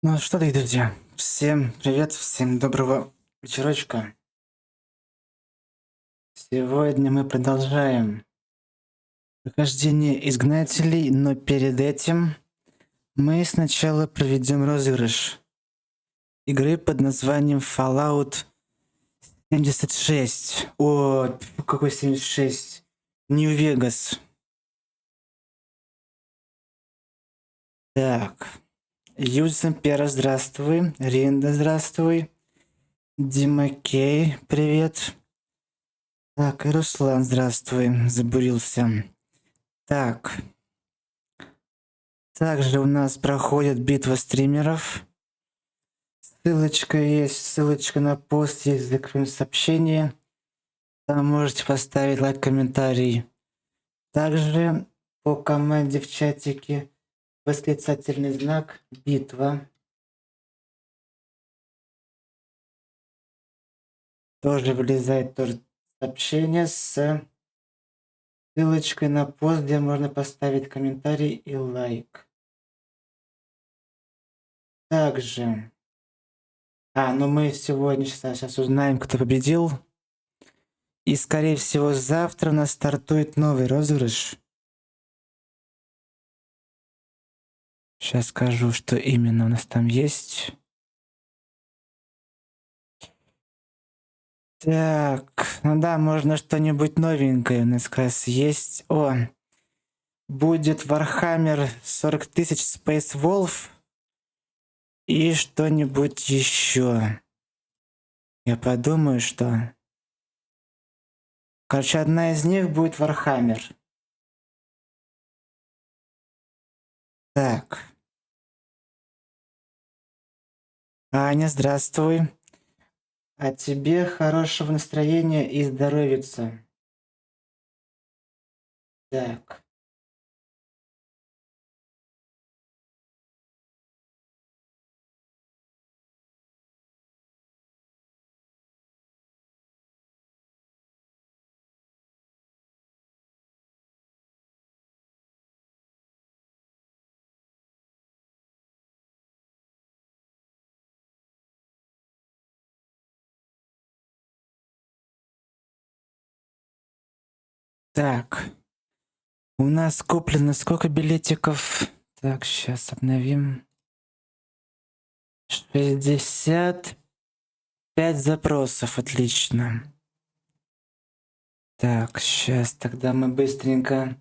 Ну что, дорогие друзья, всем привет, всем доброго вечерочка. Сегодня мы продолжаем прохождение изгнателей, но перед этим мы сначала проведем розыгрыш игры под названием Fallout 76. О, какой 76? Нью-Вегас. Так, Юзен Пера, здравствуй. Ринда, здравствуй. Дима Кей, привет. Так, и Руслан, здравствуй, забурился. Так. Также у нас проходит битва стримеров. Ссылочка есть, ссылочка на пост есть в закрытом сообщении. Там можете поставить лайк, комментарий. Также по команде в чатике восклицательный знак «Битва». Тоже влезает тоже сообщение с ссылочкой на пост, где можно поставить комментарий и лайк. Также... ну мы сегодня сейчас узнаем, кто победил. И, скорее всего, завтра у нас стартует новый розыгрыш. Сейчас скажу, что именно у нас там есть. Так, ну да, можно что-нибудь новенькое у нас как раз есть. О, будет Warhammer 40 000 Space Wolf и что-нибудь еще. Я подумаю, что... Короче, одна из них будет Warhammer. Так. Аня, здравствуй. А тебе хорошего настроения и здоровица. Так. Так. У нас куплено сколько билетиков? Так, сейчас обновим. 65 запросов, отлично. Так, сейчас тогда мы быстренько...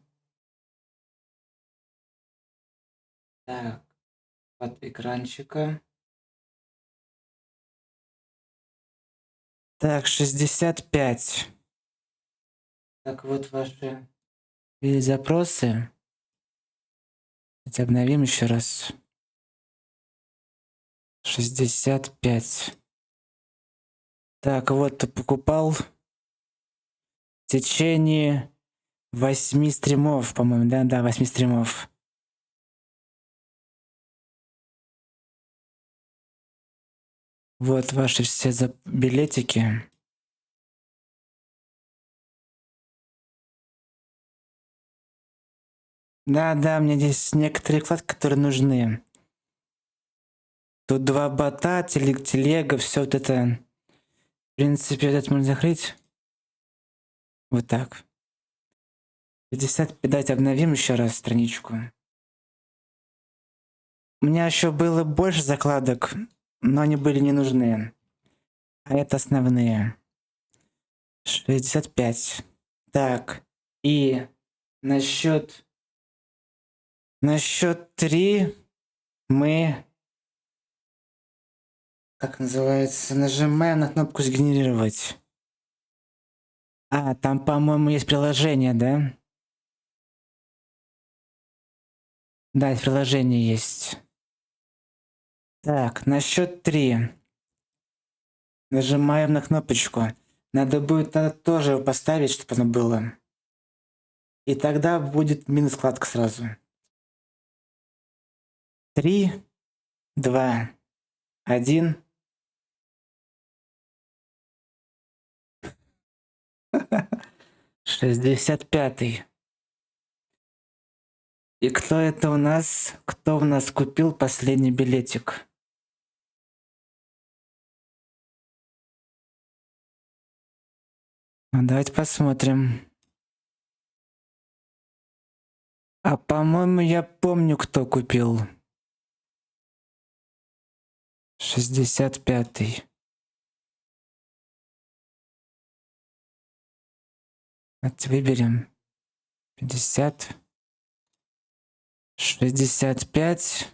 Так, от экранчика. Так, 65. Так, вот ваши запросы. Давайте обновим еще раз. 65. Так, вот ты покупал в течение 8 стримов, по-моему, да? Да, 8 стримов. Вот ваши все билетики. Да, мне здесь некоторые вкладки, которые нужны. Тут 2 бота, телега, все вот это. В принципе, это можно закрыть. Вот так. 55. Давайте обновим еще раз страничку. У меня еще было больше закладок, но они были не нужны. А это основные. 65. Так. И на счет 3 мы, как называется, нажимаем на кнопку «Сгенерировать». Там, по-моему, есть приложение, да? Да, приложение есть. Так, на счет 3. Нажимаем на кнопочку. Надо будет тоже поставить, чтобы оно было. И тогда будет минус вкладка сразу. 3, 2, 1. Шестьдесят 65. И кто это у нас? Кто у нас купил последний билетик? Ну, давайте посмотрим. А по-моему, я помню, кто купил. 65-й. Давайте выберем. 50. 65.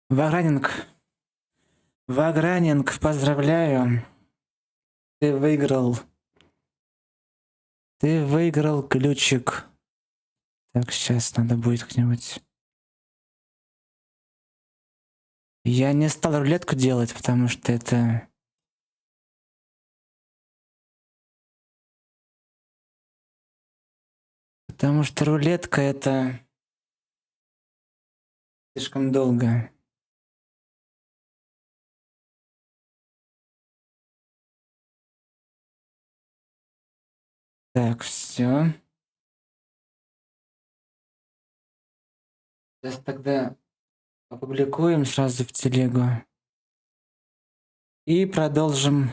Вагранинг. Вагранинг, поздравляю. Ты выиграл. Ты выиграл ключик. Так, сейчас надо будет как-нибудь. Я не стал рулетку делать, потому что это... Потому что рулетка это... слишком долго. Так, все. Сейчас тогда опубликуем сразу в телегу. И продолжим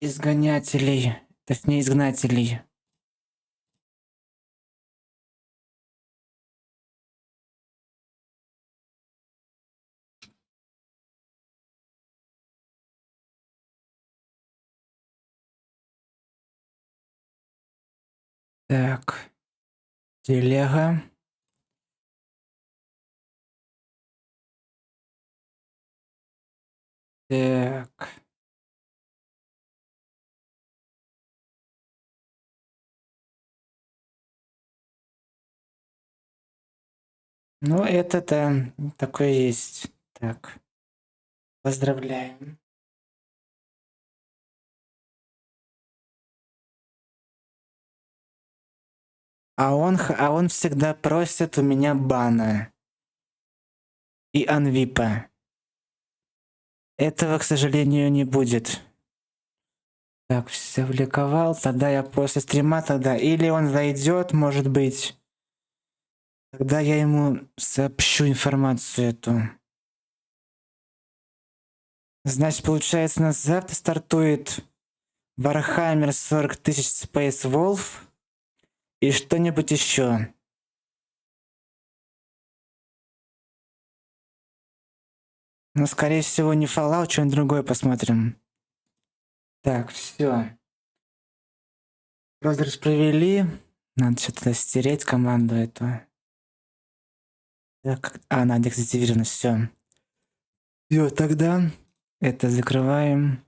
изгонятелей. Точнее, изгнателей. Так. Телега. Так. Ну, это-то такое есть. Так. Поздравляем. А он всегда просит у меня бана. И анвипа. Этого, к сожалению, не будет. Так, все вликовал. Тогда я после стрима тогда... Или он зайдет, может быть. Тогда я ему сообщу информацию эту. Значит, получается, у нас завтра стартует Warhammer 40 тысяч Space Wolf и что-нибудь еще. Но, скорее всего, не Fallout, что-нибудь другое посмотрим. Так, все. Розыгрыш провели. Надо что-то стереть команду эту. Так, она деактивирована, все. Все, тогда это закрываем.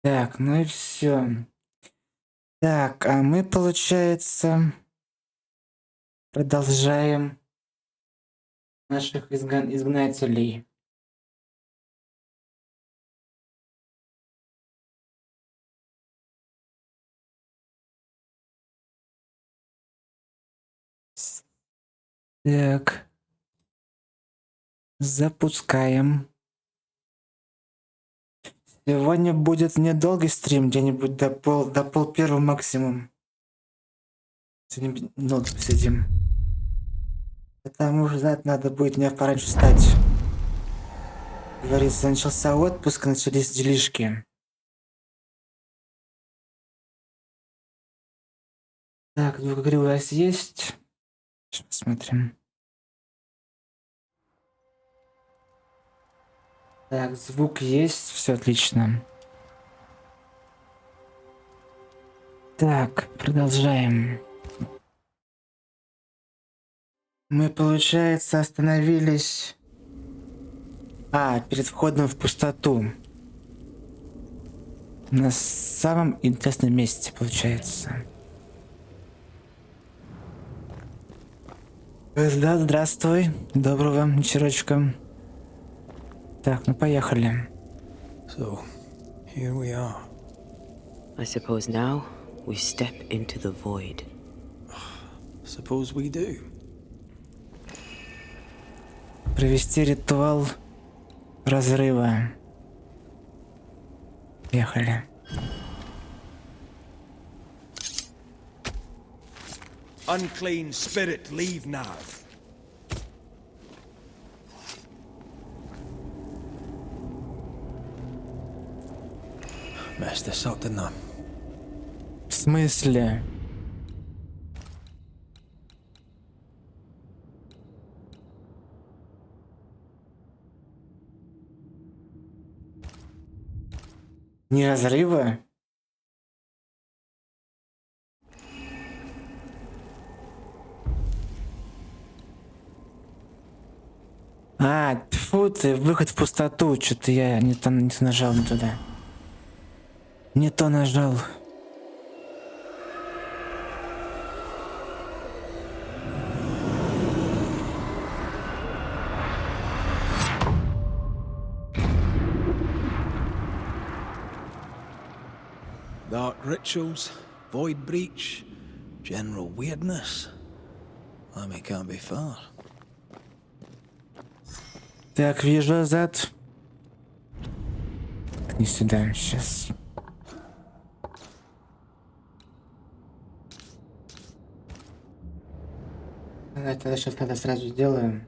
Так, ну и все. Так, а мы, получается, продолжаем наших изгнателей. Так. Запускаем. Сегодня будет недолгий стрим, где-нибудь до пол первого максимум. Сегодня долго посидим. Потому что завтра надо будет мне пораньше встать. Говорится, начался отпуск, начались делишки. Так, двух у вас есть. Сейчас посмотрим. Так, звук есть, все отлично. Так, продолжаем. Мы, получается, остановились... перед входом в пустоту. На самом интересном месте, получается. Да, здравствуй. Доброго вечерочка. Так, ну поехали. So, here we are. I suppose now we step into the void. Suppose we do. Провести ритуал разрыва. Поехали. Unclean spirit, leave now. Messed this up, didn't I? В смысле? Не разрыва? А, тьфу ты, выход в пустоту. Что-то я не то нажал не туда. Не то нажал. Dark rituals, void breach, general weirdness. Lemmy can't be far. Так, вижу назад. Не сюда, сейчас. Это сейчас это сразу сделаем.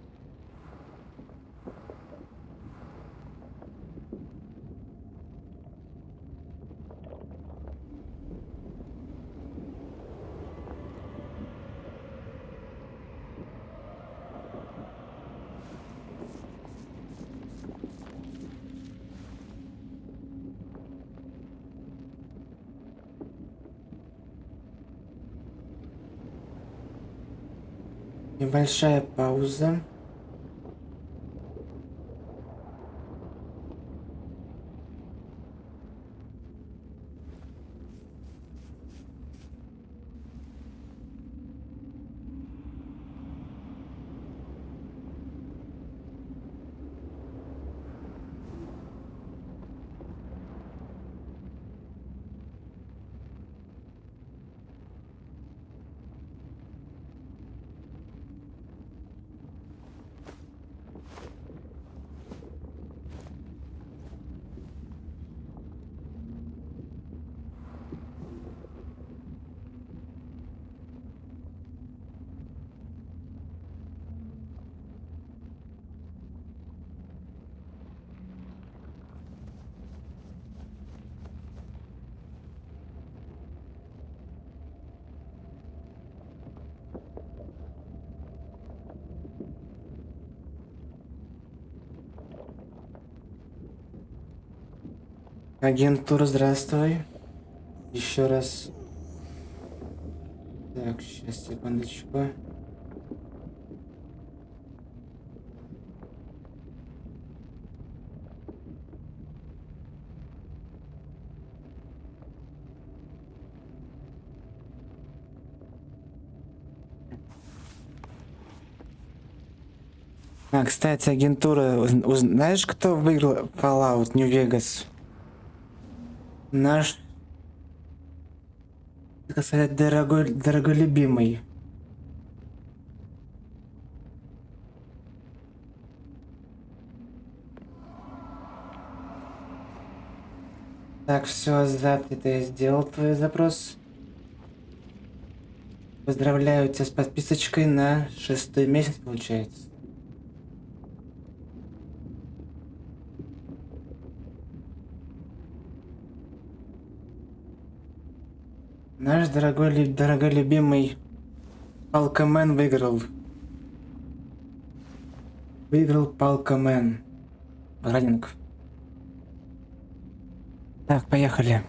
Небольшая пауза. Агентура, здравствуй. Еще раз. Так, сейчас, секундочку. А, кстати, агентура, знаешь, кто выиграл Fallout New Vegas? Наш, так сказать, дороголюбимый. Так, все, Зад, это я сделал твой запрос. Поздравляю тебя с подписочкой на 6-й месяц, получается. Наш дорогой любимый Палкамен выиграл. Выиграл Палкамен. Раннинг. Так, поехали.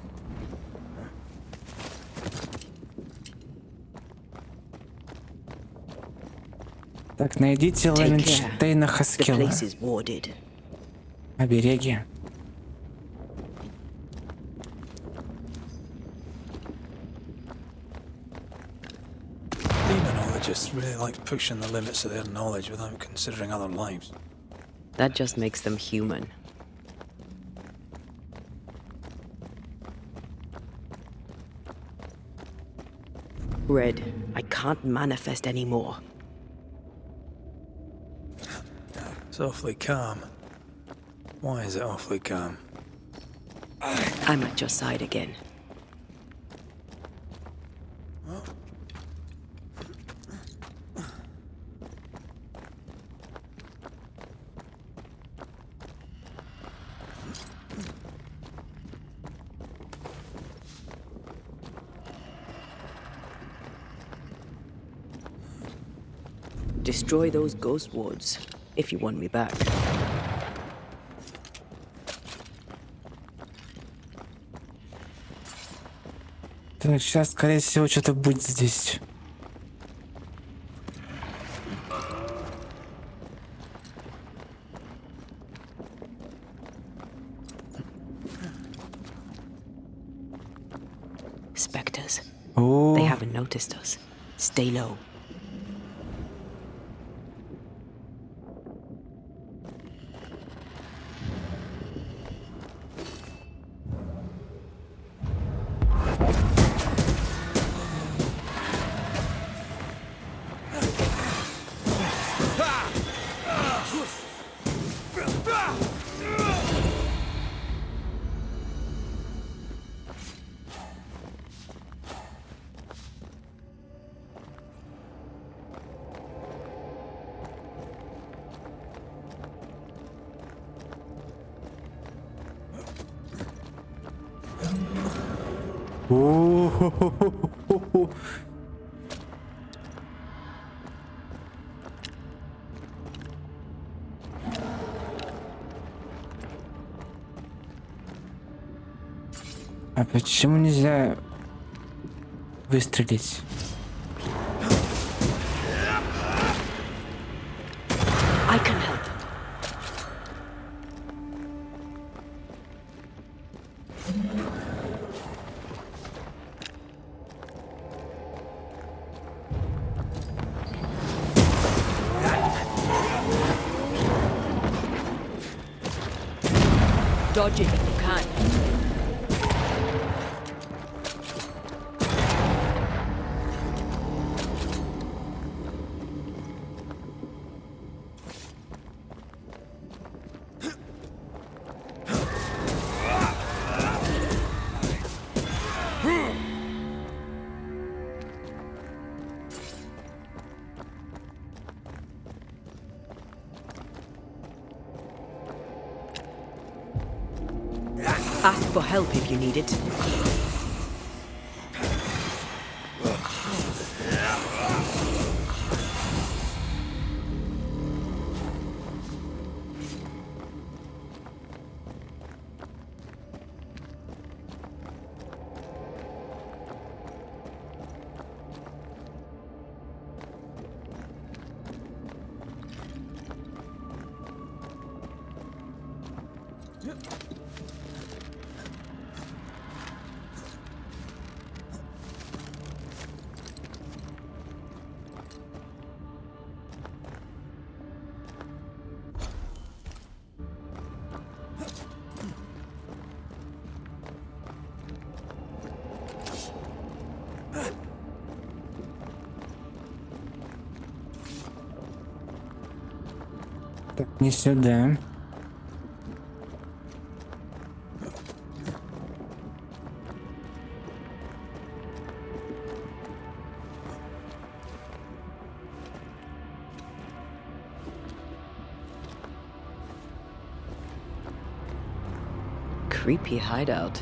Так, найдите Take care. Левенштейна The Хаскела. place is warded. Обереги. Demonologists really like pushing the limits of their knowledge without considering other lives. That just makes them human. Red, I can't manifest anymore. It's awfully calm. Why is it awfully calm? I'm at your side again. Destroy those ghost wards, if you want me back. Так, сейчас, скорее всего, что-то будет здесь. Spectres. О, They haven't noticed us. Stay low. о-хо-хо-хо-хо-хо. А почему нельзя выстрелить? I can help. Dodge it if you can. Ask for help if you need it. Так, не сюда. Creepy hideout.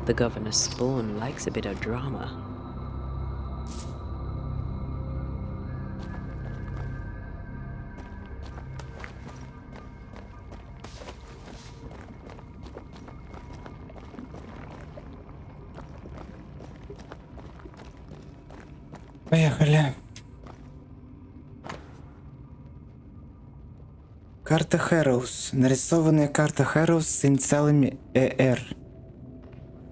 The governor's spawn likes a bit of drama. Поехали. Карта Хэроуз. Нарисованная карта Хэроуз с инициалами ЭР.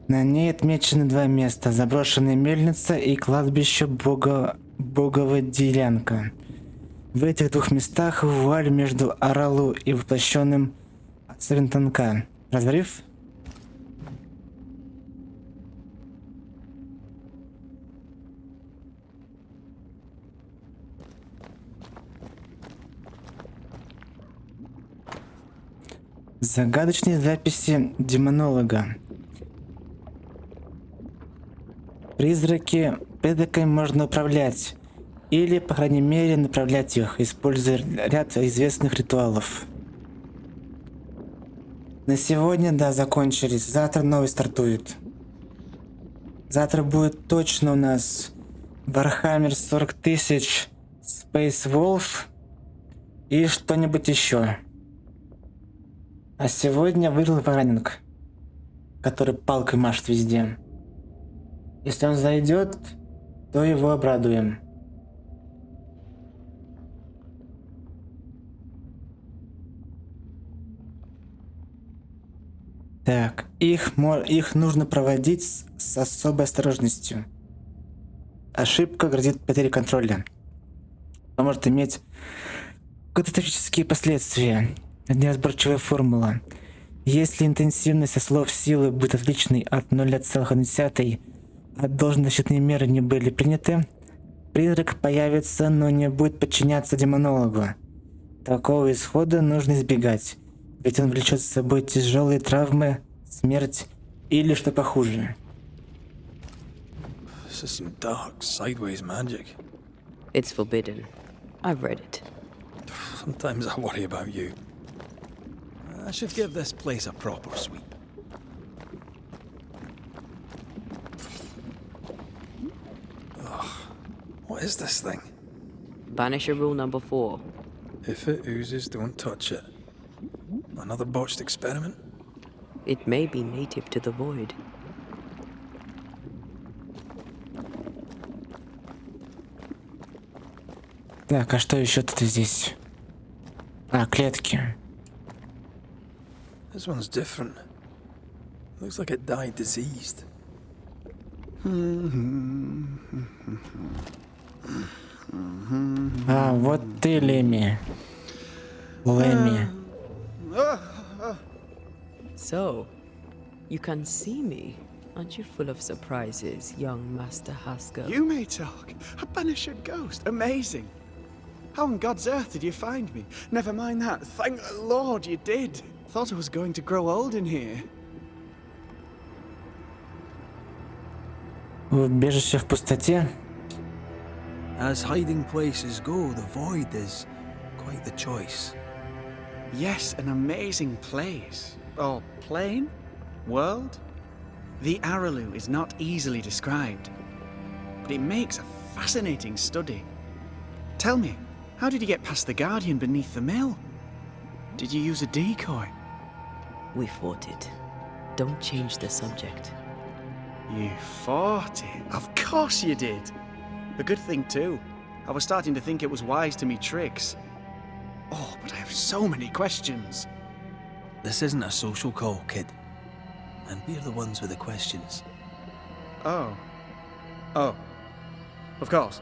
На ней отмечены два места: заброшенная мельница и кладбище Богова Делянка. В этих двух местах вуаль между Аралу и воплощенным Срентанка. Разрыв? Загадочные записи демонолога. Призраками можно управлять, или, по крайней мере, направлять их, используя ряд известных ритуалов. На сегодня, да, закончились. Завтра новый стартует. Завтра будет точно у нас Warhammer 40 000 Space Wolf и что-нибудь еще. А сегодня вырыл варанинг, который палкой машет везде. Если он зайдет, то его обрадуем. Так, их нужно проводить с особой осторожностью. Ошибка грозит потерей контроля. Это может иметь катастрофические последствия. Неразборчивая формула. Если интенсивность со слов силы будет отличной от 0,1, а должные защитные меры не были приняты, призрак появится, но не будет подчиняться демонологу. Такого исхода нужно избегать, ведь он влечет с собой тяжелые травмы, смерть или что похуже. This is some dark, sideways magic. It's forbidden. I've read it. Sometimes I worry about you. I should give this place a proper sweep. Ugh. What is this thing? Banisher rule number 4. If it oozes, don't touch it. Another botched experiment? It may be native to the void. Так, а что еще тут здесь? А, клетки. This one's different. Looks like it died diseased. А, вот ты, Леми. Леми. So, you can see me. Aren't you full of surprises, young Master Haskell? You may talk. A Banisher ghost. Amazing. How on God's earth did you find me? Never mind that. Thank the Lord you did. Thought I was going to grow old in here. Убежище в пустоте. As hiding places go, the void is quite the choice. Yes, an amazing place. Or plane? World? The Araloo is not easily described, but it makes a fascinating study. Tell me, how did you get past the Guardian beneath the mill? Did you use a decoy? We fought it. Don't change the subject. You fought it? Of course you did! A good thing too. I was starting to think it was wise to me tricks. Oh, but I have so many questions. This isn't a social call, kid. And we're the ones with the questions. Oh. Oh. Of course.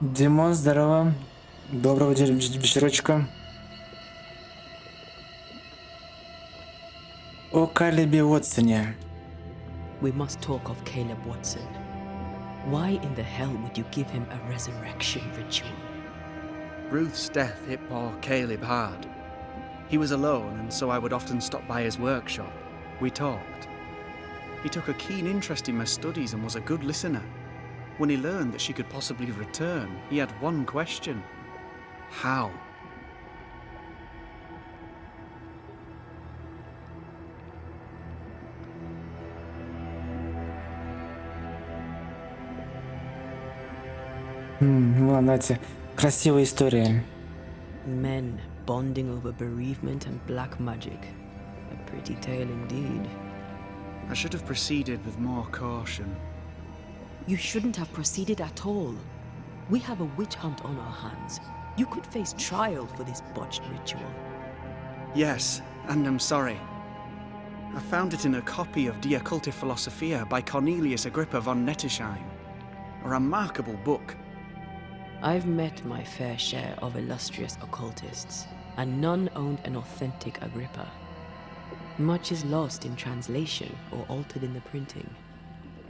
Димон, здорово. Доброго вечерочка. О Калебе Уотсоне. We must talk of Caleb Watson. Why in the hell would you give him a resurrection ritual? Ruth's death hit poor Caleb hard. He was alone, and so I would often stop by his workshop. We talked. He took a keen interest in my studies and was a good listener. When he learned that she could possibly return, he had one question. How? Ну ладно, давайте. Красивая история. Men bonding over bereavement and black magic. A pretty tale indeed. I should have proceeded with more caution. You shouldn't have proceeded at all. We have a witch hunt on our hands. You could face trial for this botched ritual. Yes, and I'm sorry. I found it in a copy of De Occulti Philosophia by Cornelius Agrippa von Nettesheim. A remarkable book. I've met my fair share of illustrious occultists, and none owned an authentic Agrippa. Much is lost in translation or altered in the printing.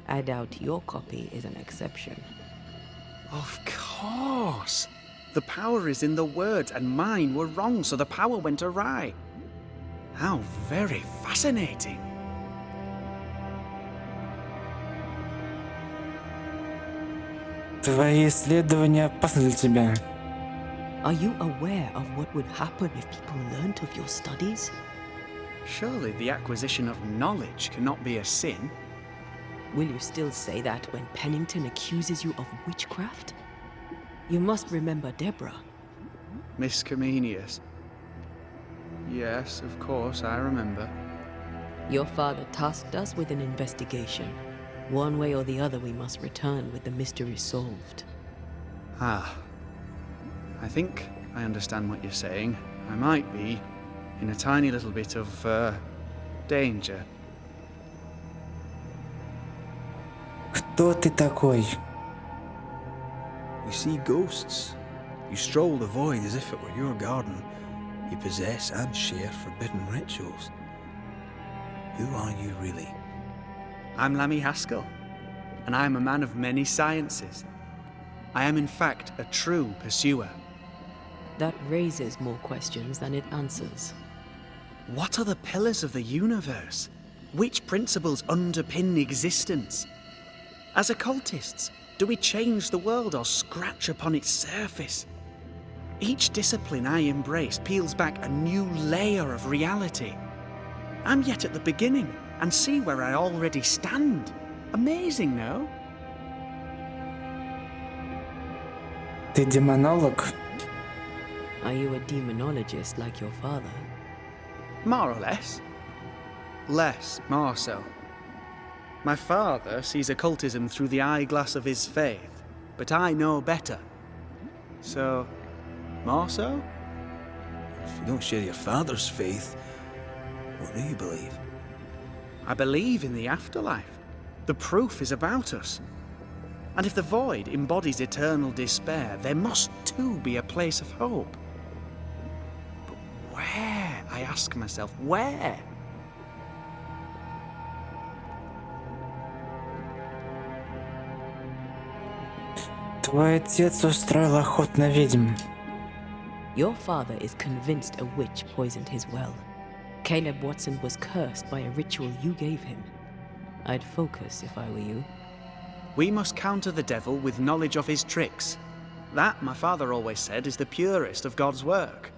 I doubt your copy is an exception. Of course! The power is in the words, and mine were wrong, so the power went awry. How very fascinating! Твои исследования опасны для тебя. Are you aware of what would happen if people learnt of your studies? Surely the acquisition of knowledge cannot be a sin. Will you still say that when Pennington accuses you of witchcraft? You must remember Deborah. Miss Comenius. Yes, of course, I remember. Your father tasked us with an investigation. One way or the other, we must return with the mystery solved. Ah. I think I understand what you're saying. I might be in a tiny little bit of, danger. Кто ты такой? You see ghosts. You stroll the void as if it were your garden. You possess and share forbidden rituals. Who are you really? I'm Lammy Haskell, and I am a man of many sciences. I am in fact a true pursuer. That raises more questions than it answers. What are the pillars of the universe? Which principles underpin existence? As occultists, do we change the world or scratch upon its surface? Each discipline I embrace peels back a new layer of reality. I'm yet at the beginning, and see where I already stand. Amazing, no? Ты демонолог? Are you a demonologist like your father? More or less. Less, more so. My father sees occultism through the eyeglass of his faith, but I know better. So, more so? If you don't share your father's faith, what do you believe? I believe in the afterlife. The proof is about us. And if the void embodies eternal despair, there must too be a place of hope. But where, I ask myself, where? Твой отец устроил охоту на ведьм. Your father is convinced a witch poisoned his well. Caleb Watson was cursed by a ritual you gave him. I'd focus if I were you. We must counter the devil with knowledge of his tricks. That, my father always said, is the purest of God's work.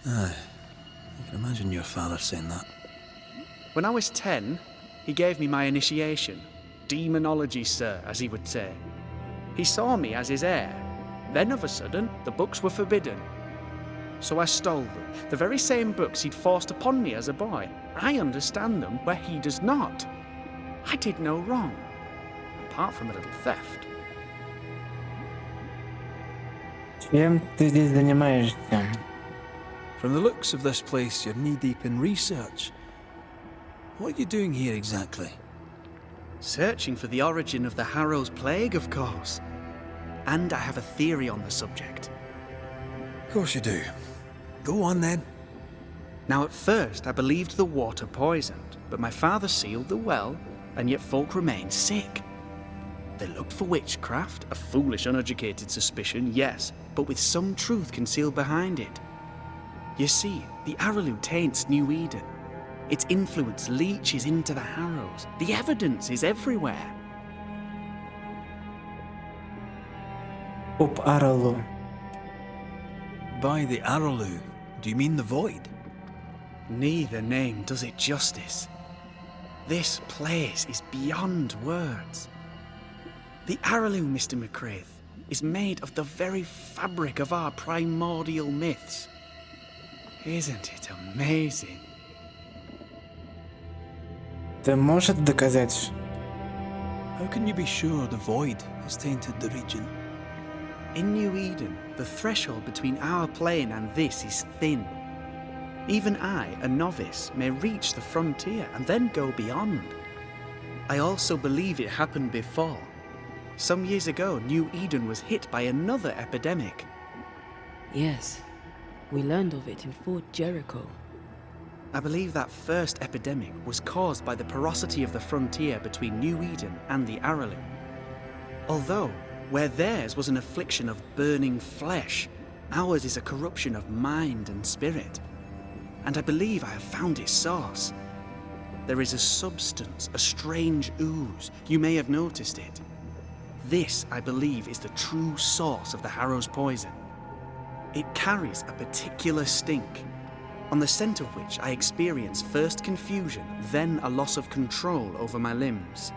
Aye. I can imagine your father saying that. When I was 10, he gave me my initiation. Demonology, sir, as he would say. He saw me as his heir. Then, of a sudden, the books were forbidden. So I stole them, the very same books he'd forced upon me as a boy. I understand them where he does not. I did no wrong, apart from a little theft. Чем ты здесь занимаешься? From the looks of this place, you're knee-deep in research. What are you doing here exactly? Searching for the origin of the Harrow's Plague, of course. And I have a theory on the subject. Of course you do. Go on then. Now, at first, I believed the water poisoned, but my father sealed the well, and yet folk remained sick. They looked for witchcraft, a foolish, uneducated suspicion, yes, but with some truth concealed behind it. You see, the Araloo taints New Eden. Its influence leaches into the Harrows. The evidence is everywhere. Об Аралу. By the Araloo, do you mean the void? Neither name does it justice. This place is beyond words. The Araloo, Mr. McCraith, is made of the very fabric of our primordial myths. Isn't it amazing? Ты можешь доказать? How can you be sure the void has tainted the region? In New Eden, the threshold between our plane and this is thin. Even I, a novice, may reach the frontier and then go beyond. I also believe it happened before. Some years ago, New Eden was hit by another epidemic. Yes, we learned of it in Fort Jericho. I believe that first epidemic was caused by the porosity of the frontier between New Eden and the Araloo. Although, where theirs was an affliction of burning flesh, ours is a corruption of mind and spirit. And I believe I have found its source. There is a substance, a strange ooze. You may have noticed it. This, I believe, is the true source of the Harrow's poison. It carries a particular stink, on the scent of which I experience first confusion, then a loss of control over my limbs.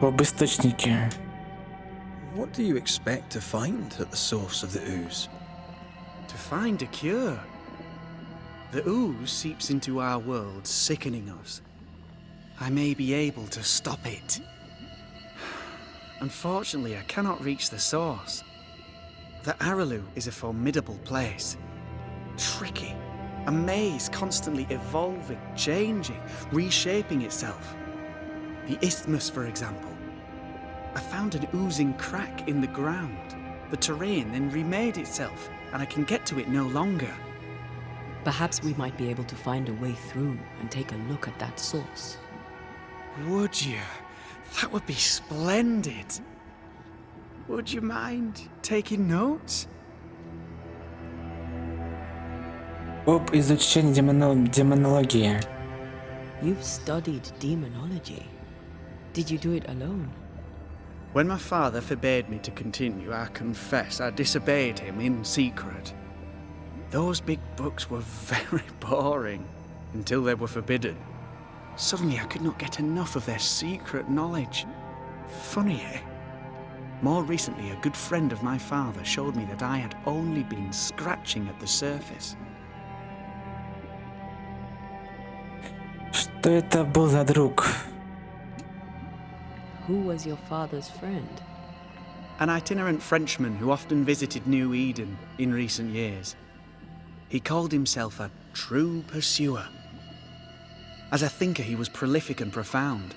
Об источнике. What do you expect to find at the source of the ooze? To find a cure. The ooze seeps into our world, sickening us. I may be able to stop it. Unfortunately, I cannot reach the source. The Araloo is a formidable place. Tricky. A maze constantly evolving, changing, reshaping itself. The isthmus, for example. I found an oozing crack in the ground. The terrain then remade itself, and I can get to it no longer. Perhaps we might be able to find a way through and take a look at that source. Would you? That would be splendid. Would you mind taking notes? Об изучении демонологии. You've studied demonology. Did you do it alone? When my father forbade me to continue, I confess I disobeyed him in secret. Those big books were very boring until they were forbidden. Suddenly I could not get enough of their secret knowledge. Funny, eh? More recently, a good friend of my father showed me that I had only been scratching at the surface. Что это был за друг? Who was your father's friend? An itinerant Frenchman who often visited New Eden in recent years. He called himself a true pursuer. As a thinker, he was prolific and profound.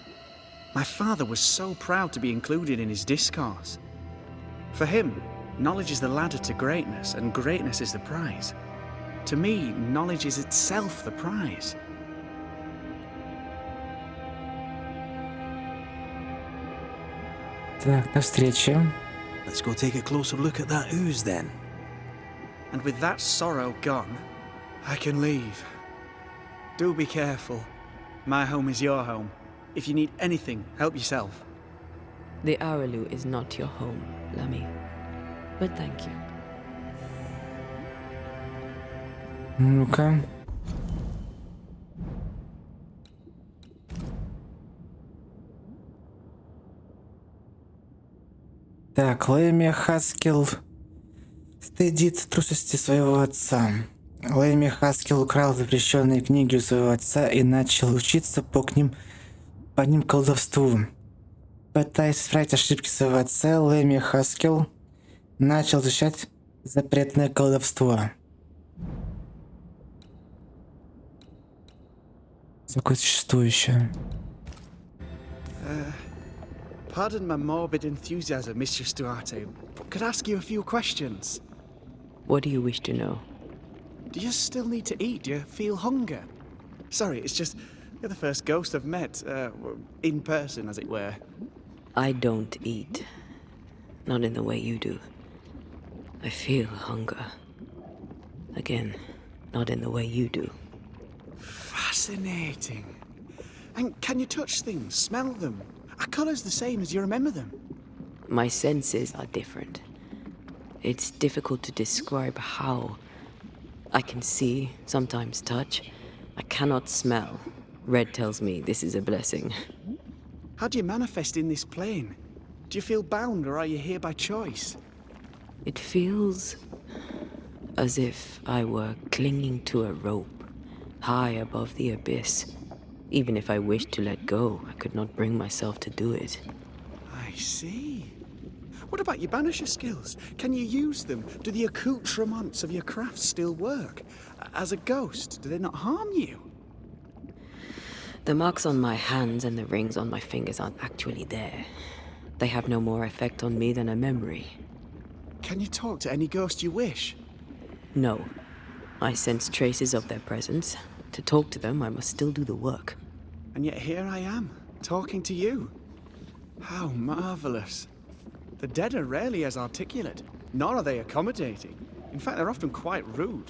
My father was so proud to be included in his discourse. For him, knowledge is the ladder to greatness, and greatness is the prize. To me, knowledge is itself the prize. Так, до встречи. Let's go take a closer look at that ooze then. And with that sorrow gone, I can leave. Do be careful. My home is your home. If you need anything, help yourself. The Araloo is not your home, Lammy. But thank you. Ну-ка. Так, Лэми Хаскел стыдится трусости своего отца. Лэми Хаскел украл запрещенные книги у своего отца и начал учиться по ним колдовству. Пытаясь исправить ошибки своего отца, Лэми Хаскел начал изучать запретное колдовство. Такое существующее. Pardon my morbid enthusiasm, Mistress Duarte, but could I ask you a few questions? What do you wish to know? Do you still need to eat? Do you feel hunger? Sorry, it's just you're the first ghost I've met, in person, as it were. I don't eat. Not in the way you do. I feel hunger. Again, not in the way you do. Fascinating. And can you touch things, smell them? Are colours the same as you remember them? My senses are different. It's difficult to describe how. I can see, sometimes touch. I cannot smell. Red tells me this is a blessing. How do you manifest in this plane? Do you feel bound, or are you here by choice? It feels as if I were clinging to a rope, high above the abyss. Even if I wished to let go, I could not bring myself to do it. I see. What about your Banisher skills? Can you use them? Do the accoutrements of your craft still work? As a ghost, do they not harm you? The marks on my hands and the rings on my fingers aren't actually there. They have no more effect on me than a memory. Can you talk to any ghost you wish? No. I sense traces of their presence. To talk to them, I must still do the work. And yet here I am, talking to you. How marvelous. The dead are rarely as articulate, nor are they accommodating. In fact, they're often quite rude.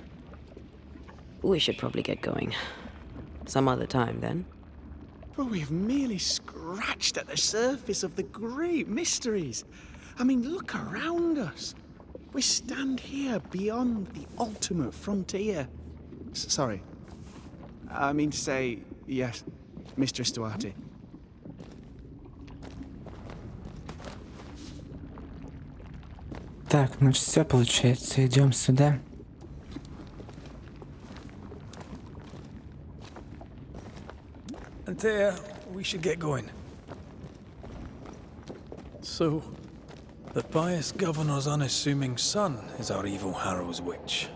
We should probably get going. Some other time, then. But we've merely scratched at the surface of the great mysteries. I mean, look around us. We stand here beyond the ultimate frontier. Sorry. I mean to say, yes, Mistress Duarte. Так, ну все получается. Идем сюда. Antea, we should get going. So, the pious governor's unassuming son is our evil Harrow's witch.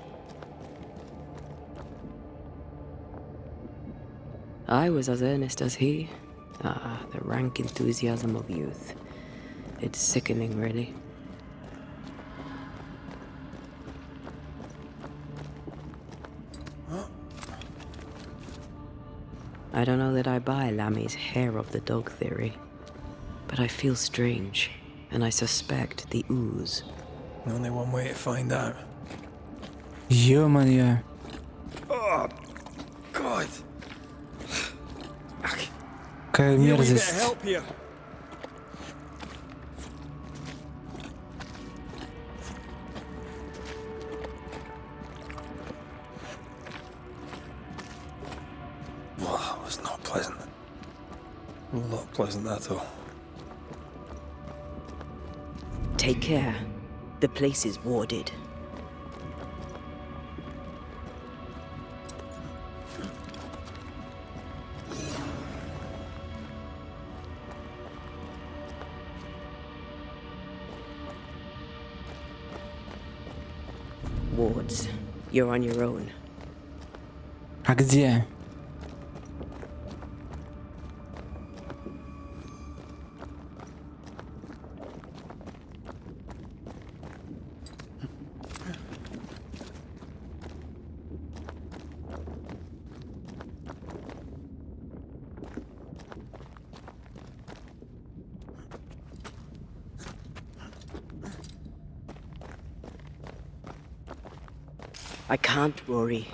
I was as earnest as he. The rank enthusiasm of youth. It's sickening, really. I don't know that I buy Lammy's hair of the dog theory, but I feel strange, and I suspect the ooze. Only one way to find out. Ё-моё. Oh, God. Какая Need a wee bit of мерзость. help here. Well, that was not pleasant. Not pleasant at all. Take care. The place is warded. Wards, you're on your own. А где? I can't, Rory.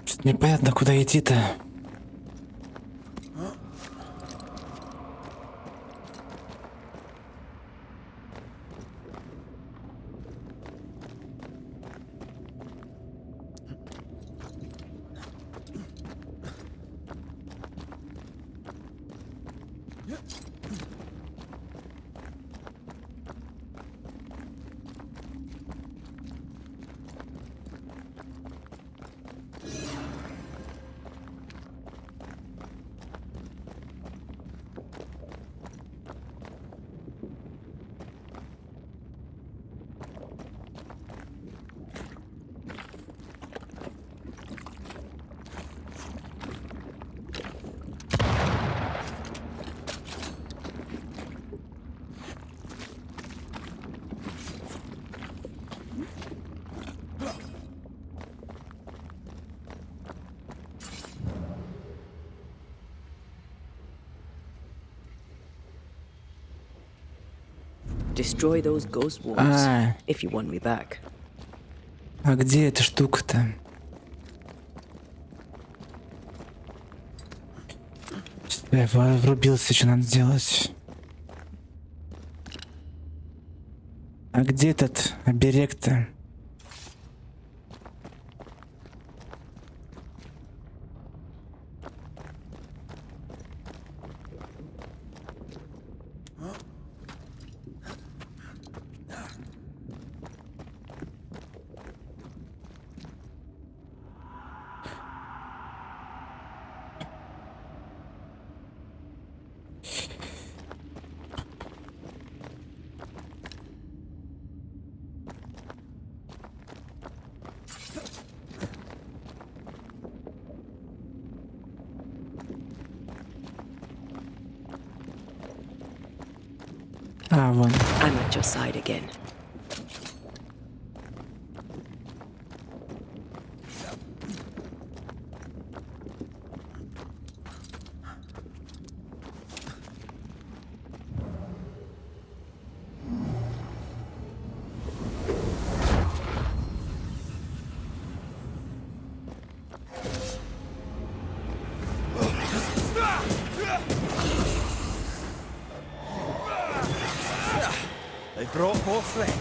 Что-то непонятно, куда идти-то. Destroy those ghost wards А, if you want me back. а где эта штука-то? Я врубился, что надо сделать. А где этот оберег-то? А, вон. I'm at your side again. brought more friends.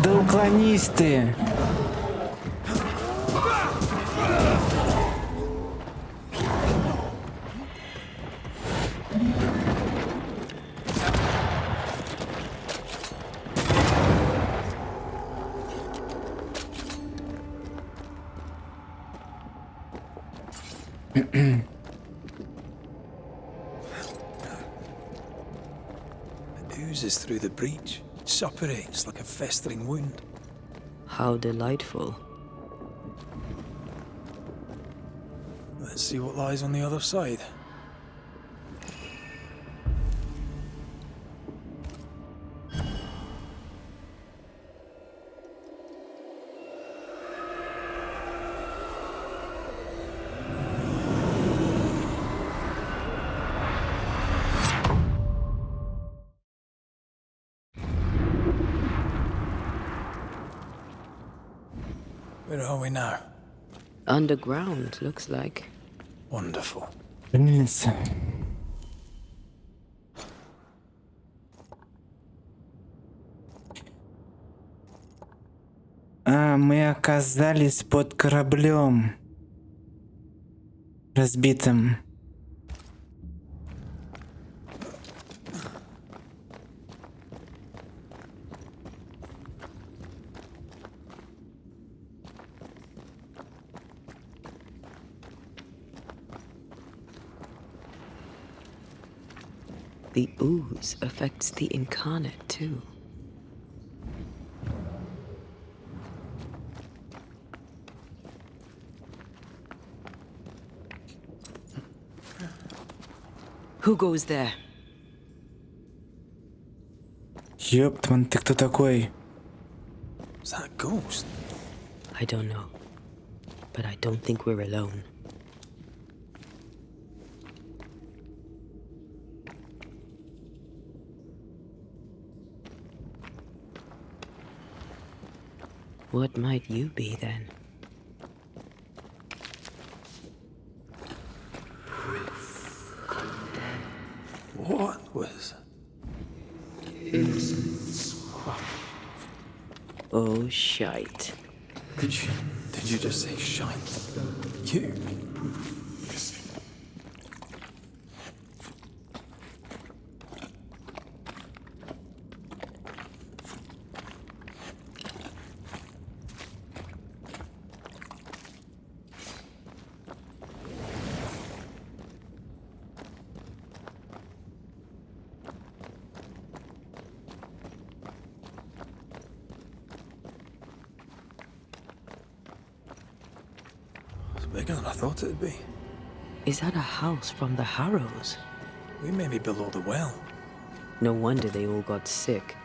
Да уклонись ты! It oozes through the breach, suppurates like a festering wound. How delightful. Let's see what lies on the other side. Where are we now? Underground, looks like. Wonderful. Близнецы. А, мы оказались под кораблем разбитым. The ooze affects the incarnate too. Who goes there? Ёптман, ты кто такой? Is that a ghost? I don't know. But I don't think we're alone. What might you be then? What was... Oh, shite. Did you just say shite? You? It's bigger than I thought it'd be. Is that a house from the Harrows? We may be below the well. No wonder they all got sick.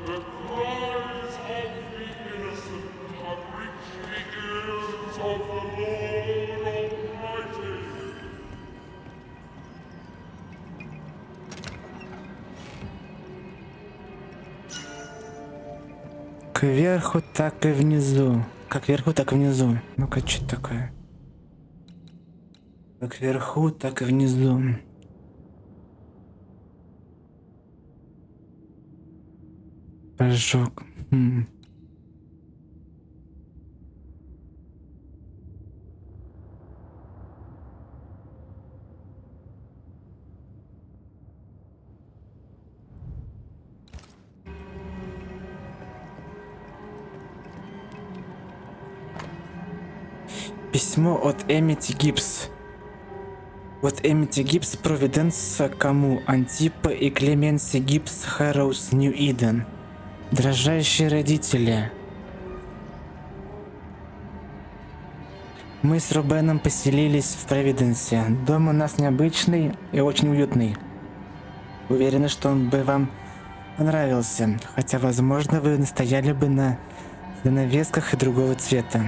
The cries of the innocent have reached the ears of the Lord Almighty. Кверху, так и внизу. Как вверху, так и внизу. Ну-ка, что такое? Как вверху, так и внизу. Прыжок. Письмо от Эмити Гибс. От Эмити Гибс Провиденса кому Антипа и Клеменси Гибс Хэроуз Нью Иден. Дрожащие родители. Мы с Рубеном поселились в Провиденсе. Дом у нас необычный и очень уютный. Уверена, что он бы вам понравился, хотя, возможно, вы настояли бы на занавесках и другого цвета.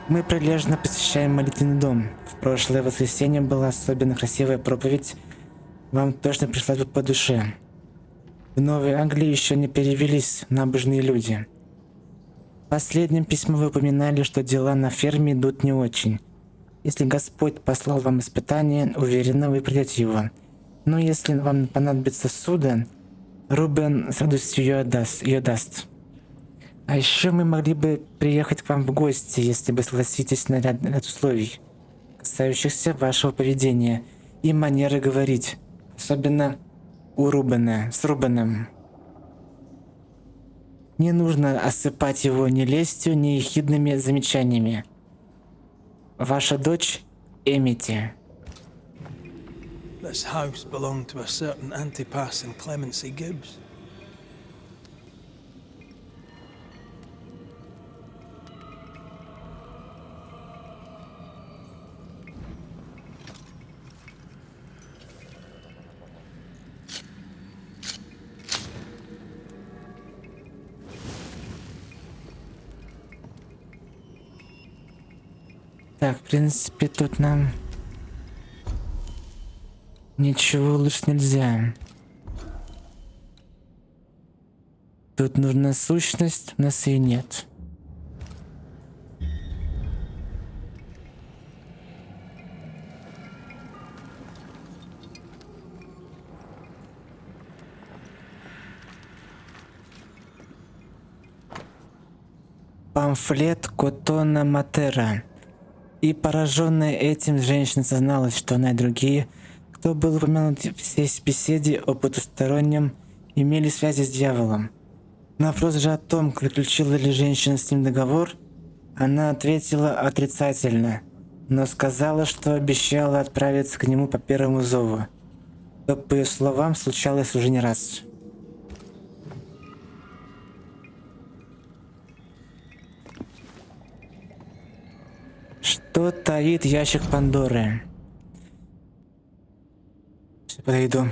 Мы прилежно посещаем молитвенный дом. В прошлое воскресенье была особенно красивая проповедь. Вам точно пришлась бы по душе. В Новой Англии еще не перевелись набожные люди. В последнем письме вы упоминали, что дела на ферме идут не очень. Если Господь послал вам испытание, уверенно вы пройдете его. Но если вам понадобится суда, Рубен с радостью ее даст. А еще мы могли бы приехать к вам в гости, если бы согласитесь на ряд условий, касающихся вашего поведения и манеры говорить, особенно с Рубеном. Не нужно осыпать его ни лестью, ни ехидными замечаниями. Ваша дочь Эмити. This house belonged to a certain Antipas and Clemency Gibbs. Так, в принципе, тут нам ничего лучше нельзя. Тут нужна сущность, у нас ее нет. Памфлет Котона Матера. И пораженная этим, женщина созналась, что она и другие, кто был упомянут в всей беседе о потустороннем, имели связи с дьяволом. На вопрос же о том, заключила ли женщина с ним договор, она ответила отрицательно, но сказала, что обещала отправиться к нему по первому зову, что, по ее словам, случалось уже не раз. Что таит ящик Пандоры? Сейчас подойду.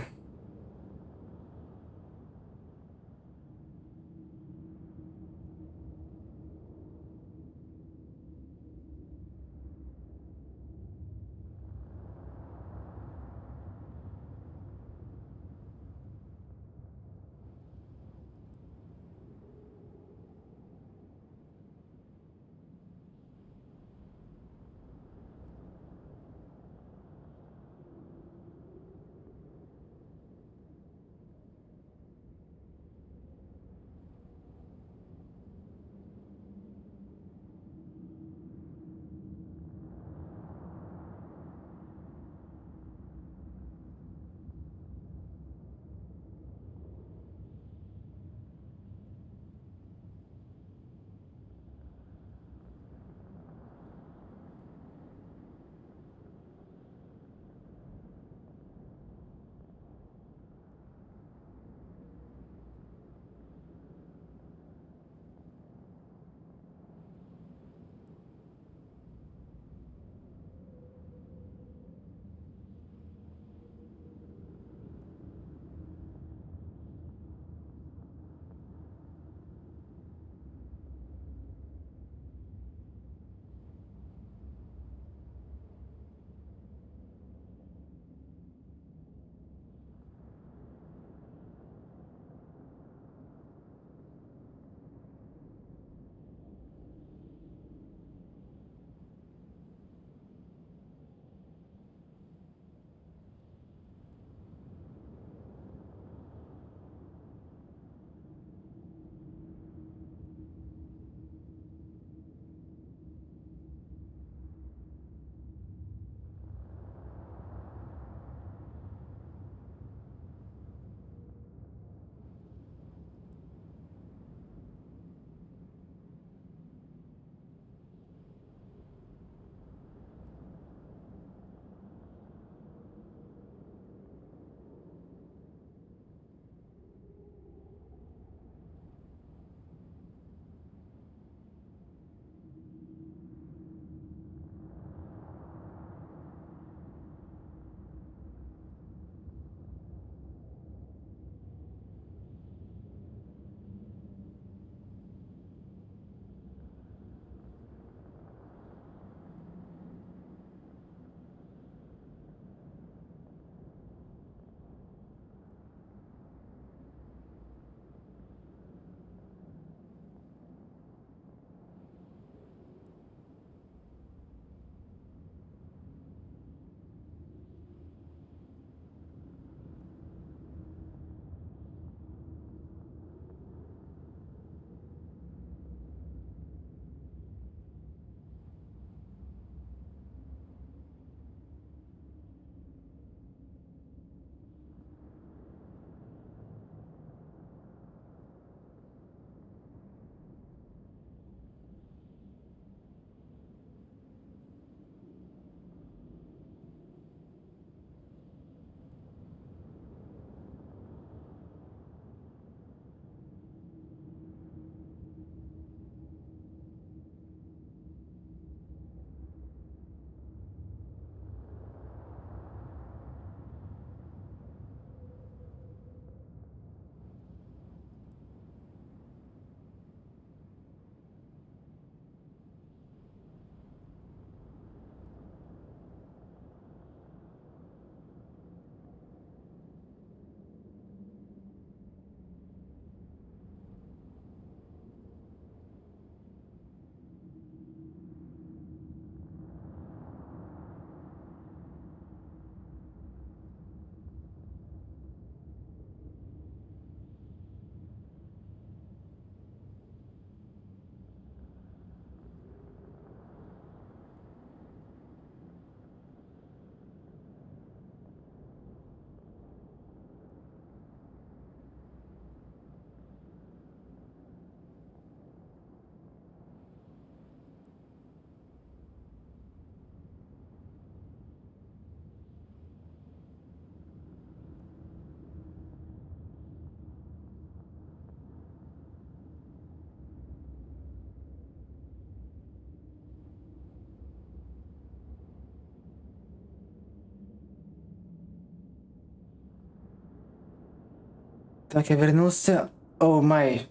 Так, я вернулся. О май.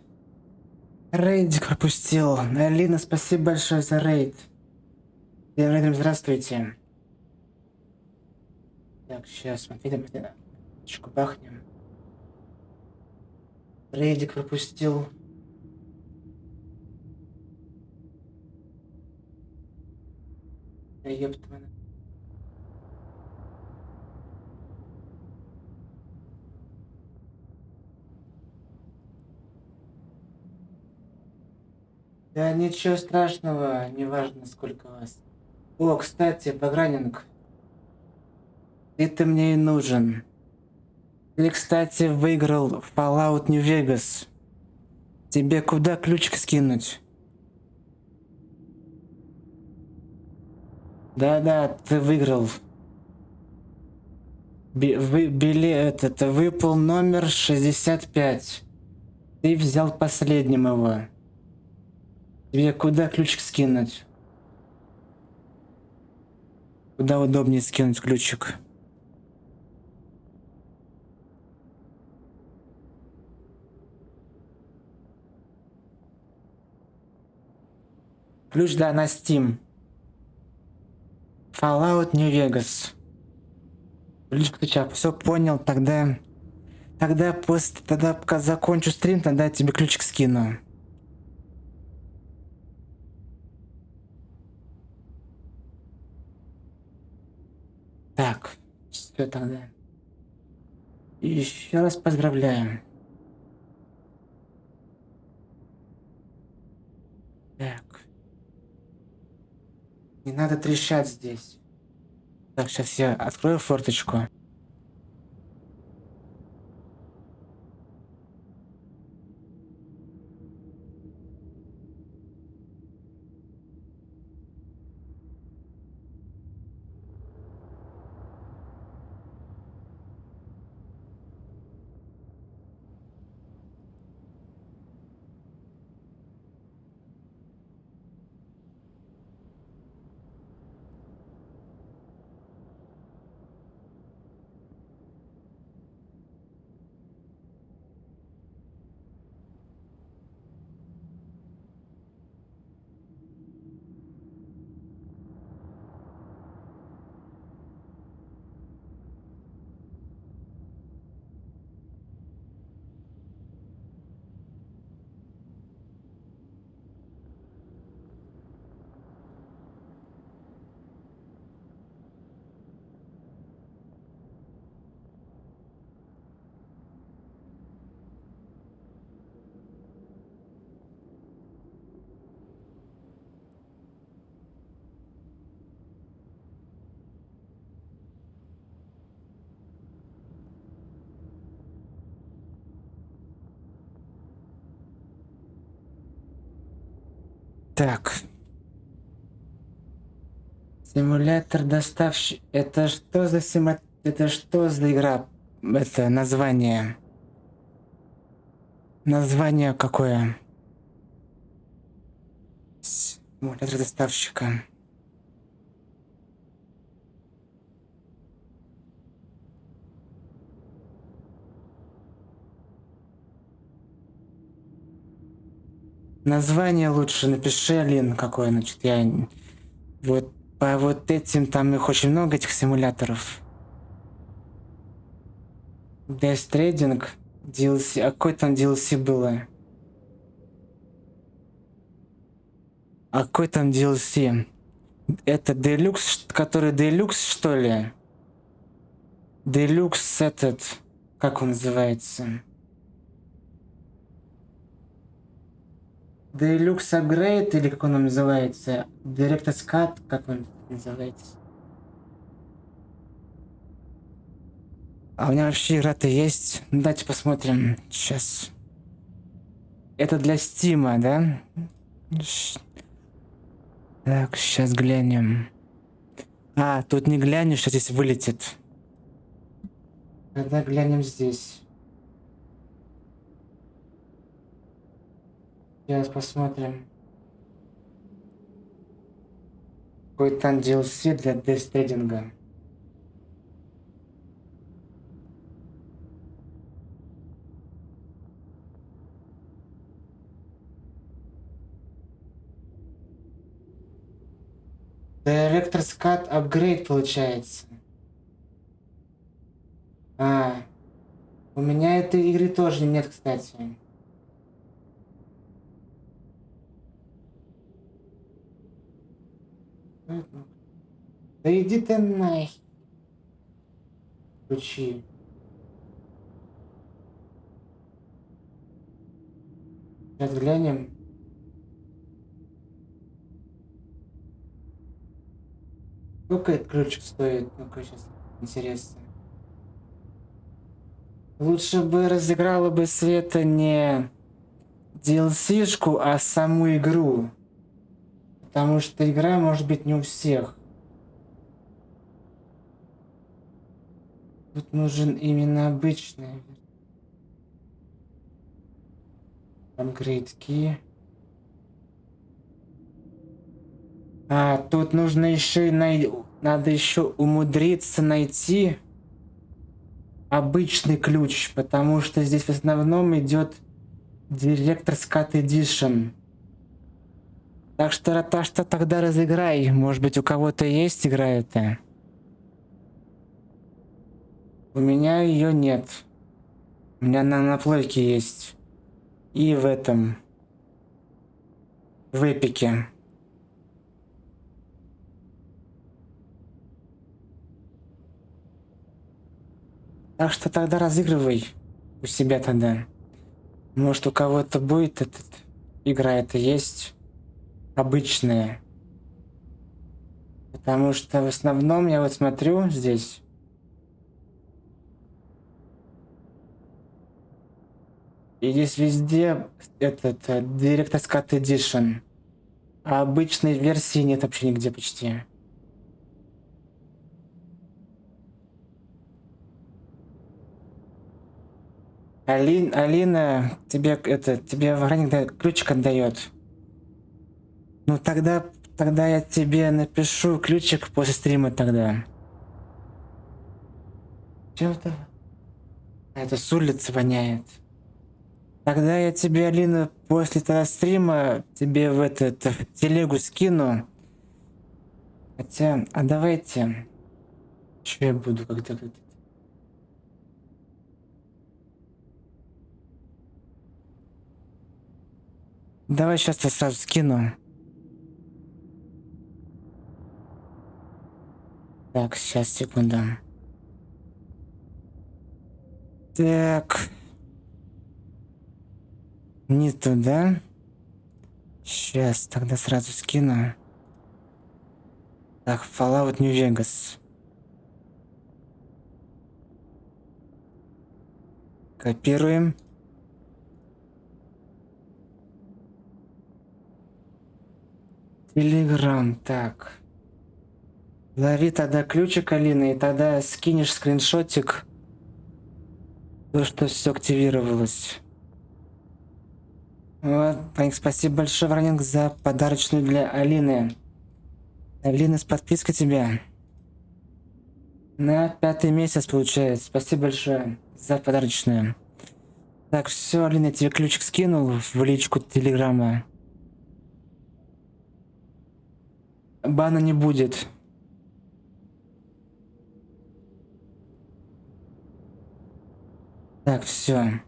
Рейдик пропустил. Алина, спасибо большое за рейд. Всем рейдерам здравствуйте. Так, сейчас, смотрите, чку бахнем. Рейдик пропустил. Да ёпта меня. Да ничего страшного, неважно сколько вас. О, кстати, Багранинг, ты-то мне и нужен. Ты, кстати, выиграл Fallout New Vegas. Тебе куда ключик скинуть? Да-да, ты выиграл. Выпал номер 65. Ты взял последним его. Тебе куда ключик скинуть? Куда удобнее скинуть ключик? Ключ, да, на Steam. Fallout New Vegas. Ключ ключа. Все понял, тогда пока закончу стрим, тогда я тебе ключик скину. Так, все тогда. Еще раз поздравляю. Так. Не надо трещать здесь. Так, сейчас я открою форточку. Так. Симулятор доставщик. Это что за Это что за игра? Это название. Название какое? Симулятор доставщика. Название лучше напиши, Алин, какое, значит, я... Вот по вот этим, там их очень много, этих симуляторов. Death Trading, DLC, а какой там DLC было? А какой там DLC? Это Deluxe, который Deluxe, что ли? Deluxe этот, как он называется? Deluxe Upgrade, или как он называется? Director's Cut, как он называется? А у меня вообще игра-то есть. Давайте посмотрим. Сейчас. Это для Стима, да? Так, сейчас глянем. А, тут не глянешь, что здесь вылетит. Тогда глянем здесь. Сейчас посмотрим. Какой там DLC для Death Trading. Director's Cut апгрейд получается. У меня этой игры тоже нет, кстати. Да иди ты нахер. Ключи. Сейчас глянем. Сколько этот ключик стоит? Ну-ка, сейчас интересно. Лучше бы разыграла бы Света не DLC-шку, а саму игру. Потому что игра может быть не у всех. Тут нужен именно обычный. Upgrade key. Тут нужно еще надо еще умудриться найти обычный ключ, потому что здесь в основном идет Director's Cut Edition. Так что тогда разыграй. Может быть, у кого-то есть игра эта? У меня ее нет. У меня на плойке есть. И в этом. В эпике. Так что тогда разыгрывай у себя тогда. Может, у кого-то будет игра эта есть. Обычная. Потому что в основном я вот смотрю здесь. И здесь везде Director's Cut Edition. А обычной версии нет вообще нигде почти. Алина тебе охранник ключик отдает. Ну тогда я тебе напишу ключик после стрима тогда. Чем это? Это с улицы воняет. Тогда я тебе, Алина, после того стрима тебе в телегу скину. Хотя, давайте. Что я буду когда. Давай сейчас я сразу скину. Так, сейчас, секунду. Так. Не туда. Сейчас, тогда сразу скину. Так, Fallout New Vegas. Копируем. Телеграм, так. Лови тогда ключик, Алина, и тогда скинешь скриншотик. То, что все активировалось. Вот, Паник, спасибо большое, Вранинг, за подарочную для Алины. Алина, с подпиской тебя. На 5-й месяц получается. Спасибо большое за подарочную. Так, все, Алина, я тебе ключик скинул в личку Телеграма. Бана не будет. Так, все.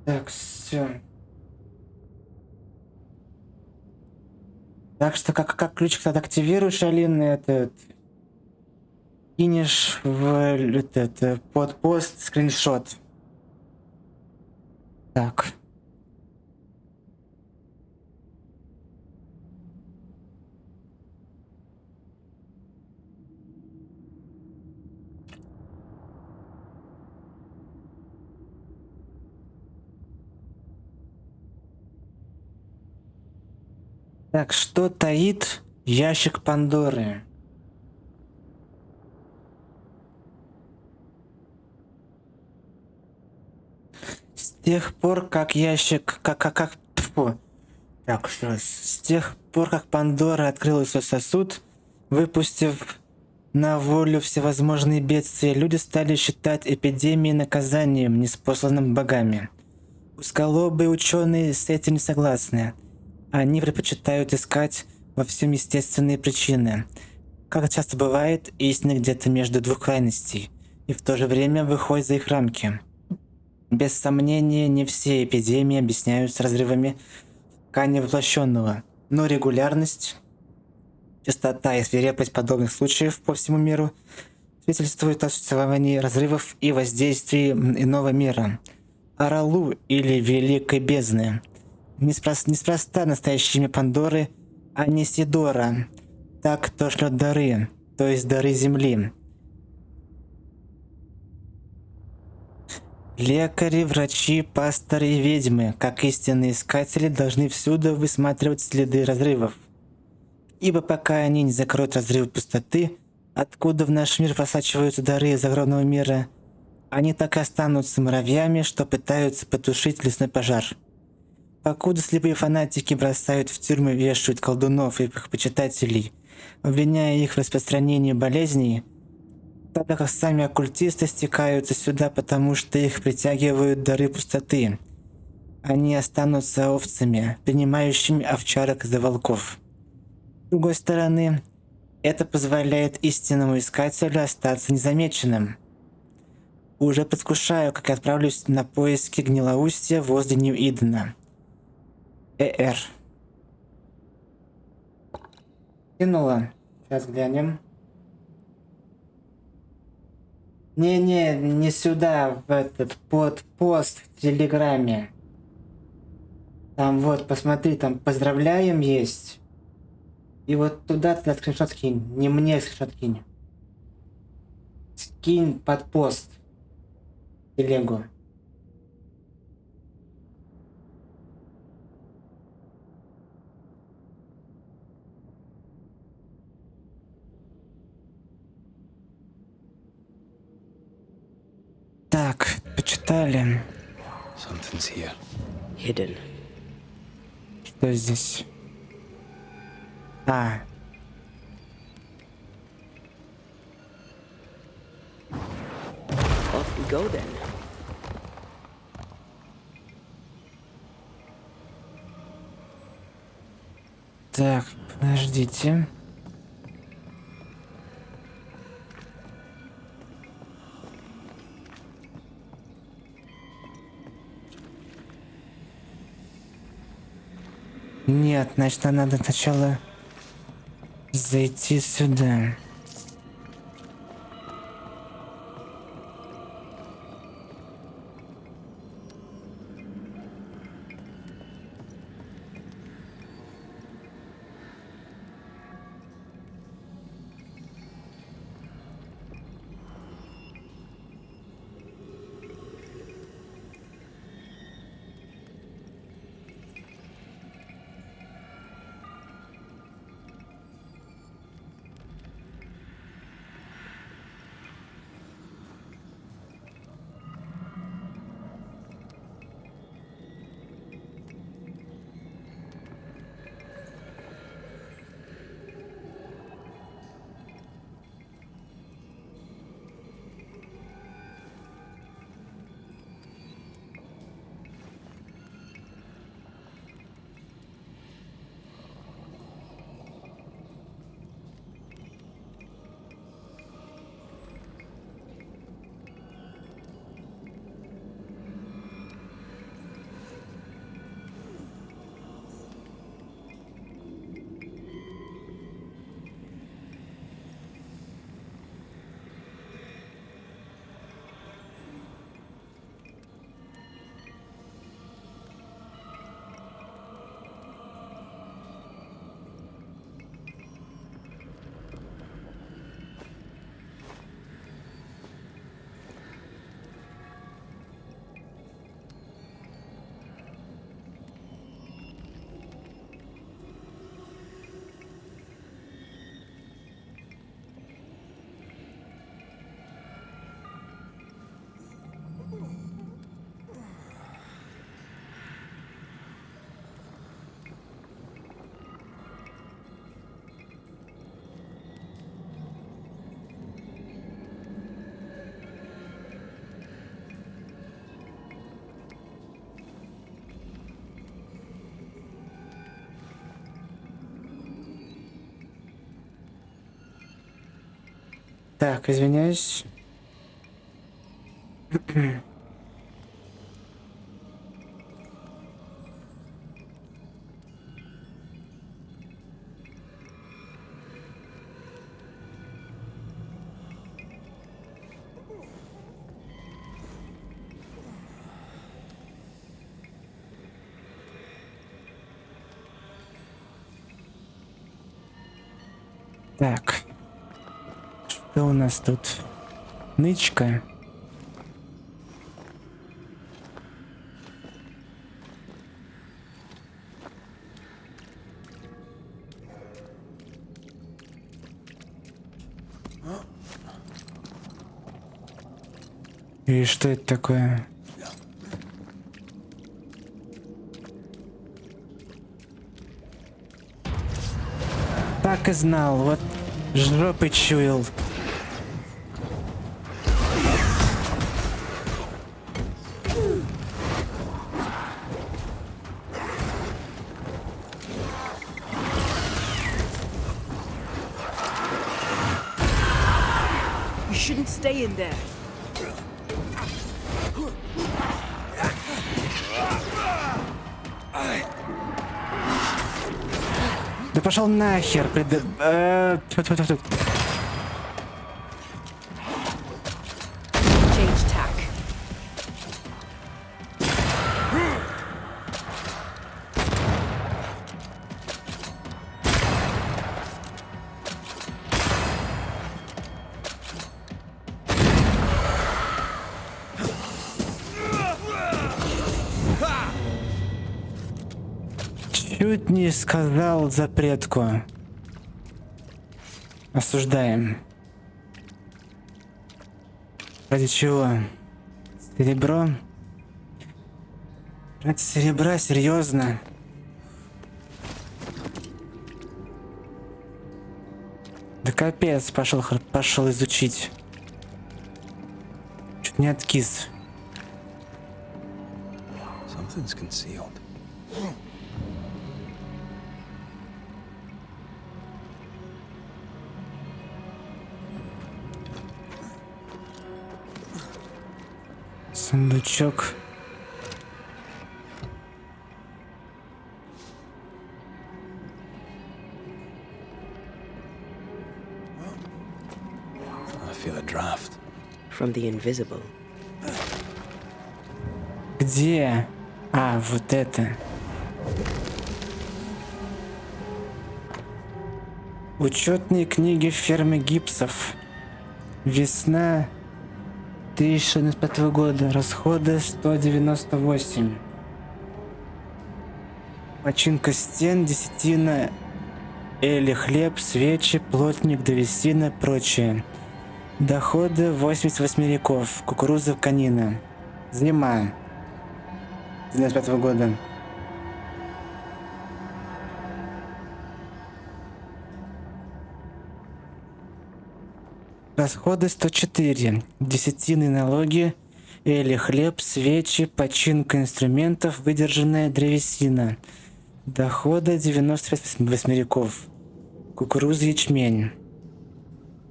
Так, все. Так что как ключик тогда активируешь, Алина, кинешь в под пост скриншот. Так. Так, что таит ящик Пандоры? С тех пор, как ящик... Тьфу. Так, что с тех пор, как Пандора открыла свой сосуд, выпустив На волю всевозможные бедствия люди стали считать эпидемией наказанием, неспосланным богами. Узколобые ученые с этим не согласны. Они предпочитают искать во всем естественные причины. Как часто бывает, истина где-то между двух крайностей, и в то же время выходит за их рамки. Без сомнения, не все эпидемии объясняются разрывами ткани воплощенного, но регулярность, частота и свирепость подобных случаев по всему миру свидетельствуют о существовании разрывов и воздействии иного мира, Аралу или Великой Бездны. Неспроста настоящее имя Пандоры, а не Сидора. Так кто шлет дары, то есть дары земли. Лекари, врачи, пасторы и ведьмы, как истинные искатели, должны всюду высматривать следы разрывов. Ибо пока они не закроют разрывы пустоты, откуда в наш мир просачиваются дары загробного мира, они так и останутся муравьями, что пытаются потушить лесной пожар. Покуда слепые фанатики бросают в тюрьмы, вешают колдунов и их почитателей, обвиняя их в распространении болезней, тогда как сами оккультисты стекаются сюда, потому что их притягивают дары пустоты. Они останутся овцами, принимающими овчарок за волков. С другой стороны, это позволяет истинному искателю остаться незамеченным. Уже предвкушаю, как я отправлюсь на поиски гнилоустья возле Нью-Идена. ЭР. Кинула. Сейчас глянем. Не сюда, в этот пост в Телеграме. Там вот, посмотри, там поздравляем есть. И вот туда ты скриншот скинь. Не мне скриншот кинь. Скинь под пост. Телегу. Так, почитали. Something's here. Hidden. Что здесь? А, Off we go then. так, подождите. Нет, значит, нам надо сначала зайти сюда. Так, извиняюсь. Так, что у нас тут? Нычка. И что это такое? Так и знал, вот жопы чуял. You shouldn't stay in there. Да пошел нахер, Change tack. Чуть не сказал запретку. Осуждаем. Ради чего? Серебро? Ради серебра? Серьезно? Да капец, пошел изучить. Чуть не откис. Something's concealed. Сундучок. I feel a draft. From the invisible. Где? А, вот это. Учетные книги фермы гипсов. Весна 2005 года. Расходы 198. Починка стен, десятина, эли, хлеб, свечи, плотник, древесина, прочее. Доходы 88 реков. Кукуруза, конина. Зима 2095 года. Расходы 104. Десятины, налоги, эли, хлеб, свечи, починка инструментов, выдержанная древесина. Доходы 95 восьмериков. Кукуруза, ячмень.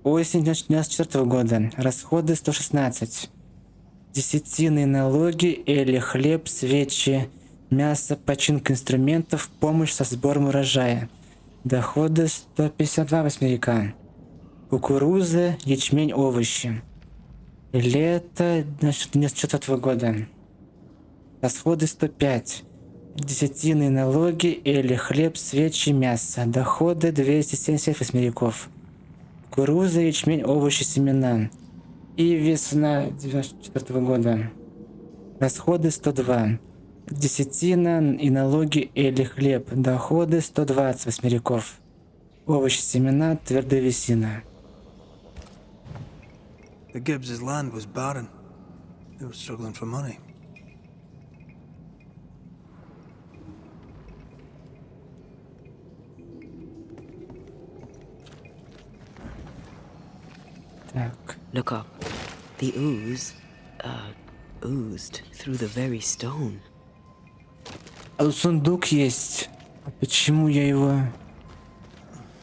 Осень 1994 года. Расходы 116. Десятины, налоги, эли, хлеб, свечи, мясо, починка инструментов, помощь со сбором урожая. Доходы 152 восьмерика. Кукуруза, ячмень, овощи. Лето 1994 года. Расходы 105. Десятины, налоги, эли, хлеб, свечи, мясо. Доходы 270 восьмериков. Кукуруза, ячмень, овощи, семена. И весна 1994 года. Расходы 102. Десятина и налоги, эли, хлеб. Доходы 120 восьмериков. Овощи, семена, твердовесина. The Gibbs' land was barren. They were struggling for money. Так. Look up. The ooze, oozed through the very stone. А тут сундук есть. А почему я его...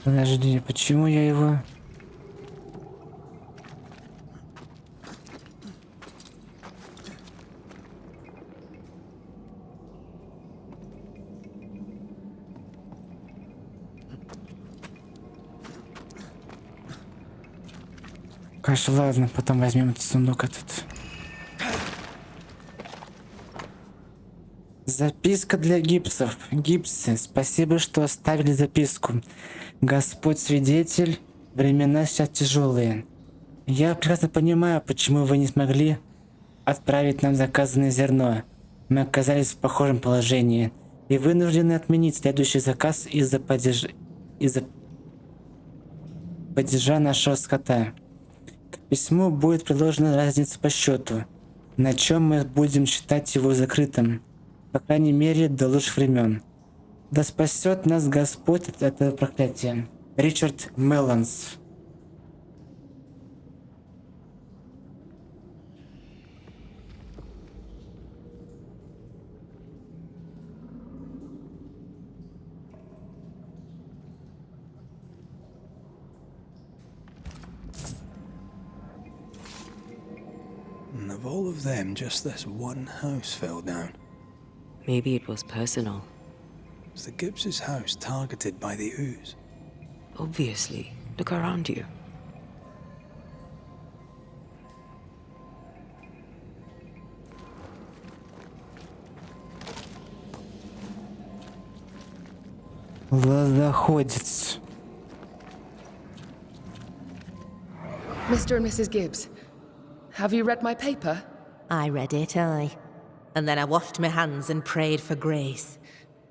Подожди, почему я его... Хорошо, ладно, потом возьмем этот сундук этот. Записка для гипсов. Гипсы, спасибо, что оставили записку. Господь свидетель, времена сейчас тяжелые. Я прекрасно понимаю, почему вы не смогли отправить нам заказанное зерно. Мы оказались в похожем положении и вынуждены отменить следующий заказ из-за падежа нашего скота. К письму будет приложена разница по счету, на чем мы будем считать его закрытым, по крайней мере, до лучших времен. Да спасет нас Господь от этого проклятия. Ричард Мелланс. And of all of them, just this one house fell down. Maybe it was personal. Was the Gibbs' house targeted by the ooze? Obviously. Look around you. Лозоходец. Mr. and Mrs. Gibbs, have you read my paper? I read it, aye. And then I washed my hands and prayed for grace.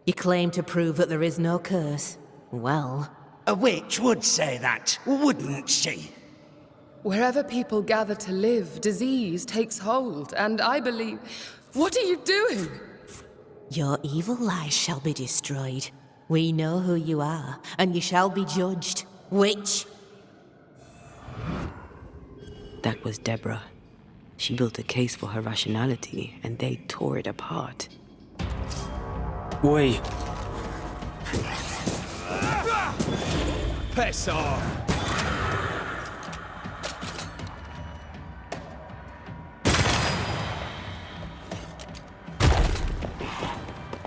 You claim to prove that there is no curse. Well, A witch would say that, wouldn't she? Wherever people gather to live, disease takes hold, and I believe... What are you doing? your evil lies shall be destroyed. We know who you are, and you shall be judged. Witch! That was Deborah. She built a case for her rationality, and they tore it apart. Ой, Piss off!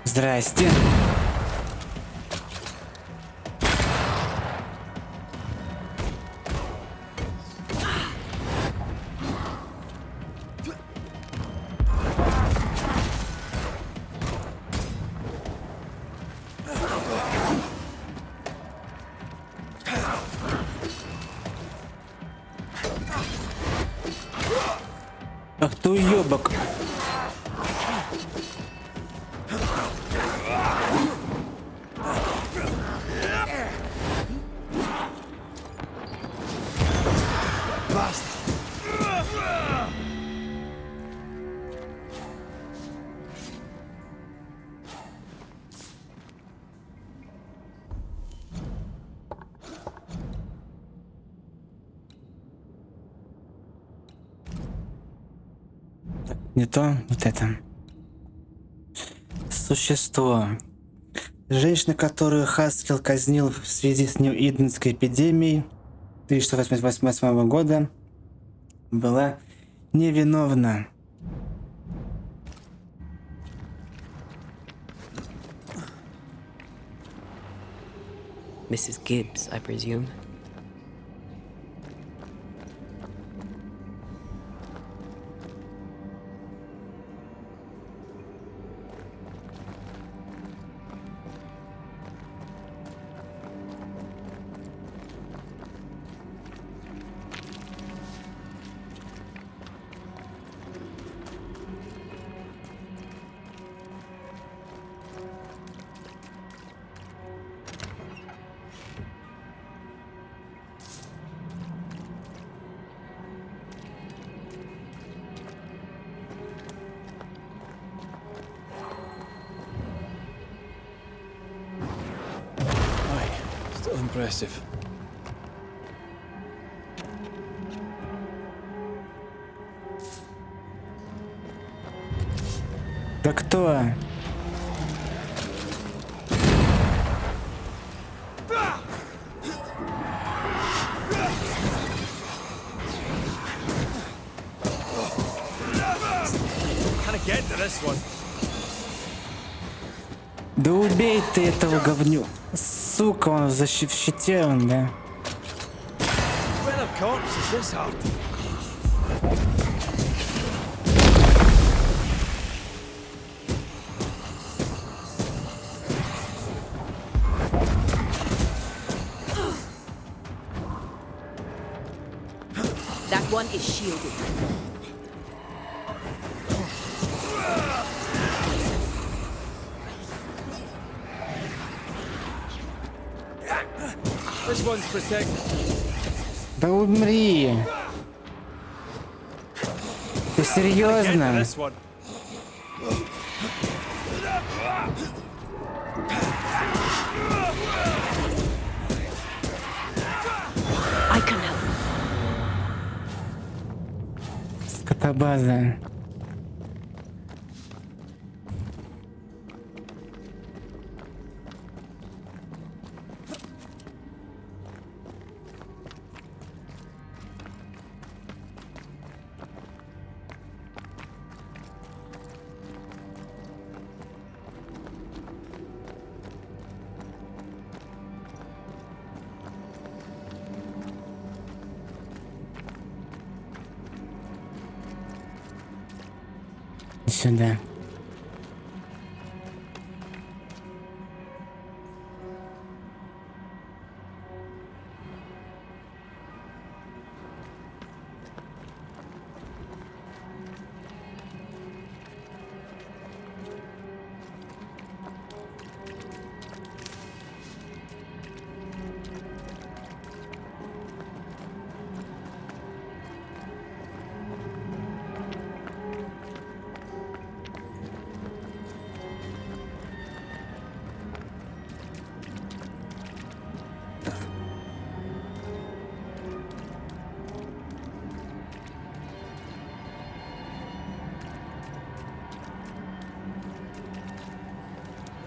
здрасте. Ах ты уёбок. Не то, вот это. Существо. Женщина, которую Хаскел казнил в связи с Нью-Иденской эпидемией 1688 года, была невиновна. Mrs. Gibbs, I presume. Still impressive. Да кто? Can I get to this one? Да убей ты этого говню. Сука, он в щите, он, да. When of corpse is this hard? That one is shielded. This one's protected. Да умри! Ты серьезно? This one. I can help. Скотобаза. Сюда.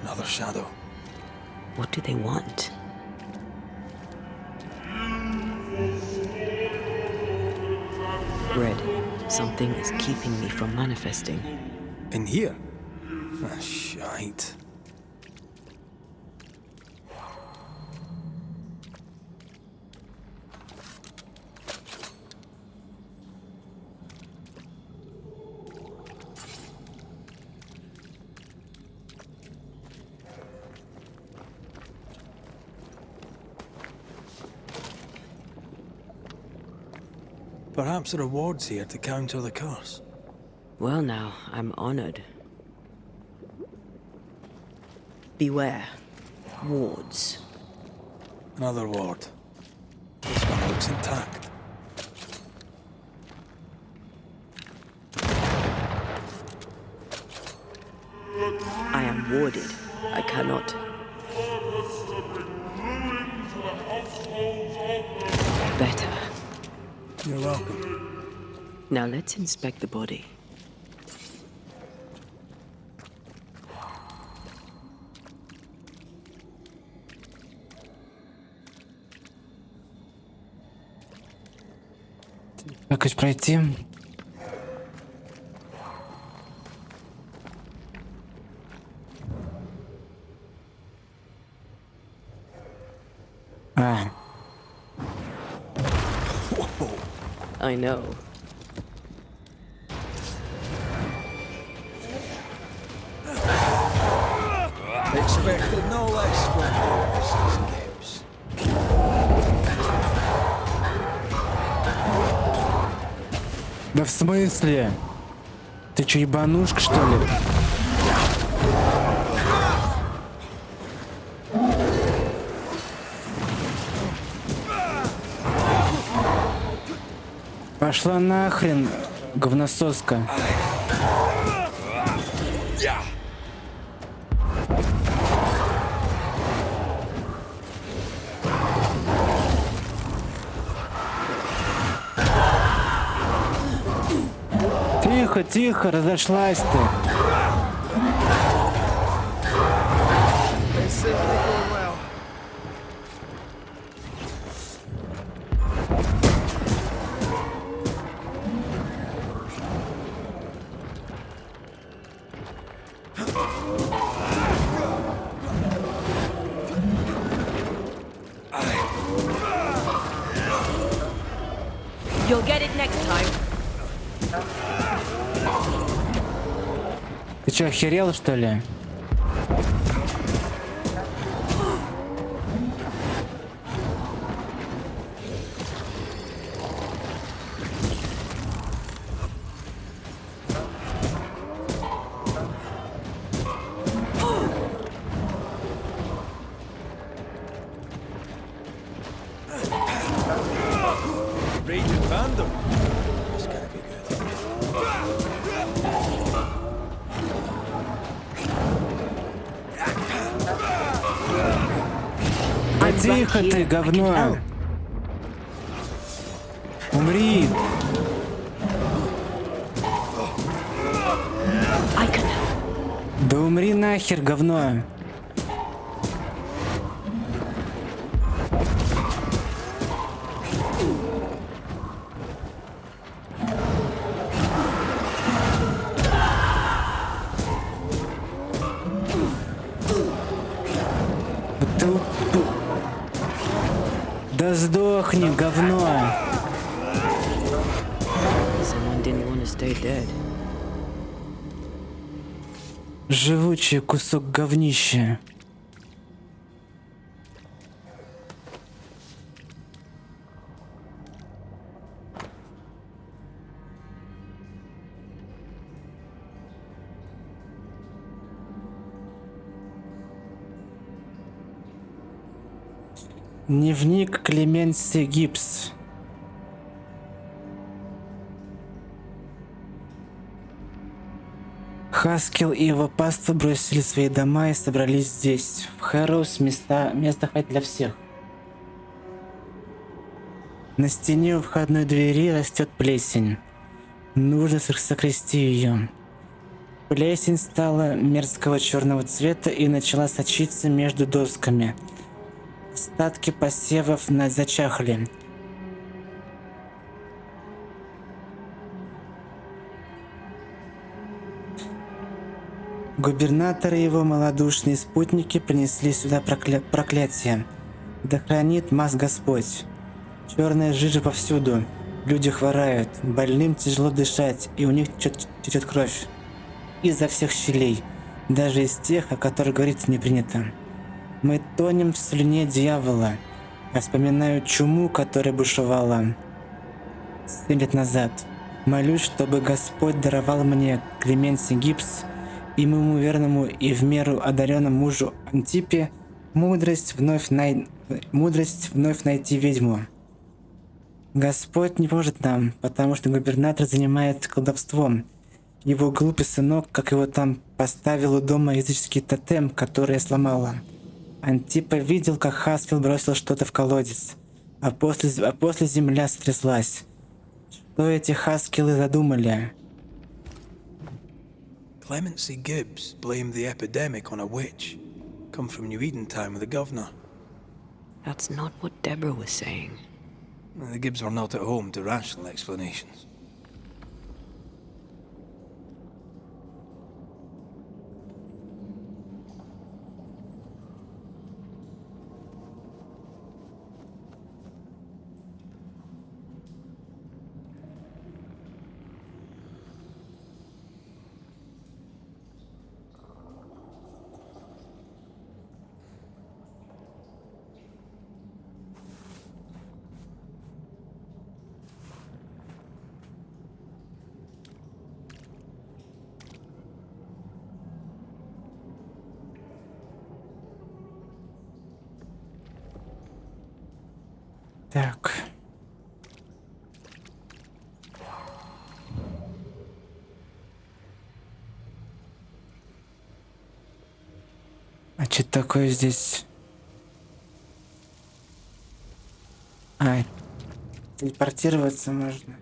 Another shadow. What do they want? Red, something is keeping me from manifesting. In here? Ah, shite. Perhaps a reward's here to counter the curse. Well now, I'm honored. Beware. Wards. Another ward. This one looks intact. I am warded. I cannot. Better. You're welcome. Now let's inspect the body. Якось пройти. А, I know. Expected no less from Mrs. Gibbs. да в смысле? Ты чё, ебанушка, что ли? Пошла нахрен, говнососка. Тихо, тихо, разошлась ты. You'll get it next time. чё, охерел, что ли? Raging Vandal. That's gonna be good. Да I'm right тихо here. ты, I can говно! help. Умри! I can help. Да умри нахер, говно! Да сдохни, говно! Someone didn't want to stay dead. Живучий кусок говнища. Дневник Клеменции Гибс. Хаскел и его паства бросили свои дома и собрались здесь. В Хэроус места хватит для всех. На стене у входной двери растет плесень. Нужно сокрести ее. Плесень стала мерзкого черного цвета и начала сочиться между досками. Остатки посевов зачахли. Губернатор и его малодушные спутники принесли сюда проклятие. Да хранит нас Господь. Черная жижа повсюду. Люди хворают, больным тяжело дышать, и у них течет кровь. Изо всех щелей, даже из тех, о которых говорить не принято. Мы тонем в слюне дьявола. Я вспоминаю чуму, которая бушевала 7 лет назад. Молюсь, чтобы Господь даровал мне Клеменции Гибс и моему верному и в меру одаренному мужу Антипе мудрость вновь найти ведьму. Господь не может нам, потому что губернатор занимается колдовством. Его глупый сынок, как его там, поставил у дома языческий тотем, который я сломала. Антипа видел, как Хаскел бросил что-то в колодец, а после земля сотряслась. Что эти Хаскелы задумали? Clemency Gibbs blamed the epidemic on a witch. Come from New Eden Town with the governor. That's not what Deborah was saying. The Gibbs were not at home to rational explanations. Так. А что такое здесь? Телепортироваться можно.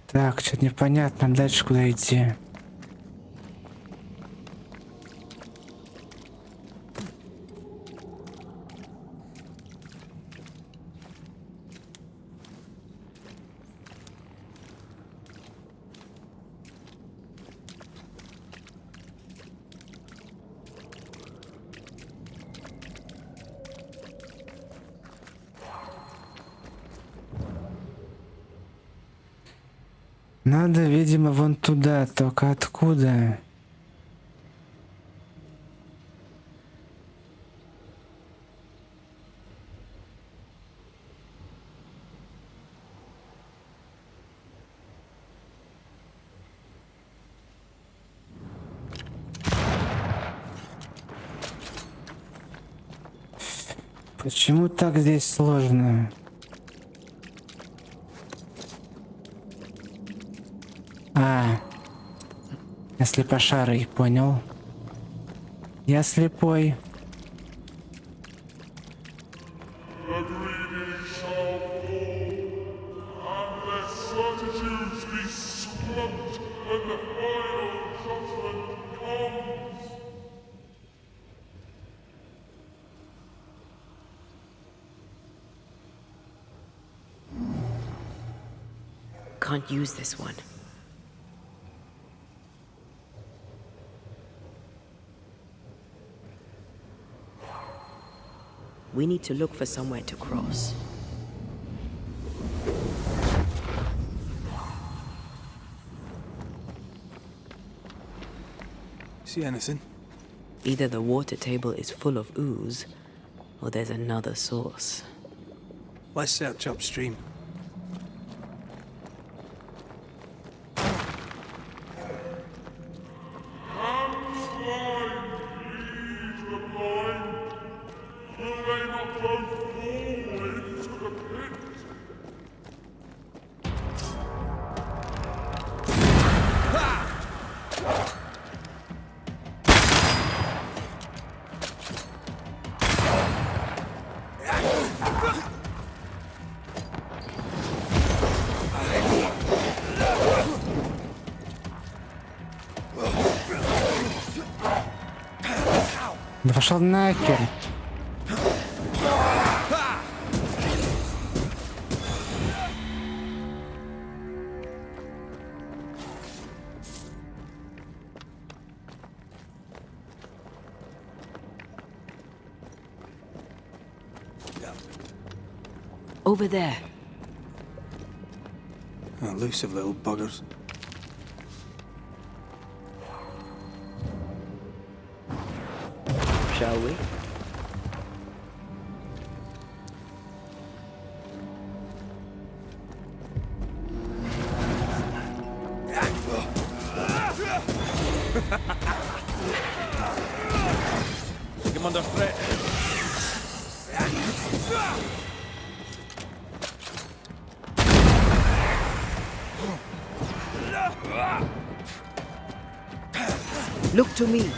Так, что-то непонятно. Дальше куда идти? Надо, видимо, вон туда, только откуда? Почему так здесь сложно? Я слепошарый, понял? Я слепой. The greedy shall fall, and their certitudes be squelched when the final judgment comes. Can't use this one. We need to look for somewhere to cross. See anything? Either the water table is full of ooze, or there's another source. Let's search upstream. Да пошел нахер. Over there. Elusive little buggers. Shall we? Take him under threat. Look to me.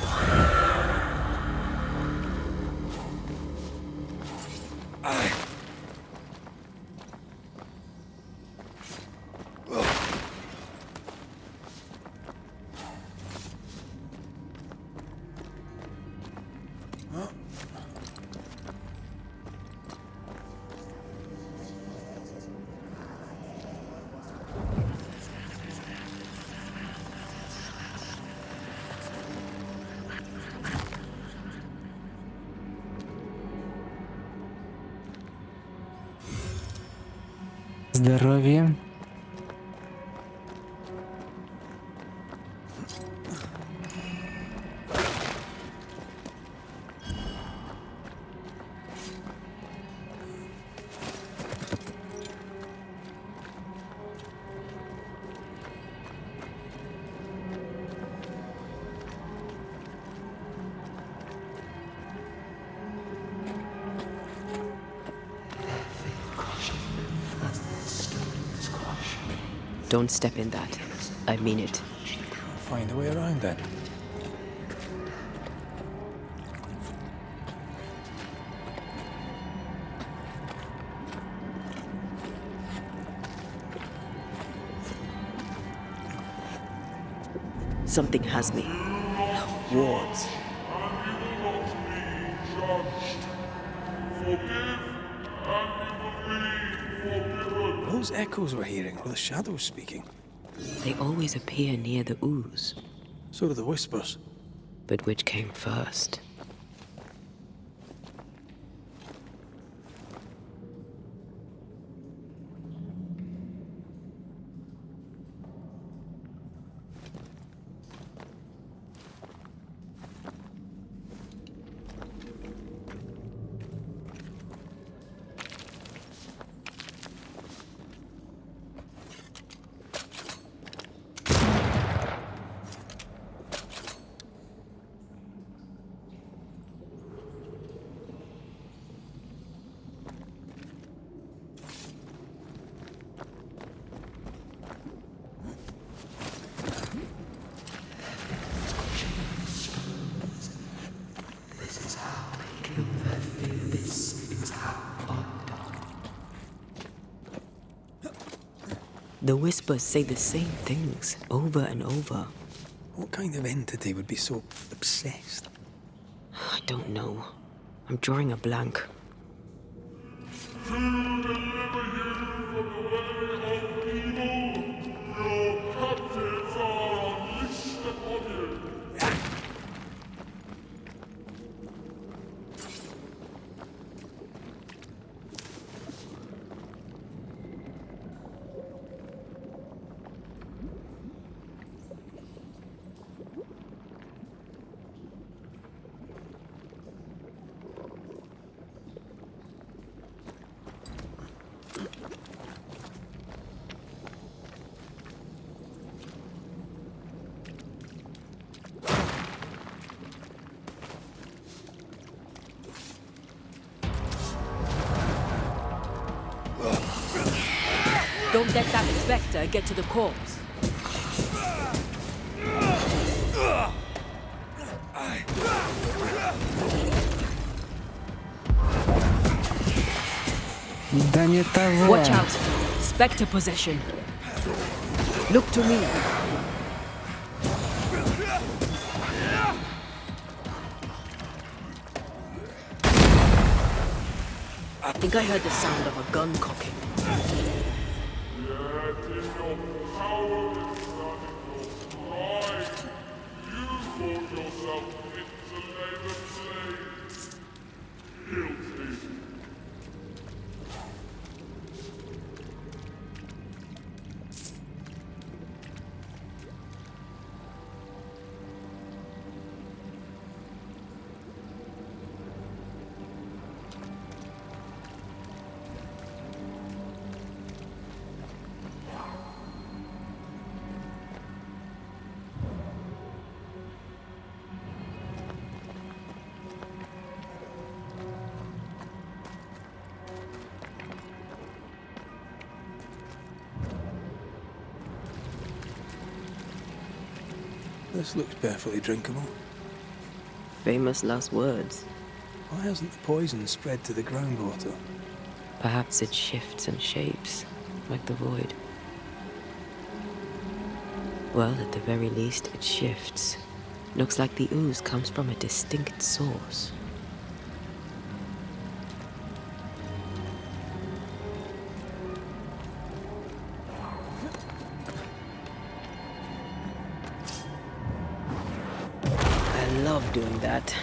Здоровье. Don't step in that. I mean it. Find a way around then. Something has me. Wards. Those echoes we're hearing are the shadows speaking. They always appear near the ooze. So do the whispers. But which came first? The whispers say the same things over and over. What kind of entity would be so obsessed? I don't know. I'm drawing a blank. Don't let that spectre get to the corpse. Да не того. Watch out. Spectre possession. Look to me. I think I heard the sound of a gun cocking. This looks perfectly drinkable. Famous last words. Why hasn't the poison spread to the groundwater? Perhaps it shifts and shapes, like the void. Well, at the very least, it shifts. Looks like the ooze comes from a distinct source. I love doing that.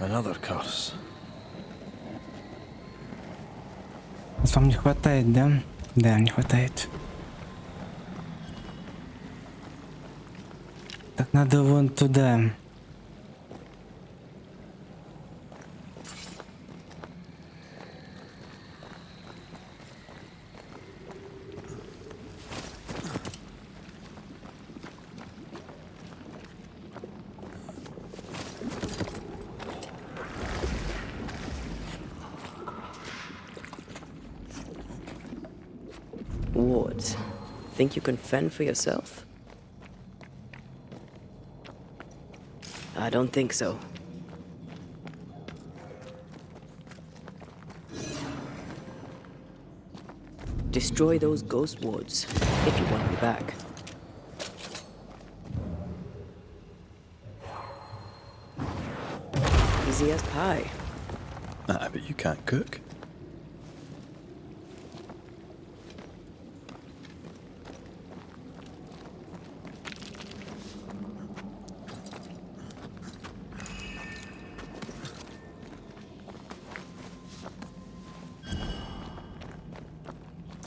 Another curse. Вам не хватает, да? Да, не хватает. Так надо вон туда. Wards, think you can fend for yourself? I don't think so. Destroy those ghost wards, if you want me back. Easy as pie. Nah, but you can't cook.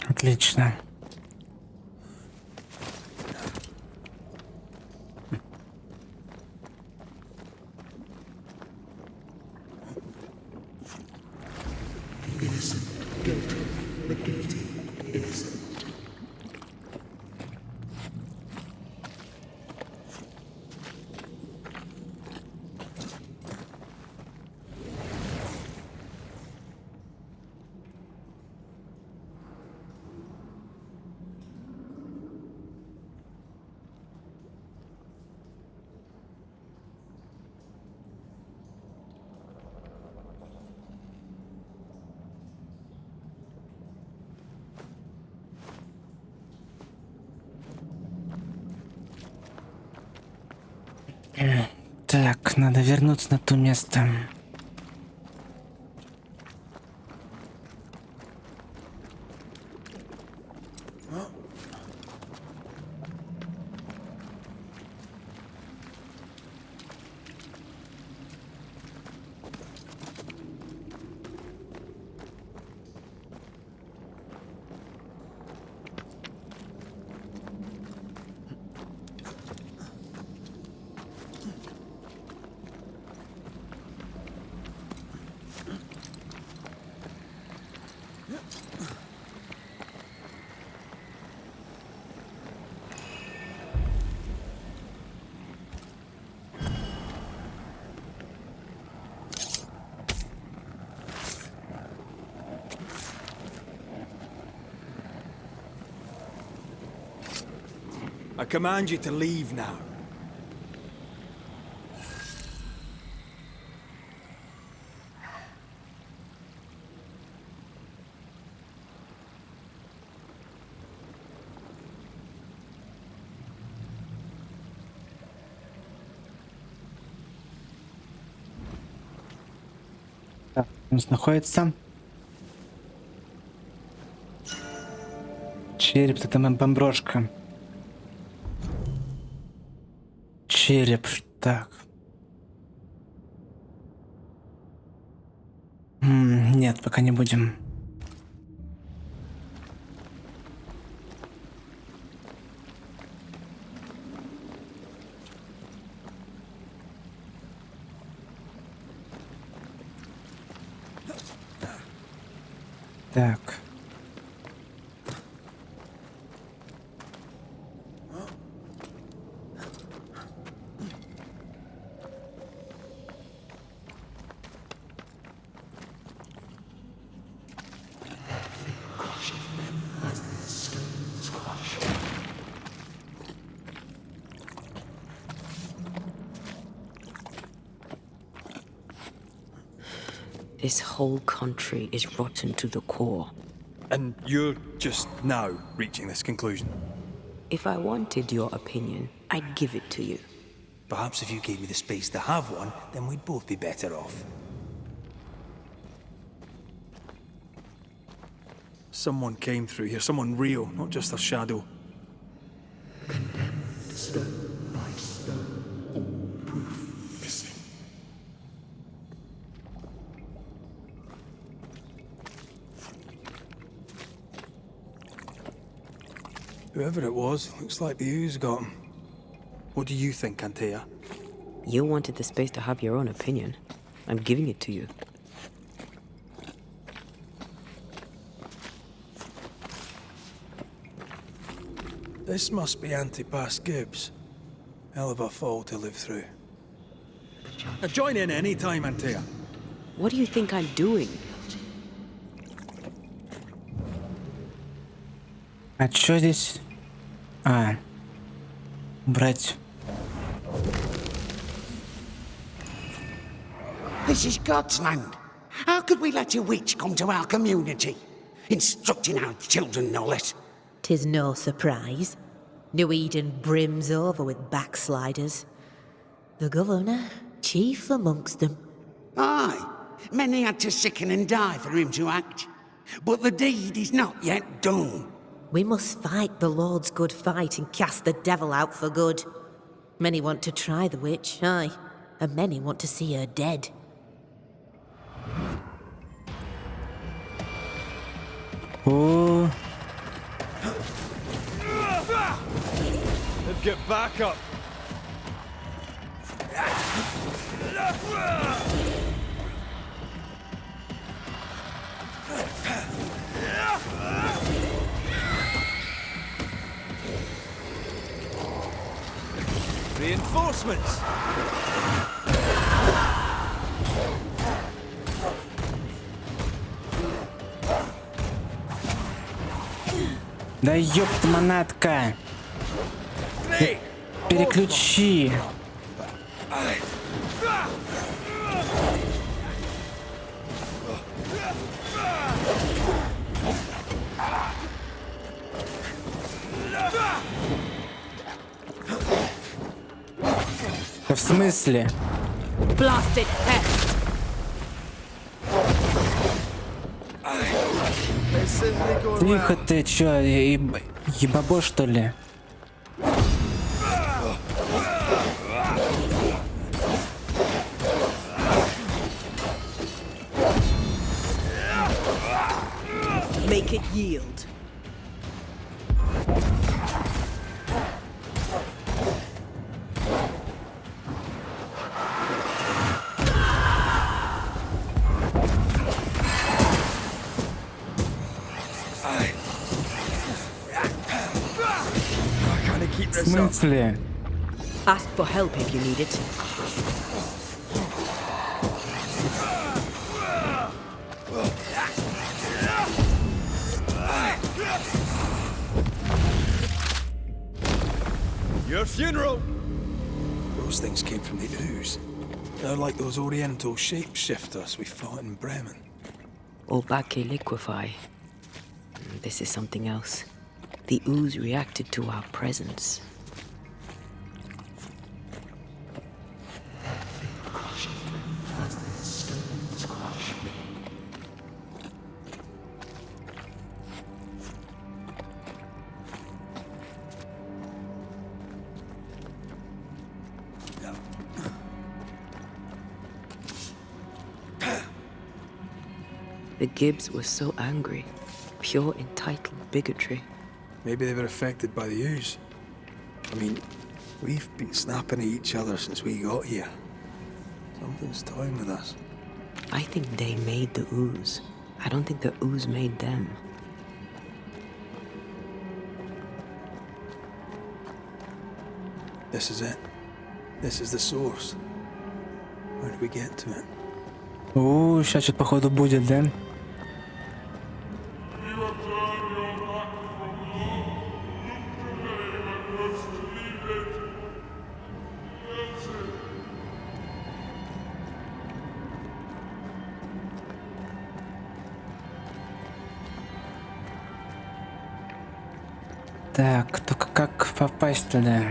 Отлично. Так, надо вернуться на то место. I command you to leave now. Так, у нас находится череп, это там бомброшка. Череп, так. Нет, пока не будем. Так. This whole country is rotten to the core. And you're just now reaching this conclusion? If I wanted your opinion, I'd give it to you. Perhaps if you gave me the space to have one, then we'd both be better off. Someone came through here, someone real, not just a shadow. Condemned stone by stone, all proof missing. Whoever it was, looks like the ooze got him. What do you think, Antea? You wanted the space to have your own opinion. I'm giving it to you. This must be Antipas Gibbs. Hell of a fall to live through. Join in any time, Antea. What do you think I'm doing? А чё здесь? А, брать. This is God's land. How could we let a witch come to our community? Instructing our children, no less. 'Tis no surprise. New Eden brims over with backsliders. The governor, chief amongst them. Aye, many had to sicken and die for him to act. But the deed is not yet done. We must fight the Lord's good fight and cast the devil out for good. Many want to try the witch, aye, and many want to see her dead. О, Get back up! Reinforcements! да ёпта манатка! Переключи! Да в смысле? Blasted pest! Тихо ты, чё, ебабо что ли? Make it yield. В смысле? Ask for help if you need it. Your funeral! Those things came from the ooze. They're like those oriental shapeshifters we fought in Bremen. Obake liquefy. This is something else. The ooze reacted to our presence. The Gibbs were so angry. Pure entitled bigotry. Maybe they were affected by the ooze. I mean, we've been snapping at each other since we got here. Something's toying with us. I think they made the ooze. I don't think the ooze made them. This is it. This is the source. Where do we get to it? Сейчас что-то походу будет, да? Так, только как попасть туда?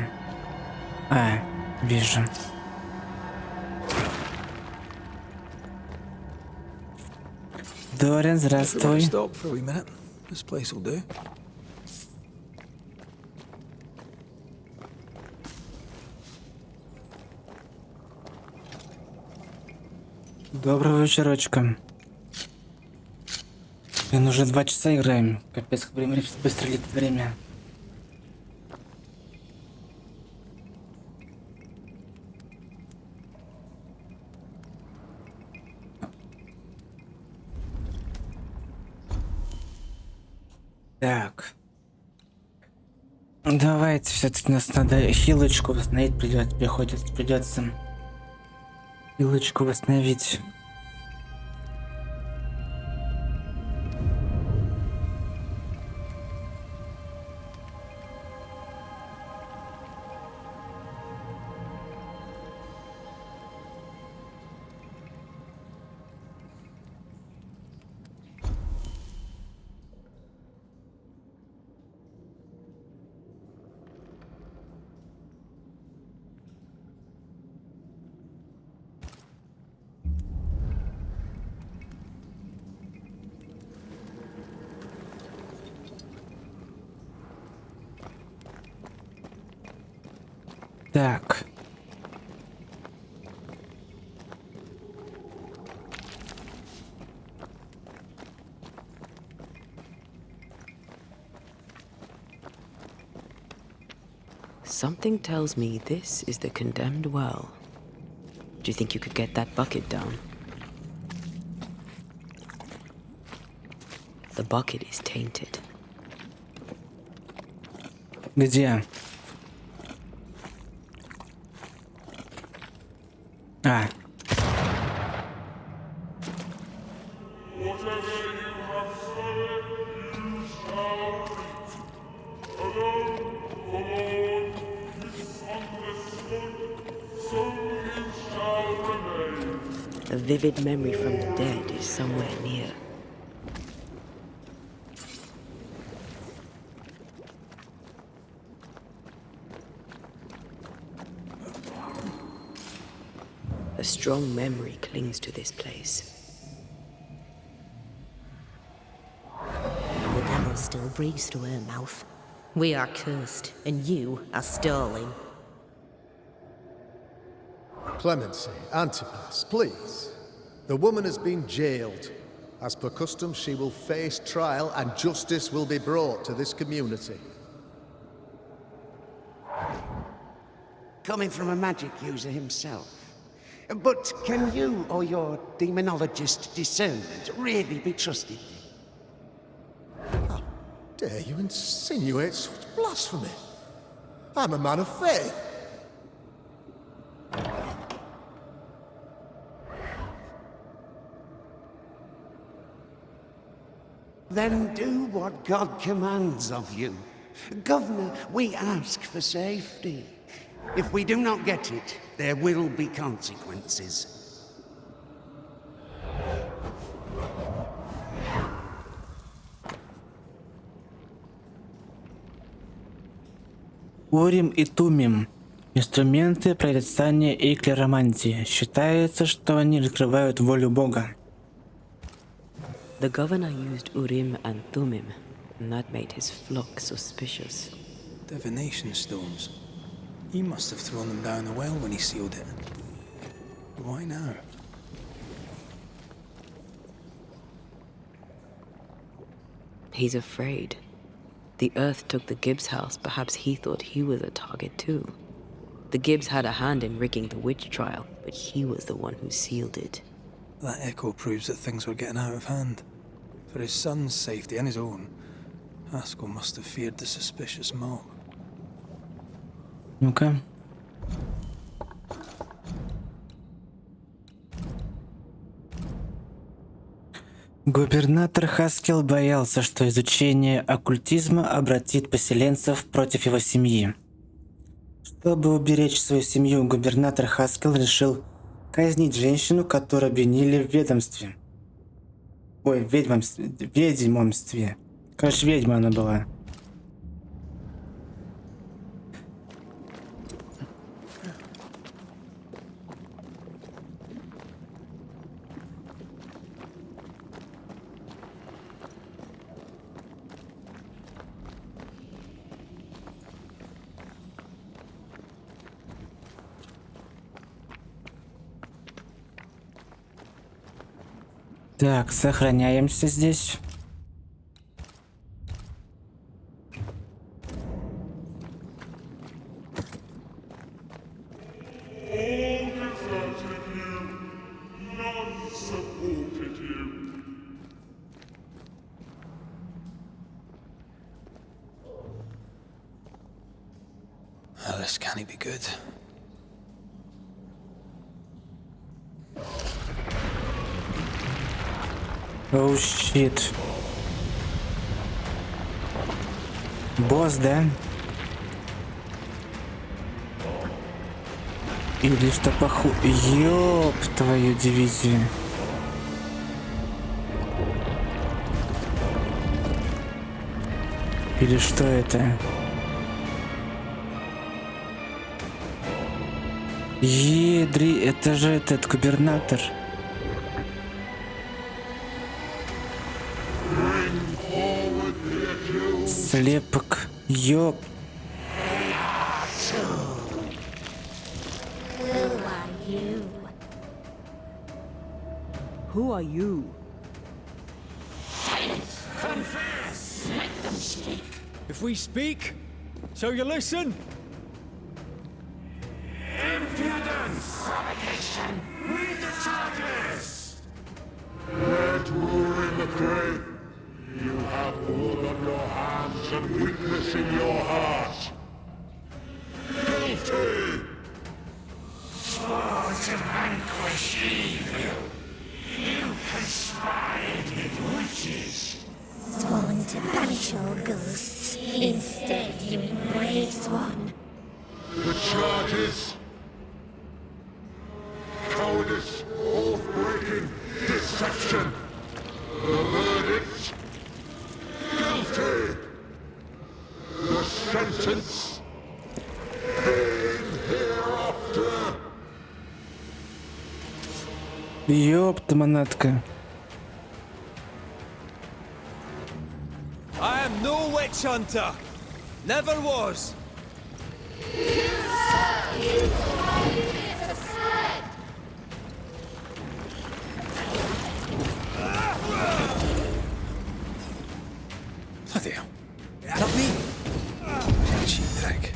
А, вижу. Дорин, здравствуй. Stop for a wee minute. This place will do. Доброго вечерочка. Блин, уже 2 часа играем. Капец, как время быстро летит время. Так. Давайте, все-таки нас надо хилочку восстановить, придется хилочку восстановить. Так. Something tells me this is the condemned well. Do you think you could get that bucket down? The bucket is tainted. Где? А, Whatever you have sown, you shall reap. Alone, the Lord misunderstood, so you shall remain. A vivid memory from the dead is somewhere near. A strong memory clings to this place. The devil still breathes through her mouth. We are cursed, and you are stolen. Clemency, Antipas, please. The woman has been jailed. As per custom, she will face trial and justice will be brought to this community. Coming from a magic user himself. But can you or your demonologist discernment really be trusted? How dare you insinuate such blasphemy? I'm a man of faith. Then do what God commands of you. Governor, we ask for safety. If we do not get it, there will be consequences. Урим и Тумим. Инструменты прорицания и клеромантии. Считается, что они раскрывают волю Бога. The governor used Urim and Thummim, and that made his flock suspicious. Divination stones. He must have thrown them down the well when he sealed it. Why now? He's afraid. The earth took the Gibbs house. Perhaps he thought he was a target too. The Gibbs had a hand in rigging the witch trial, but he was the one who sealed it. That echo proves that things were getting out of hand. For his son's safety and his own, Haskell must have feared the suspicious mob. Ну-ка. Губернатор Хаскел боялся, что изучение оккультизма обратит поселенцев против его семьи. Чтобы уберечь свою семью, губернатор Хаскел решил казнить женщину, которую обвинили в ведомстве. Ой, в ведьмовстве. Короче, ведьма она была. Так, сохраняемся здесь. All deserted you, none supported you. This can't be good. Оу, щит. Босс, да? Или что поху... Ёб твою дивизию. Или что это? Едри, это же этот губернатор. Слепок. Ёп. Who are you? Who are you? Confess! Let them speak. If we speak, shall you listen? Impudence! Provocation! Read the charges! Red rule in the grave. You have blood on your hands and weakness in your heart. Guilty! Swore to vanquish evil. You conspired with witches. Sworn to banish all ghosts. Instead, you embrace one. The charges: cowardice, oath-breaking, deception. The verdict: guilty. The sentence: pain hereafter. Ёпта монетка. I am no witch hunter. Never was. Bloody hell. Not me. Cheap trick.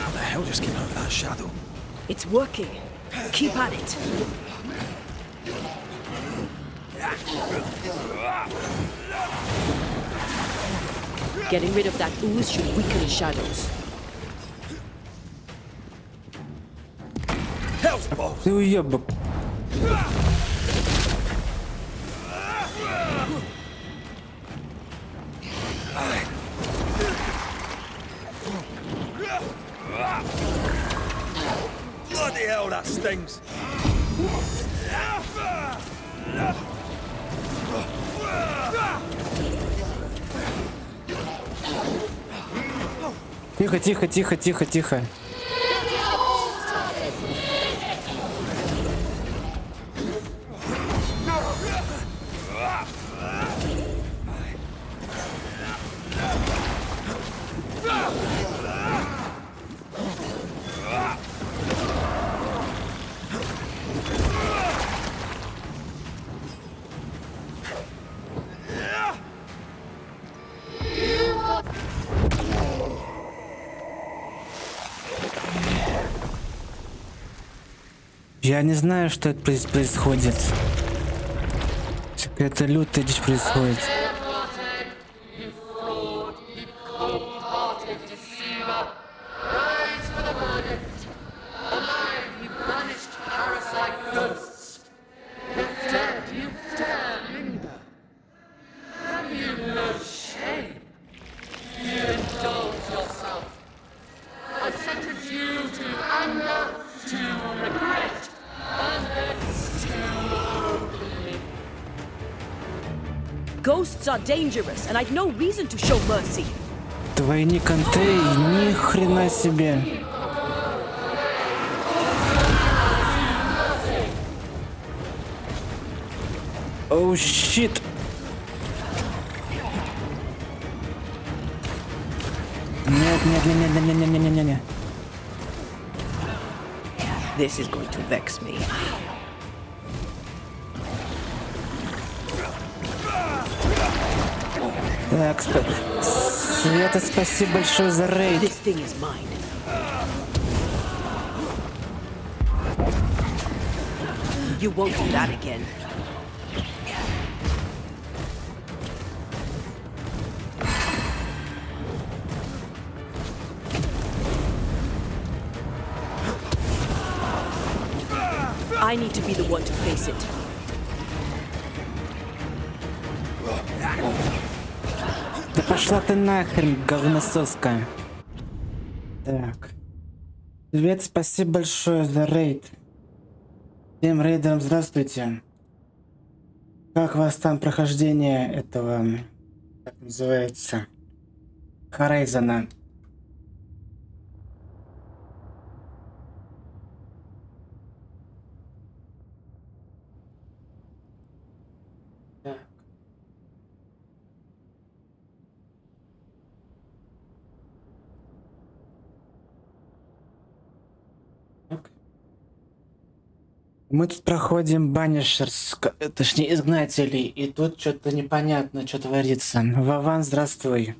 What the hell just came out of that shadow? It's working. Keep at it. Getting rid of that ooze should weaken the shadows. Hell's balls! Ты уёбок. Bloody hell, that stings! Тихо, тихо, тихо, тихо, тихо. Я не знаю, что это происходит. Какая-то лютая дичь происходит. Ghosts are dangerous, and I'd no reason to show mercy. Двойник Антей, ни хрена себе. Оу, щит. Нет, нет, нет, нет, нет, нет, нет, нет, нет. This is going to vex me. Так, Света, спасибо большое за рейд. This thing is mine. You won't do that again. I need to be the one to face it. Да пошла ты нахрен, говнососка. Так. Привет, спасибо большое за рейд. Всем рейдерам здравствуйте. Как у вас там прохождение этого, как называется, Хорайзона? Мы тут проходим Banishers, точнее изгнателей, и тут что-то непонятно, что творится. Вован, здравствуй.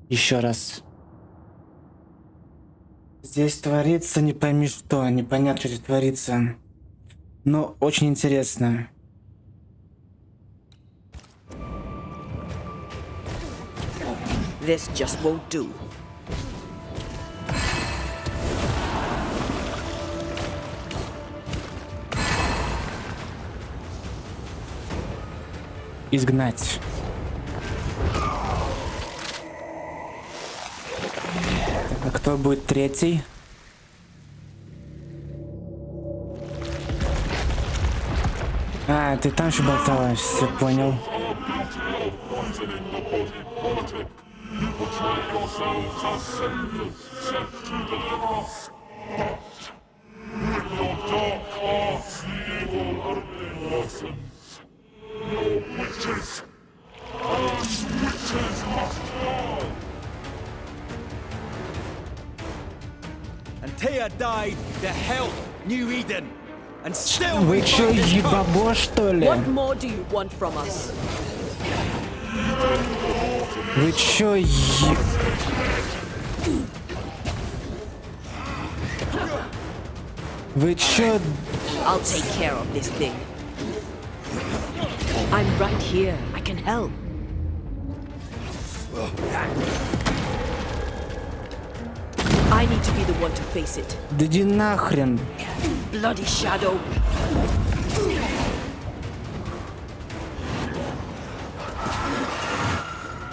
Еще раз. Здесь творится не пойми что, непонятно, что здесь творится. Но очень интересно. This just won't do. Изгнать. А кто будет третий? А, ты там еще болталась, все понял. And Tia died to help New Eden. And still Вы we чё, find this book. ебабо, что ли? What more do you want from us? Вы чё, Вы чё? I'll take care of this thing. I'm right here. I can help. I need to be the one to face it. Да иди нахрен. Bloody shadow.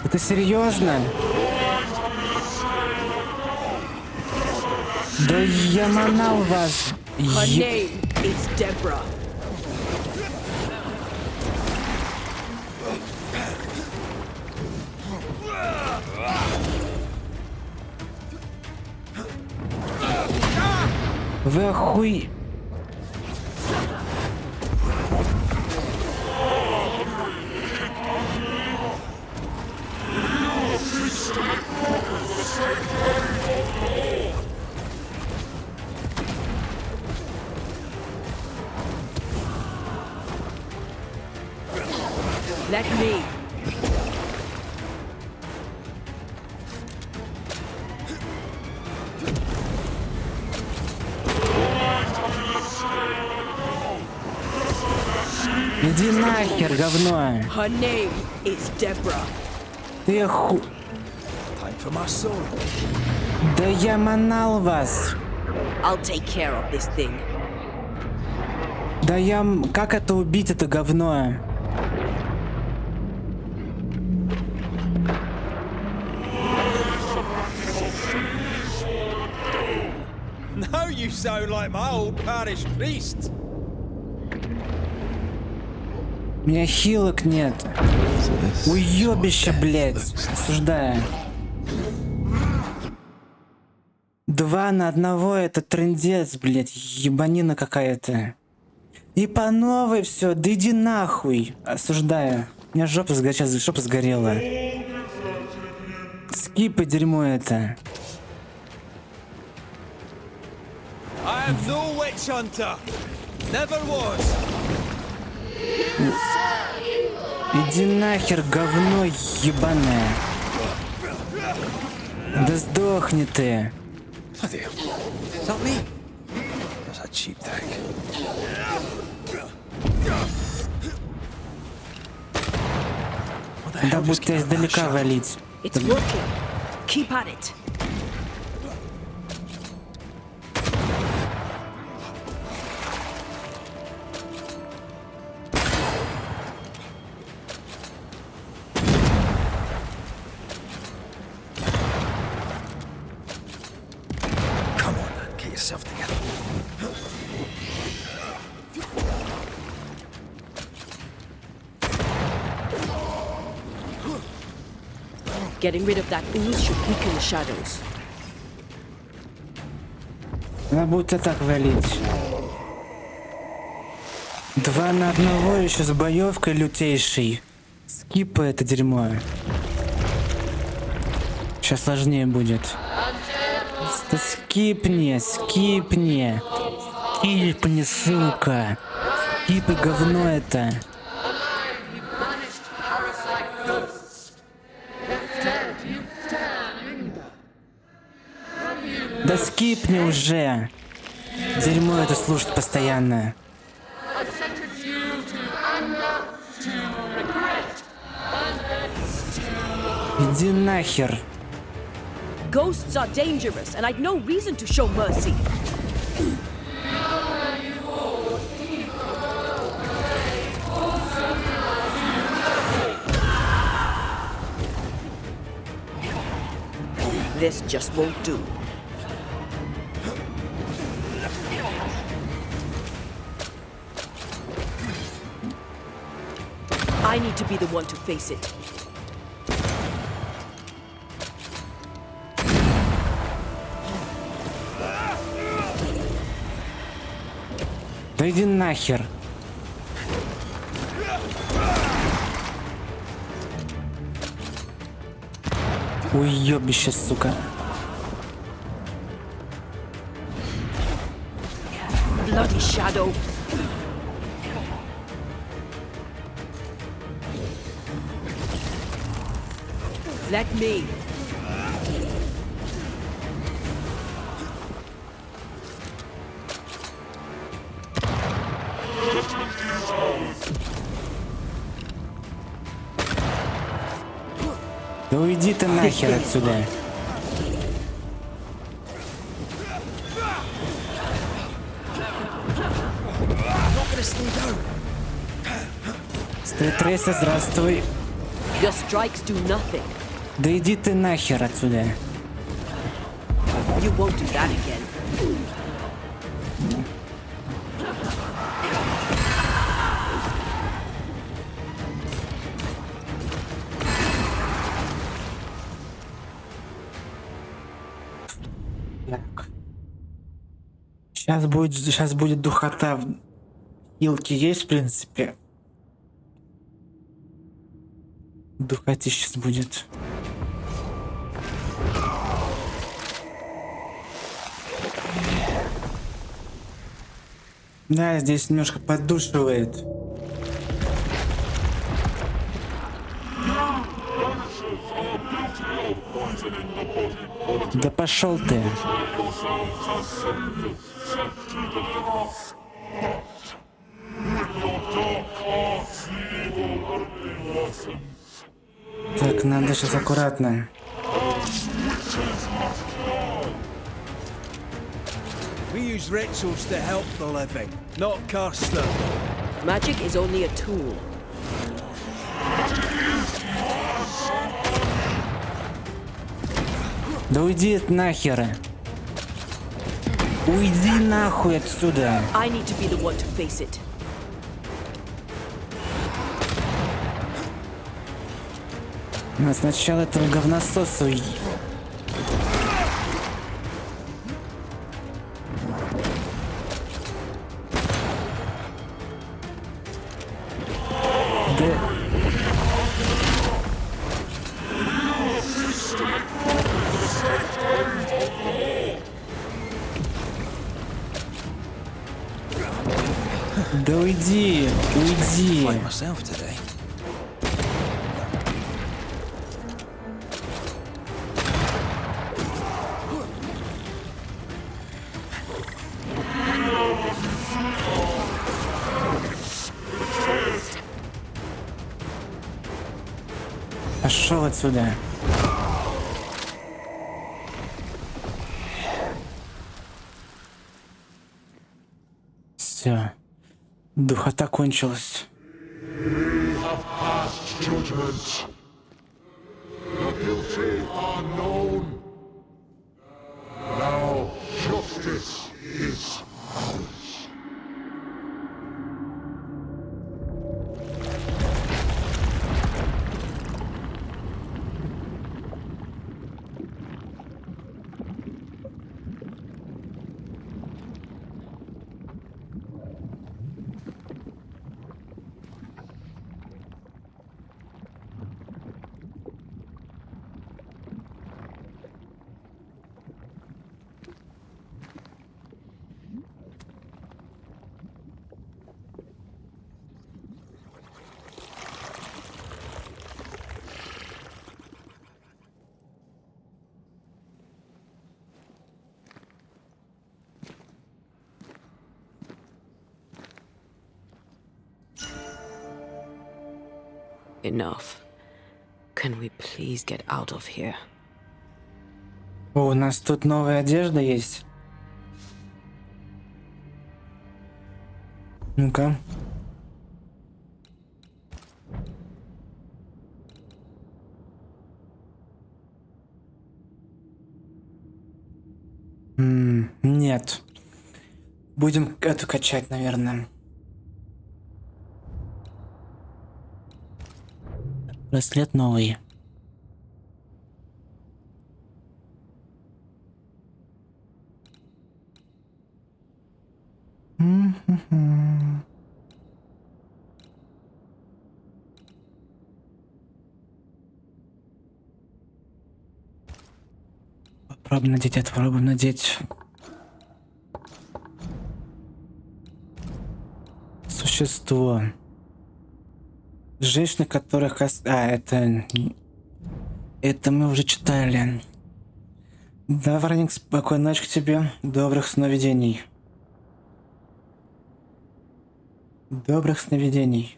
Это серьезно? Да я манал вас. Her name is Deborah. Вы охуй... Let me. Иди нахер, говно. Her name is Deborah. Ты ху... Time for my sword. Да я манал вас. I'll take care of this thing. Да я... Как это убить, это говно? Now you sound like my old parish priest. У меня хилок нет. Уёбище, блядь. Осуждаю. 2 на 1 это трындец, блядь. Ебанина какая-то. И по новой все. Да иди нахуй. Осуждаю. У меня жопа сгорела. Скипы дерьмо это. I am no witch hunter. Never was. Иди нахер, говно ебаное. Да сдохни ты. Bloody hell. Is that me? That's a cheap trick. What the Да hell just будто came out of that издалека shadow? валить. It's working. Keep at it. Come on, man, get yourself together. Getting rid of that ooze should weaken the shadows. Она будет так валить. 2 на 1 еще с боевкой лютейшей. Скипа это дерьмо. Сейчас сложнее будет. Да скипни, скипни. Скипни, сука. Скипы говно это. Да скипни уже. Дерьмо это слушать постоянно. Иди нахер. Ghosts are dangerous, and I'd no reason to show mercy. This just won't do. I need to be the one to face it. Да иди нахер. Уёбище, сука. Bloody shadow. Let me. Да уйди ты нахер отсюда. Стритрейса, здравствуй. Your strikes do nothing. Да иди ты нахер отсюда. You won't do that again. Так. Сейчас будет духота. Хилки есть, в принципе. Духоте сейчас будет. Да, здесь немножко поддушивает. Да пошел ты. Так, надо сейчас аккуратно. We use rituals to help the living, not curse them. Magic is only a tool. Да уйди нахер. Уйди нахуй отсюда. I need to be the one to face it. Но сначала этого говнососа Да уйди, уйди. Like myself today. Пошел отсюда. Все. Духота кончилась. We have passed judgment. The guilty are known. Now justice is ours. Enough. Can we please get out of here? О, у нас тут новая одежда есть. Ну-ка. Нет. Будем эту качать, наверное. Браслет новый. Попробуем надеть это, попробуем надеть. Существо. Женщины, которых... Это мы уже читали. Да, Варник, спокойной ночи к тебе. Добрых сновидений. Добрых сновидений.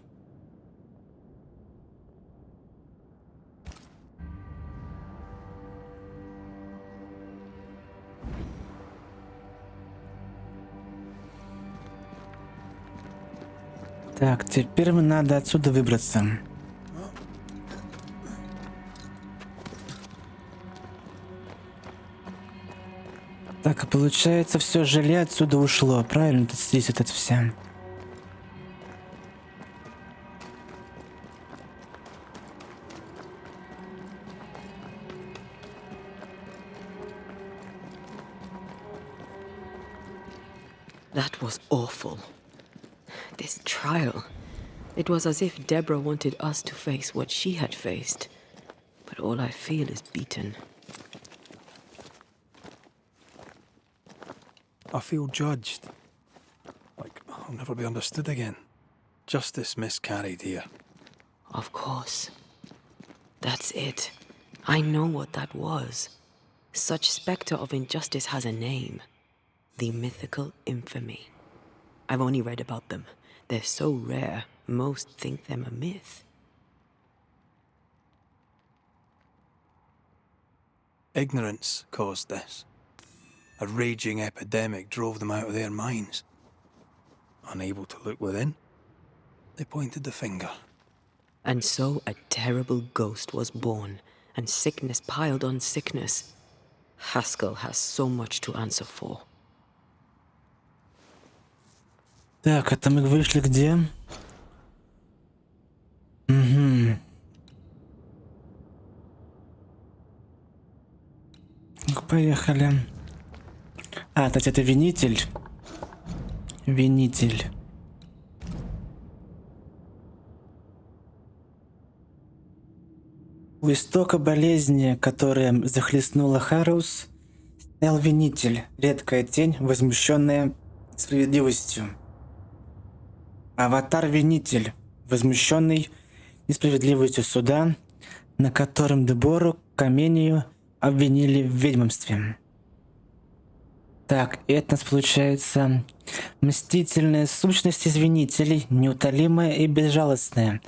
Так, теперь мне надо отсюда выбраться. Так, получается, все желе отсюда ушло. Правильно, тут здесь вот это все. That was awful. This trial. It was as if Deborah wanted us to face what she had faced. But all I feel is beaten. I feel judged. Like I'll never be understood again. Justice miscarried here. Of course. That's it. I know what that was. Such spectre of injustice has a name. The mythical infamy. I've only read about them. They're so rare, most think them a myth. Ignorance caused this. A raging epidemic drove them out of their minds. Unable to look within, they pointed the finger. And so a terrible ghost was born, and sickness piled on sickness. Haskell has so much to answer for. Так, это мы вышли где? Угу. Поехали. А, то есть это винитель. Винитель. У истока болезни, которая захлестнула Харус, стоял винитель, редкая тень, возмущенная справедливостью. Аватар-винитель, возмущенный несправедливостью суда, на котором Дебору Камению обвинили в ведьмовстве. Так, это у нас получается мстительная сущность извинителей, неутолимая и безжалостная.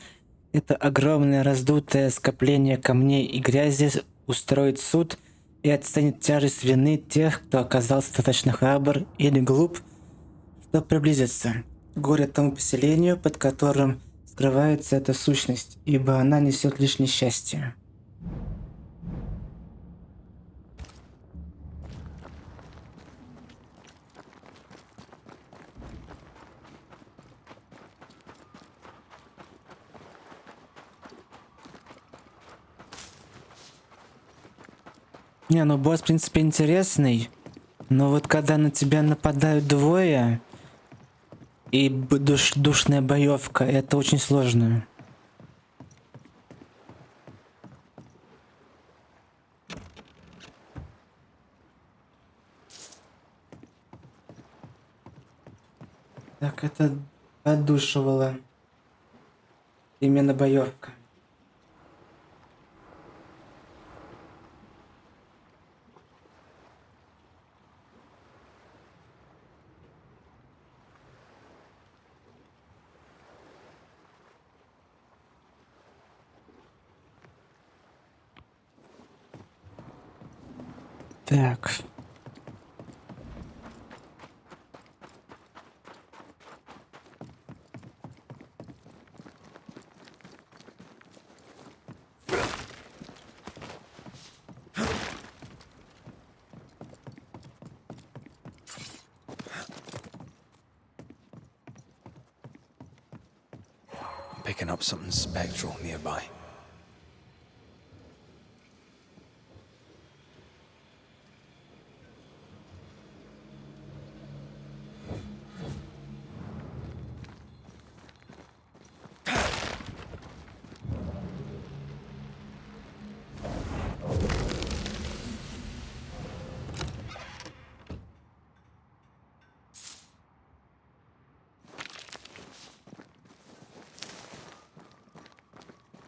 Это огромное раздутое скопление камней и грязи устроит суд и оценит тяжесть вины тех, кто оказался достаточно храбр или глуп, чтобы приблизиться. Горе тому поселению, под которым скрывается эта сущность, ибо она несет лишь несчастье. Не, ну босс, в принципе, интересный. Но вот когда на тебя нападают двое и душная боевка, это очень сложно. Так, это отдушивало. Именно боевка. Так. I'm picking up something spectral nearby.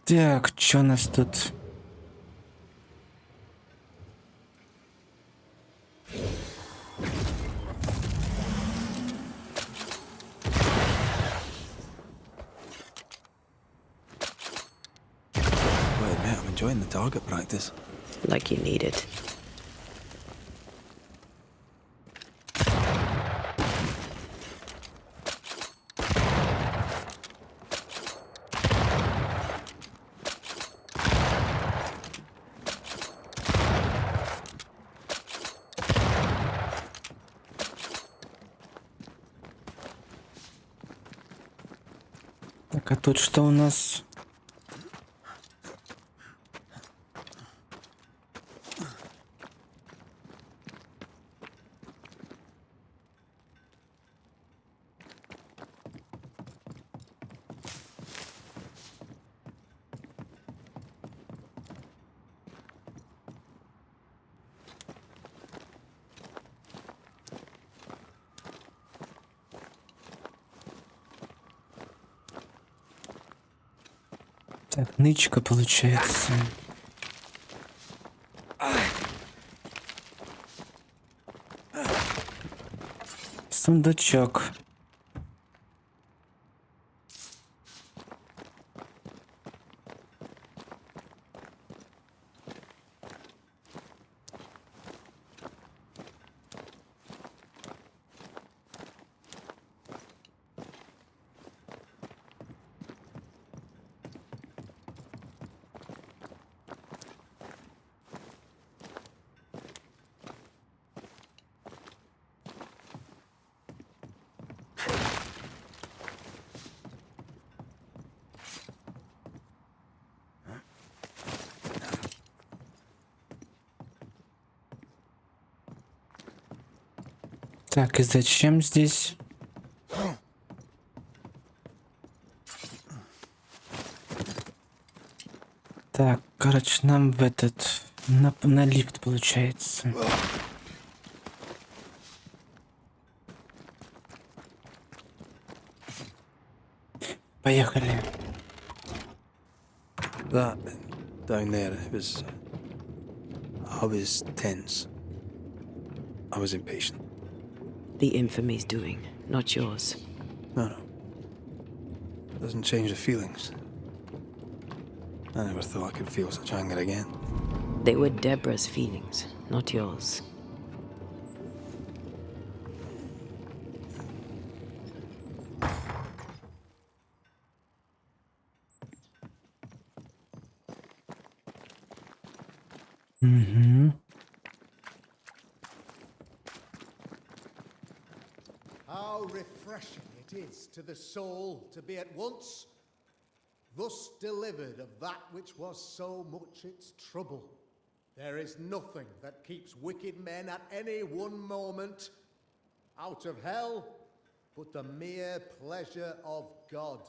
Так, что у нас тут? Well, I admit I'm enjoying the target practice. Like you need it. Так, а тут что у нас? Так, нычка получается. Сундучок. Так, и зачем здесь? Так, короче, нам в этот... На лифт получается. Поехали. That down there, it was. I was tense. I was impatient. The infamy's doing, not yours. No. Doesn't change the feelings. I never thought I could feel such anger again. They were Deborah's feelings, not yours. Угу. How refreshing it is to the soul to be at once thus delivered of that which was so much its trouble. There is nothing that keeps wicked men at any one moment out of hell but the mere pleasure of God.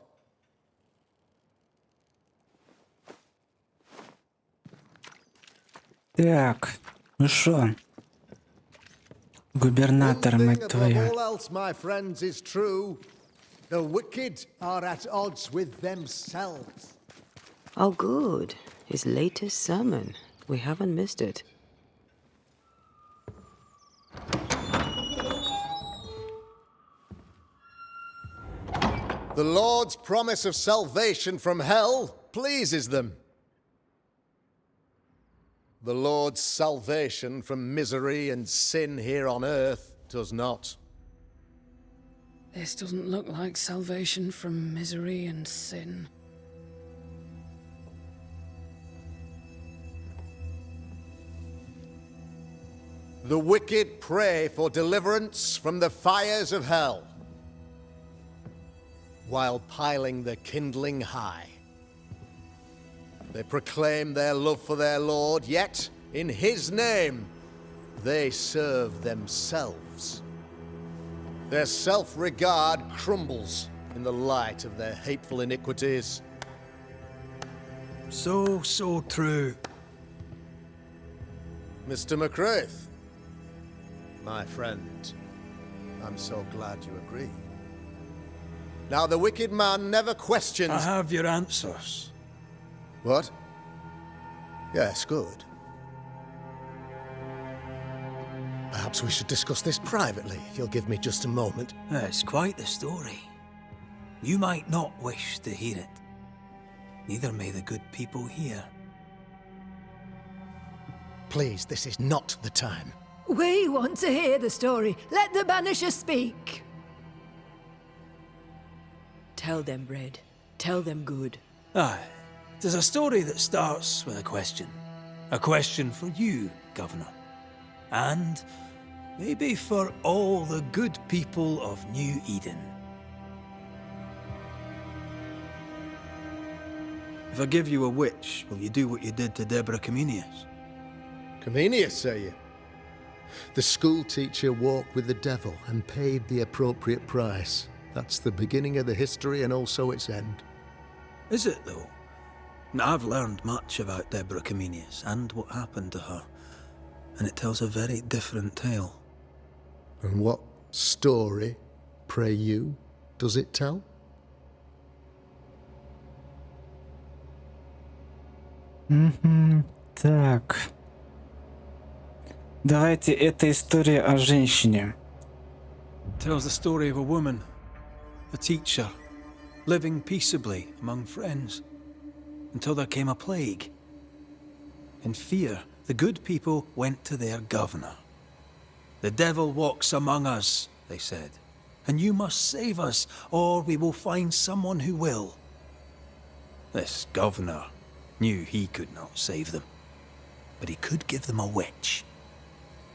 Так, ну шо? Губернатор, One мать thing above твою. all else, my friends, is true. The wicked are at odds with themselves. Oh, good. His latest sermon. We haven't missed it. The Lord's promise of salvation from hell pleases them. The Lord's salvation from misery and sin here on earth does not. This doesn't look like salvation from misery and sin. The wicked pray for deliverance from the fires of hell, while piling the kindling high. They proclaim their love for their Lord, yet, in His name, they serve themselves. Their self-regard crumbles in the light of their hateful iniquities. So true. Mr. McCraith, my friend, I'm so glad you agree. Now, the wicked man never questions... I have your answers. What? Yes, good. Perhaps we should discuss this privately, if you'll give me just a moment. It's quite the story. You might not wish to hear it. Neither may the good people here. Please, this is not the time. We want to hear the story. Let the Banishers speak. Tell them, Red. Tell them good. Aye. It is a story that starts with a question. A question for you, Governor. And maybe for all the good people of New Eden. If I give you a witch, will you do what you did to Deborah Comenius? Comenius, say you? The school teacher walked with the devil and paid the appropriate price. That's the beginning of the history and also its end. Is it, though? I've learned much about Deborah Comenius and what happened to her, and it tells a very different tale. And what story, pray you, does it tell? Так. Давайте, это история о женщине. It tells the story of a woman, a teacher, living peaceably among friends, until there came a plague. In fear, the good people went to their governor. "The devil walks among us," they said, "and you must save us, or we will find someone who will." This governor knew he could not save them, but he could give them a witch.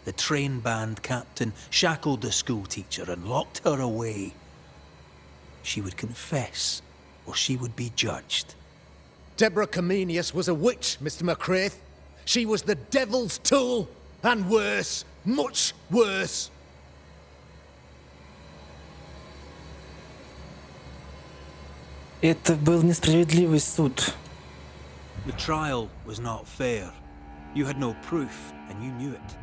The train band captain shackled the school teacher and locked her away. She would confess, or she would be judged. Deborah Comenius was a witch, Mr. McCraith. She was the devil's tool, and worse, much worse. Это был несправедливый суд. The trial was not fair. You had no proof, and you knew it.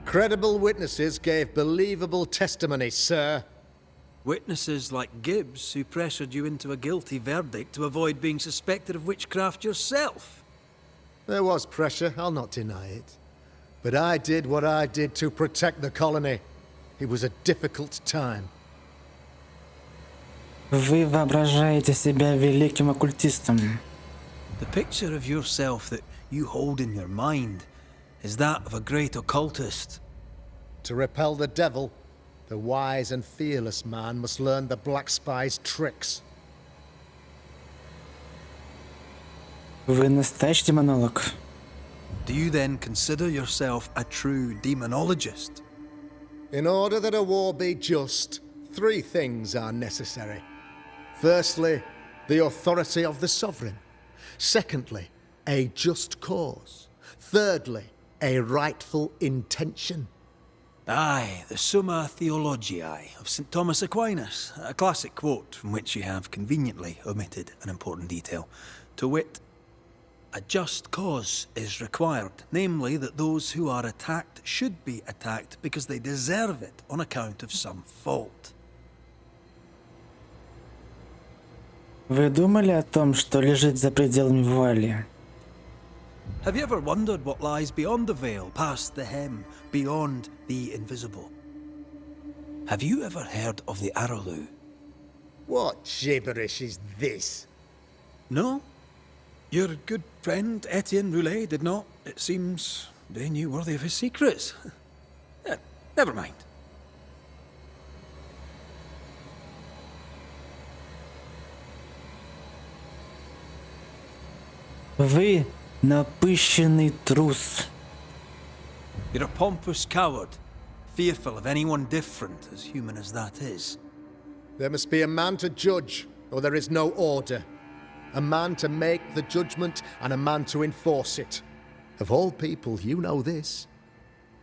Credible witnesses gave believable testimony, sir. Witnesses like Gibbs, who pressured you into a guilty verdict to avoid being suspected of witchcraft yourself. There was pressure, I'll not deny it. But I did what I did to protect the colony. It was a difficult time. Вы воображаете себя великим оккультистом. The picture of yourself that you hold in your mind is that of a great occultist. To repel the devil, the wise and fearless man must learn the Black Spy's tricks. Вы настоящий демонолог. Do you then consider yourself a true demonologist? In order that a war be just, 3 things are necessary. Firstly, the authority of the sovereign. Secondly, a just cause. Thirdly, a rightful intention. Aye, the Summa Theologiae of St. Thomas Aquinas, a classic quote from which you have conveniently omitted an important detail. To wit, a just cause is required, namely that those who are attacked should be attacked because they deserve it on account of some fault. Вы думали о том, что лежит за пределами вуали? Have you ever wondered what lies beyond the veil, past the hem, beyond the invisible? Have you ever heard of the Araloo? What gibberish is this? No? Your good friend Etienne Roulet did not It seems they knew worthy of his secrets. Never mind. Вы напыщенный трус. You're a pompous coward, fearful of anyone different, as human as that is. There must be a man to judge, or there is no order. A man to make the judgment, and a man to enforce it. Of all people, you know this.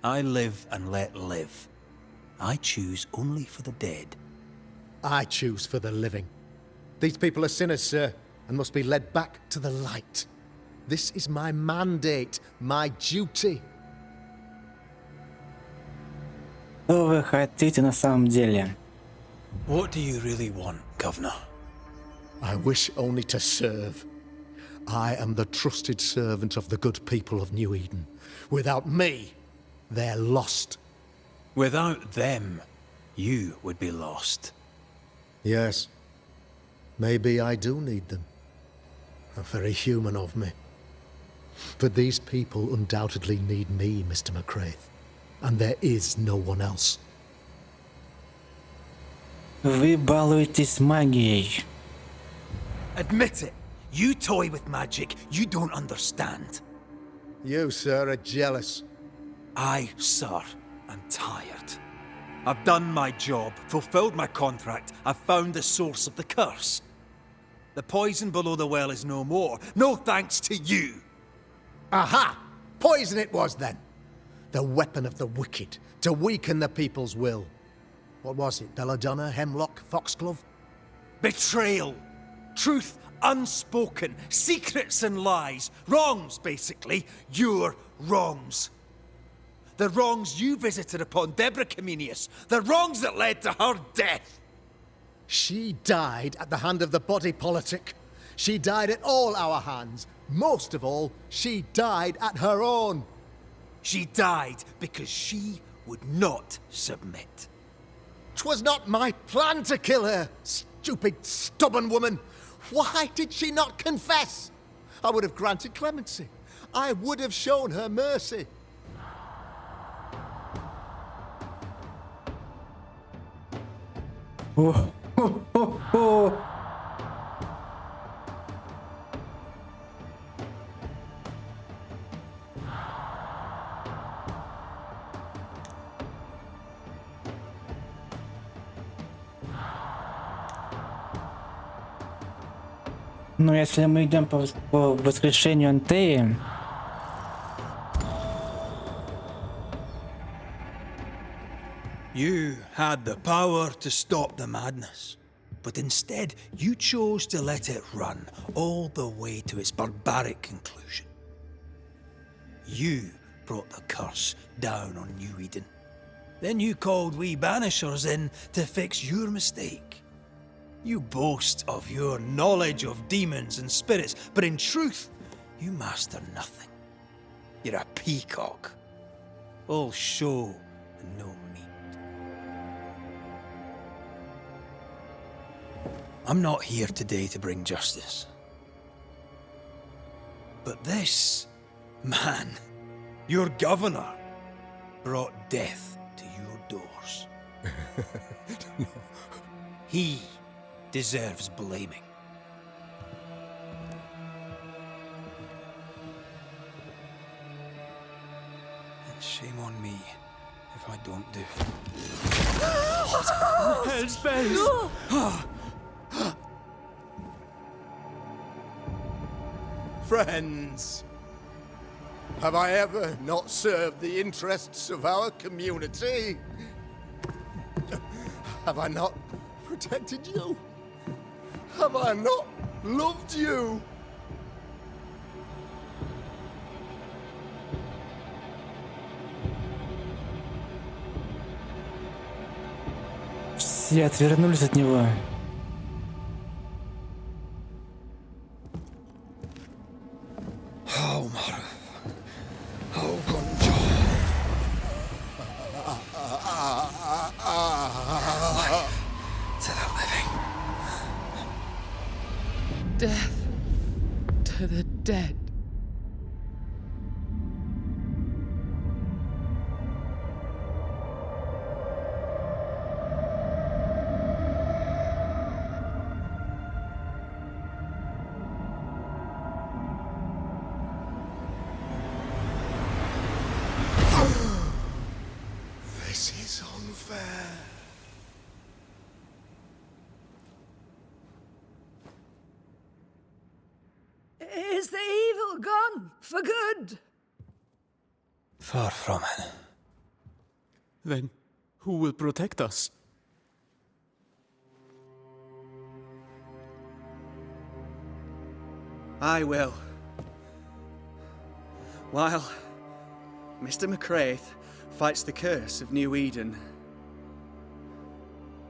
I live and let live. I choose only for the dead. I choose for the living. These people are sinners, sir, and must be led back to the light. This is my mandate, my duty. Что вы хотите на самом деле? What do you really want, Governor? I wish only to serve. I am the trusted servant of the good people of New Eden. Without me, they're lost. Without them, you would be lost. Yes. Maybe I do need them. Very human of me. But these people undoubtedly need me, Mr. McCraith. And there is no one else. Вы балуетесь магией. Admit it. You toy with magic you don't understand. You, sir, are jealous. I, sir, am tired. I've done my job, fulfilled my contract, I've found the source of the curse. The poison below the well is no more. No thanks to you. Aha! Poison it was then. The weapon of the wicked, to weaken the people's will. What was it? Belladonna, hemlock, foxglove? Betrayal. Truth unspoken. Secrets and lies. Wrongs, basically. Your wrongs. The wrongs you visited upon Deborah Comenius. The wrongs that led to her death. She died at the hand of the body politic. She died at all our hands. Most of all, she died at her own. She died because she would not submit. 'Twas not my plan to kill her, stupid, stubborn woman. Why did she not confess? I would have granted clemency. I would have shown her mercy. О, хо-хо-хо. Ну, если мы идем по воскрешению Антеи, You had the power to stop the madness, but instead you chose to let it run all the way to its barbaric conclusion. You brought the curse down on New Eden. Then you called we Banishers in to fix your mistake. You boast of your knowledge of demons and spirits, but in truth, you master nothing. You're a peacock. All show and no meat. I'm not here today to bring justice. But this man, your governor, brought death to your doors. No. He deserves blaming. And shame on me if I don't do it. What? Hell's bells! Friends, have I ever not served the interests of our community? Have I not protected you? Have I not loved you? все отвернулись от него. Death to the dead. fair. Is the evil gone for good? Far from it. Then who will protect us? I will. While Mr. McCraith fights the curse of New Eden,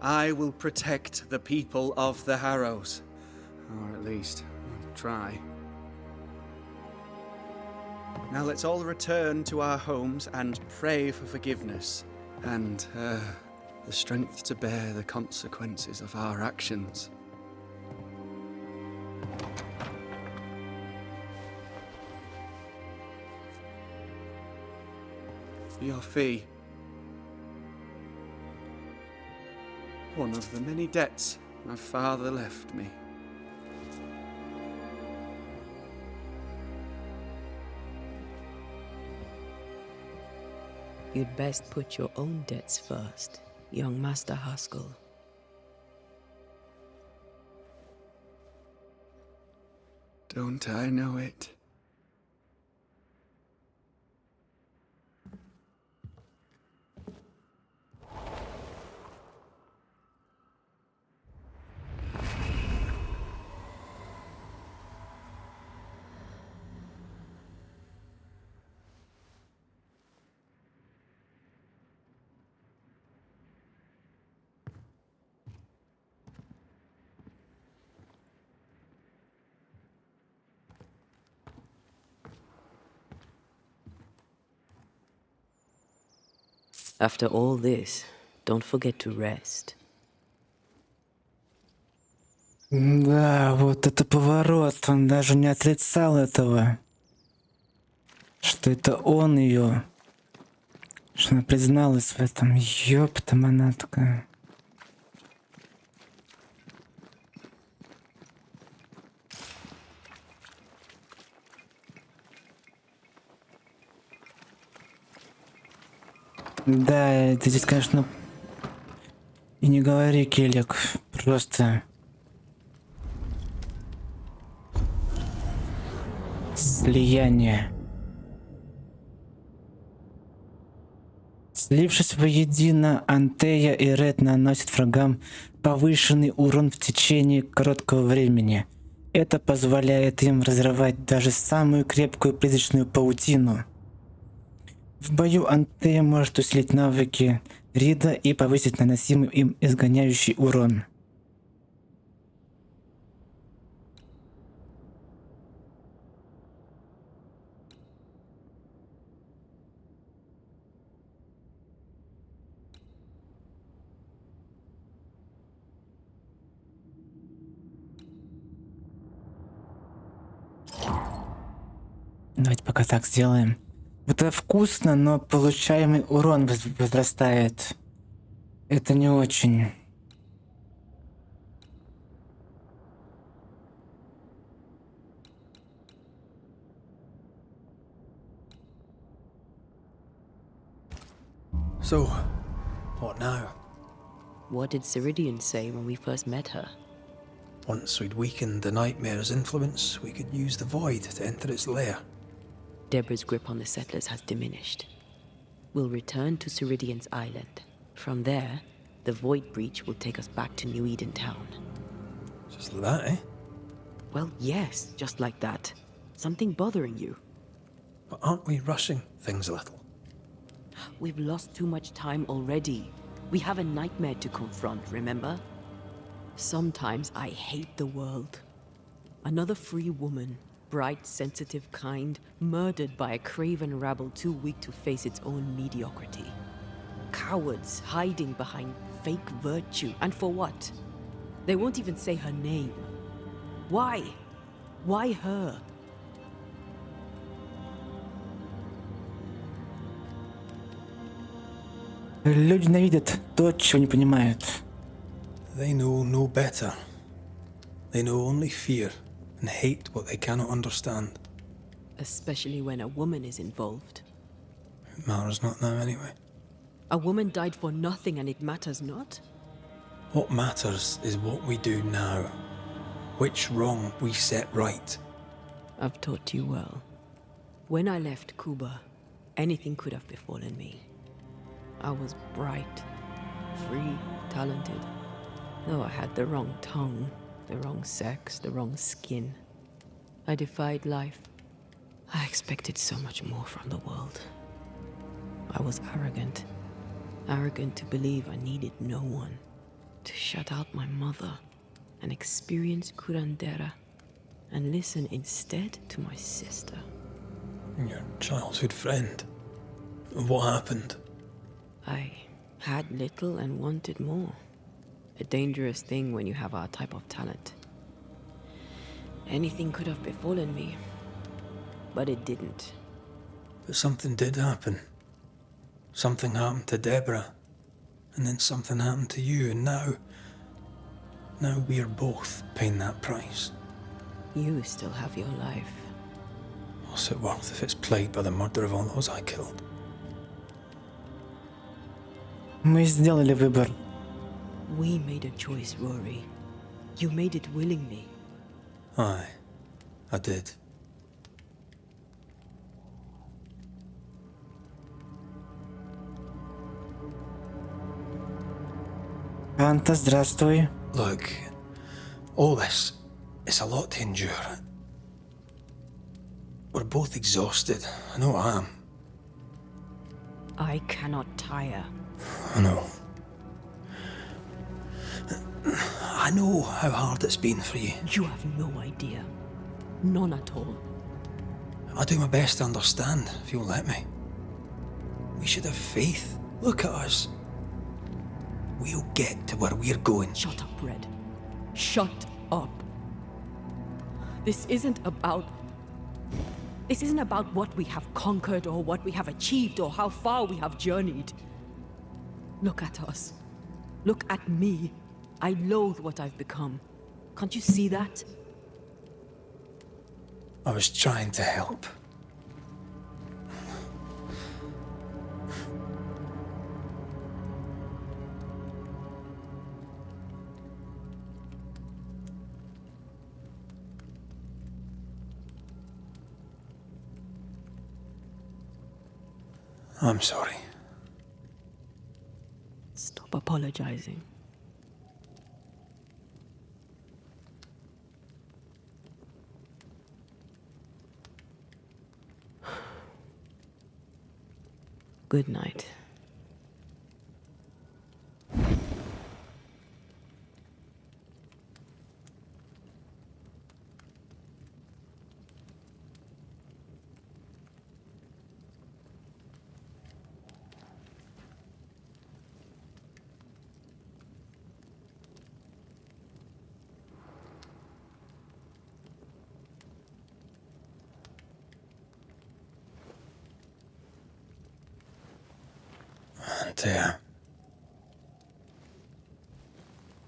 I will protect the people of the Harrows. Or at least, try. Now let's all return to our homes and pray for forgiveness and the strength to bear the consequences of our actions. Your fee. One of the many debts my father left me. You'd best put your own debts first, young Master Haskell. Don't I know it? After all this, don't forget to rest. Да, вот это поворот. Он даже не отрицал этого. Что это он ее. Что она призналась в этом. Ёпта монатка. Да, это здесь, конечно, и не говори, Келик, просто слияние. Слившись воедино, Антея и Ред наносят врагам повышенный урон в течение короткого времени. Это позволяет им разрывать даже самую крепкую призрачную паутину. В бою Антея может усилить навыки Рида и повысить наносимый им изгоняющий урон. Давайте пока так сделаем. Это вкусно, но получаемый урон возрастает. Это не очень. So, what now? What did Ceridian say when we first met her? Once we'd weakened the nightmare's influence, we could use the void to enter its lair. Deborah's grip on the settlers has diminished. We'll return to Ceridian's island. From there, the void breach will take us back to New Eden town. Just like that, eh? Well, yes, just like that. Something bothering you? But aren't we rushing things a little? We've lost too much time already. We have a nightmare to confront, remember? Sometimes I hate the world. Another free woman, bright, sensitive, kind, murdered by a craven rabble too weak to face its own mediocrity. Cowards hiding behind fake virtue. And for what? They won't even say her name. Why? Why her? Люди ненавидят то, чего не понимают. They know no better. They know only fear and hate what they cannot understand. Especially when a woman is involved. It matters not now anyway. A woman died for nothing and it matters not? What matters is what we do now. Which wrong we set right. I've taught you well. When I left Cuba, anything could have befallen me. I was bright, free, talented. Though I had the wrong tongue, the wrong sex, the wrong skin. I defied life. I expected so much more from the world. I was arrogant. Arrogant to believe I needed no one. To shut out my mother and experience curandera and listen instead to my sister. Your childhood friend. What happened? I had little and wanted more. A dangerous thing when you have our type of talent. Anything could have befallen me, but it didn't. But something did happen. Something happened to Deborah. And then something happened to you, and now we're both paying that price. You still have your life. What's it worth if it's plagued by the murder of all those I killed? Мы сделали выбор. We made a choice, Rory. You made it willingly. Aye, I did. Анта, здравствуй. Look, all this, it's a lot to endure. We're both exhausted. I know I am. I cannot tire. I know. I know how hard it's been for you. You have no idea. None at all. I'll do my best to understand, if you'll let me. We should have faith. Look at us. We'll get to where we're going. Shut up, Red. Shut up. This isn't about what we have conquered or what we have achieved or how far we have journeyed. Look at us. Look at me. I loathe what I've become. Can't you see that? I was trying to help. I'm sorry. Stop apologizing. Good night.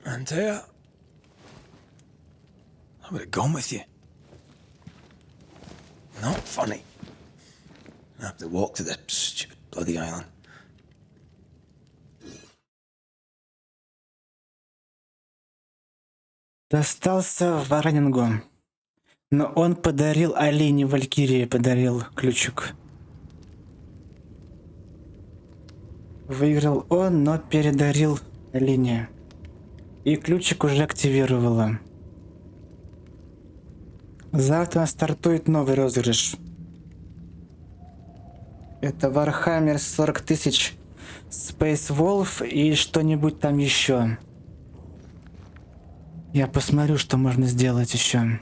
Antea. I would have gone with you. Not funny. I have to walk to the stupid bloody island. Достался Варанингу. Но он подарил Алине Валькирии, подарил ключик. Выиграл он, но передарил Алине. И ключик уже активировала. Завтра стартует новый розыгрыш. Это Warhammer 40 тысяч Space Wolf и что-нибудь там еще. Я посмотрю, что можно сделать еще.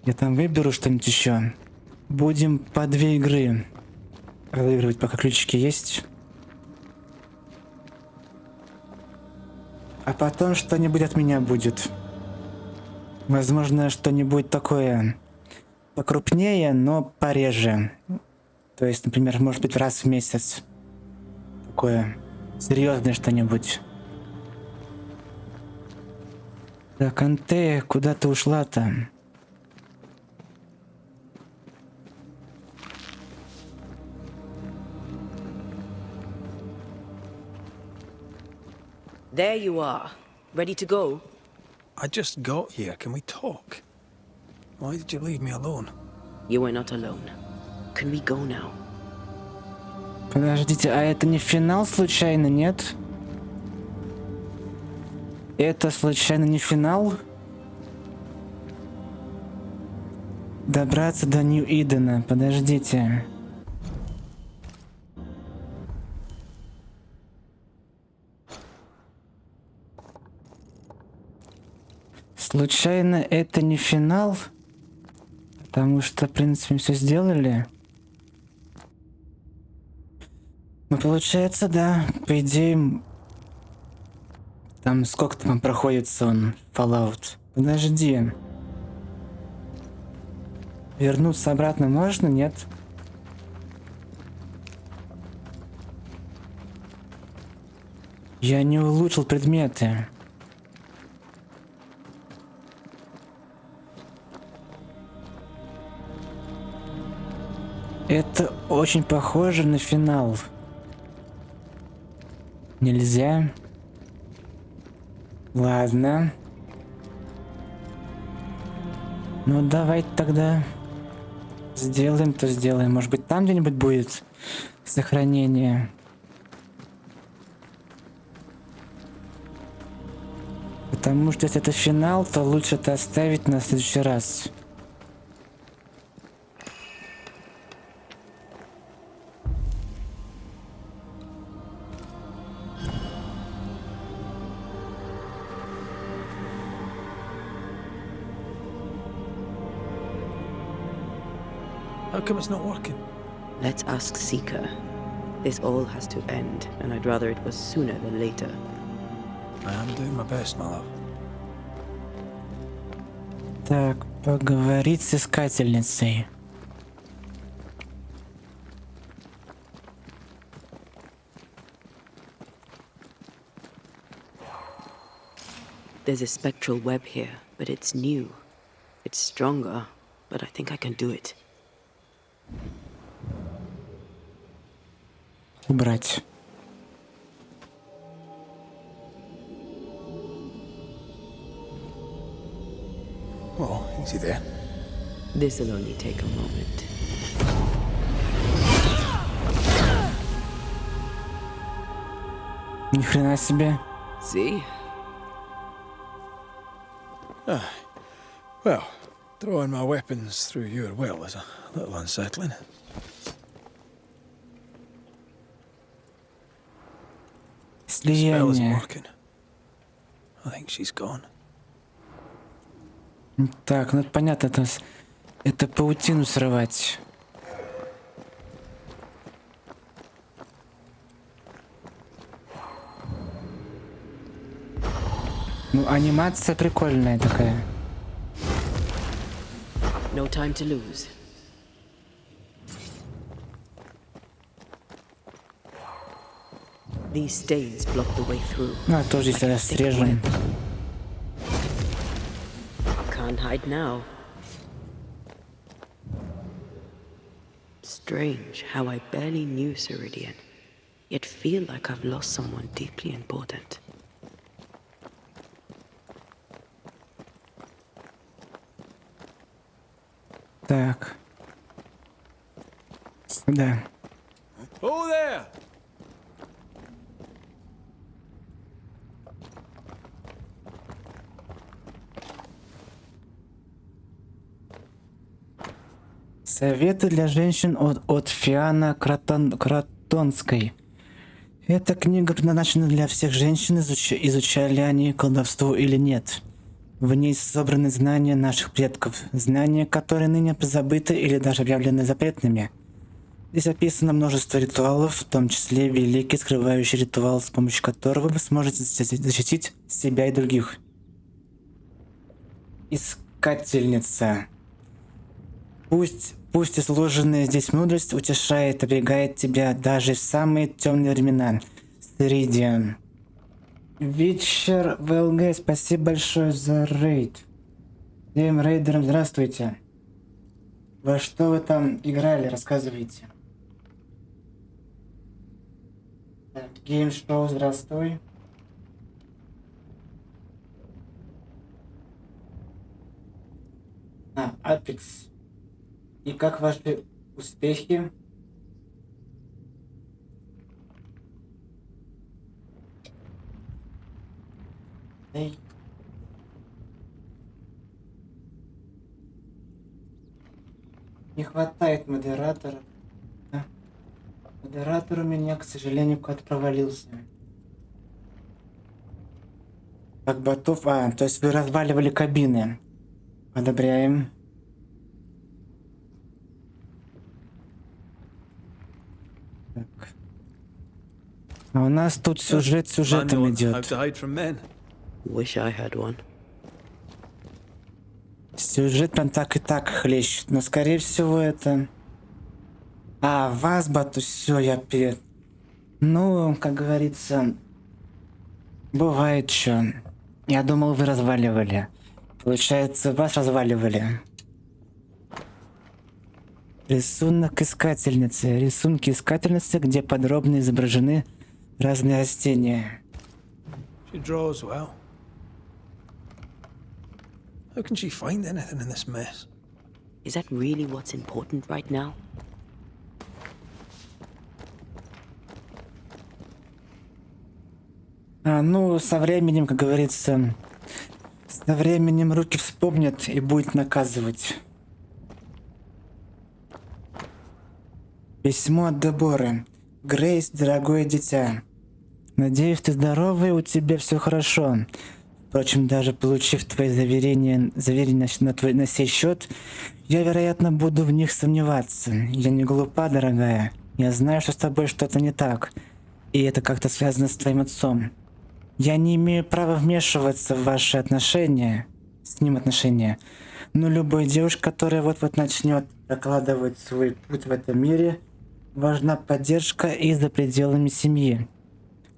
Я там выберу что-нибудь еще. Будем по 2 игры разыгрывать, пока ключики есть. А потом что-нибудь от меня будет. Возможно, что-нибудь такое покрупнее, но пореже. То есть, например, может быть, раз в месяц. Такое серьезное что-нибудь. Так, Анте, куда ты ушла-то? There you are. Ready to go? I just got here. Can we talk? Why did you leave me alone? You are not alone. Can we go now? Подождите, а это не финал случайно, нет? Это случайно не финал? Добраться до Нью-Идена. Подождите. Случайно это не финал? Потому что, в принципе, все сделали. Ну, получается, да. По идее... Там сколько там проходит сон, Fallout? Подожди. Вернуться обратно можно, нет? Я не улучшил предметы. Это очень похоже на финал. Нельзя. Ладно. Ну давай тогда сделаем, то сделаем. Может быть, там где-нибудь будет сохранение. Потому что если это финал, то лучше это оставить на следующий раз. How come it's not working? Let's ask Seeker. This all has to end, and I'd rather it was sooner than later. I am doing my best, my love. Так, поговорить с искательницей. There's a spectral web here, but it's new. It's stronger, but I think I can do it. Убрать. Well, easy there. This'll only take a moment. Ни хрена себе. See? Well, throwing my weapons through your will is a little unsettling. Spell isn't Слияние. working. I think she's gone. Так, ну это понятно, это паутину срывать. Ну, анимация прикольная такая. No time to lose. These stains block the way through. Ну, а тоже если срежем. Can't hide now. Strange how I barely knew Ceridian, yet feel like I've lost someone deeply important. Так. Сюда. Oh there! Советы для женщин от Фиана Кратонской. Эта книга предназначена для всех женщин, изучали они колдовство или нет. В ней собраны знания наших предков, знания, которые ныне позабыты или даже объявлены запретными. Здесь описано множество ритуалов, в том числе великий скрывающий ритуал, с помощью которого вы сможете защитить себя и других. Искательница. Пусть и сложенная здесь мудрость утешает, оберегает тебя даже в самые темные времена. Ceridian. Вечер ВЛГ, спасибо большое за рейд. Всем рейдерам здравствуйте. Во что вы там играли, рассказывайте. Так, Геймшоу, здравствуй. Апекс. И как ваши успехи? Эй. Не хватает модератора. Да. Модератор у меня, к сожалению, куда-то провалился. Как ботов. То есть вы разваливали кабины. Одобряем. Так. А у нас тут сюжетом Manual how идет. to hide from men. Wish I had one. Сюжет прям так и так хлещет. Но скорее всего это... вас, бату, все, я перед. Ну, как говорится, бывает что. Я думал, вы разваливали. Получается, вас разваливали. Рисунок искательницы. Рисунки искательницы, где подробно изображены разные растения. She draws well. How can she find anything in this mess? Is that really what's important right now? Ну, со временем, как говорится, со временем руки вспомнят и будет наказывать. Письмо от Деборы. Грейс, дорогое дитя. Надеюсь, ты здоровый, у тебя все хорошо. Впрочем, даже получив твои заверения на сей счет, я, вероятно, буду в них сомневаться. Я не глупа, дорогая. Я знаю, что с тобой что-то не так. И это как-то связано с твоим отцом. Я не имею права вмешиваться в ваши отношения, с ним отношения. Но любой девушке, которая вот-вот начнет прокладывать свой путь в этом мире, важна поддержка и за пределами семьи.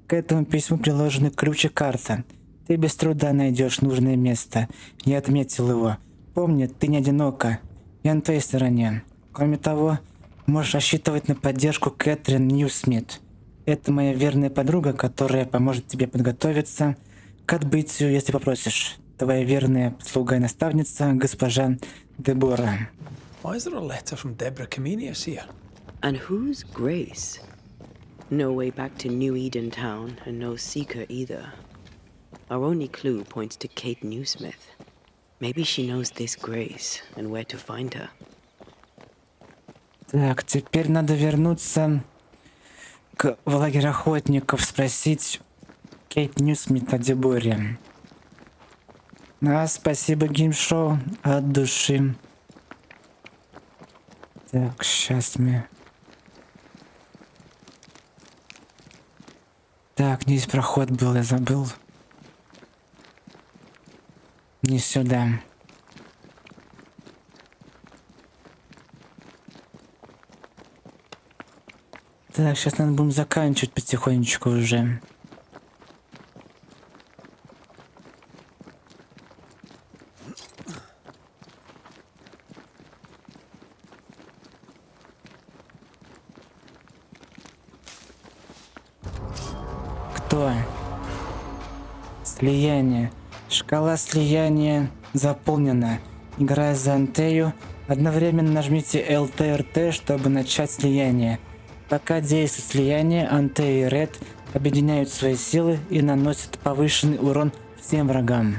К этому письму приложены ключ и карта. Ты без труда найдешь нужное место. Я отметил его. Помни, ты не одинока. Я на твоей стороне. Кроме того, можешь рассчитывать на поддержку Кэтрин Ньюсмит. Это моя верная подруга, которая поможет тебе подготовиться к отбытию, если попросишь. Твоя верная слуга и наставница, госпожа Дебора. Why is there a letter from Deborah Comenius here? And who's Grace? No way back to New Eden Town, and no seeker either. Our only clue points to Kate Newsmith. Maybe she knows this Grace and where to find her. Так, теперь надо вернуться в лагерь охотников, спросить Кейт Ньюсмит о Деборе. Спасибо, геймшоу, от души. Так, сейчас мы... Так, здесь проход был, я забыл. Не сюда. Так, сейчас надо будем заканчивать потихонечку уже. Кто? Слияние. Шкала слияния заполнена. Играя за Антею, одновременно нажмите LTRT, чтобы начать слияние. Пока действует слияние, Антея и Ред объединяют свои силы и наносят повышенный урон всем врагам.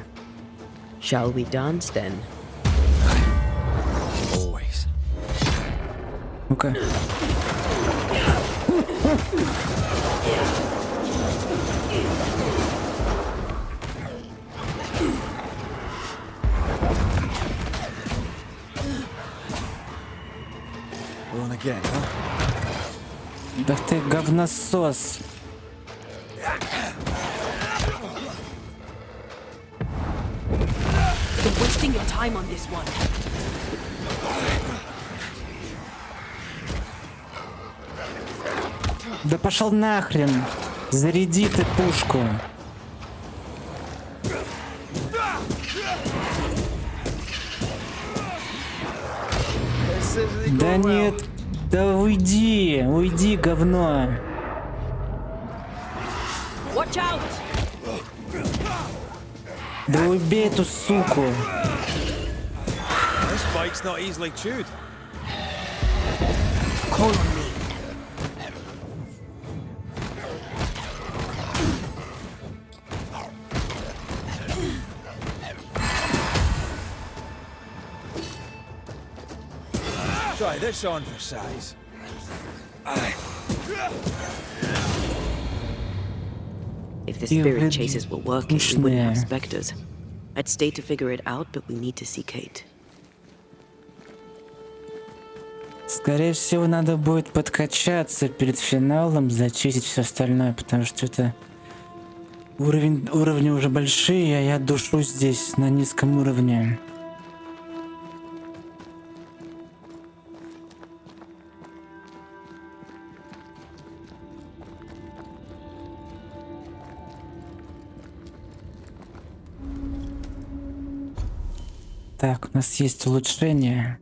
Shall we dance then? Always. Ну-ка. On again, huh? Да ты говносос. You're wasting your time on this one. Да пошел нахрен. Заряди ты пушку. Да нет, да уйди, уйди, говно. Watch out! Да убей эту суку. bite's not easily chewed. Call on me. Try this on for size. If the spirit chases were working, we wouldn't have Отличная. specters. I'd stay to figure it out, but we need to see Kate. Скорее всего, надо будет подкачаться перед финалом, зачистить все остальное, потому что это уровни уже большие, а я душу здесь на низком уровне. Так, у нас есть улучшение.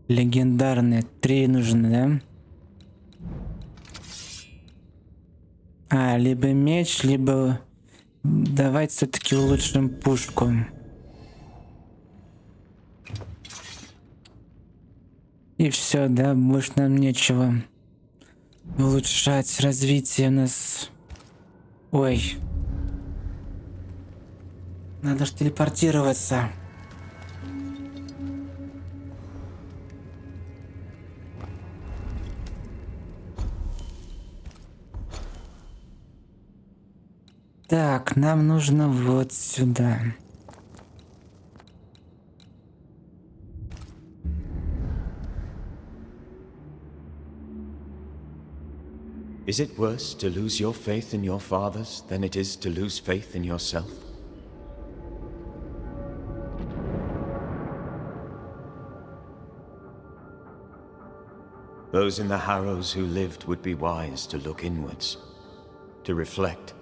Легендарные 3 нужны, да? Либо меч, либо давайте все-таки улучшим пушку. И все, да, больше нам нечего улучшать. Развитие у нас... Ой. Надо же телепортироваться. Так, нам нужно вот сюда. Is it worse to lose your faith in your fathers than it is to lose faith in yourself? Those in the Harrows who lived would be wise to look inwards, to reflect,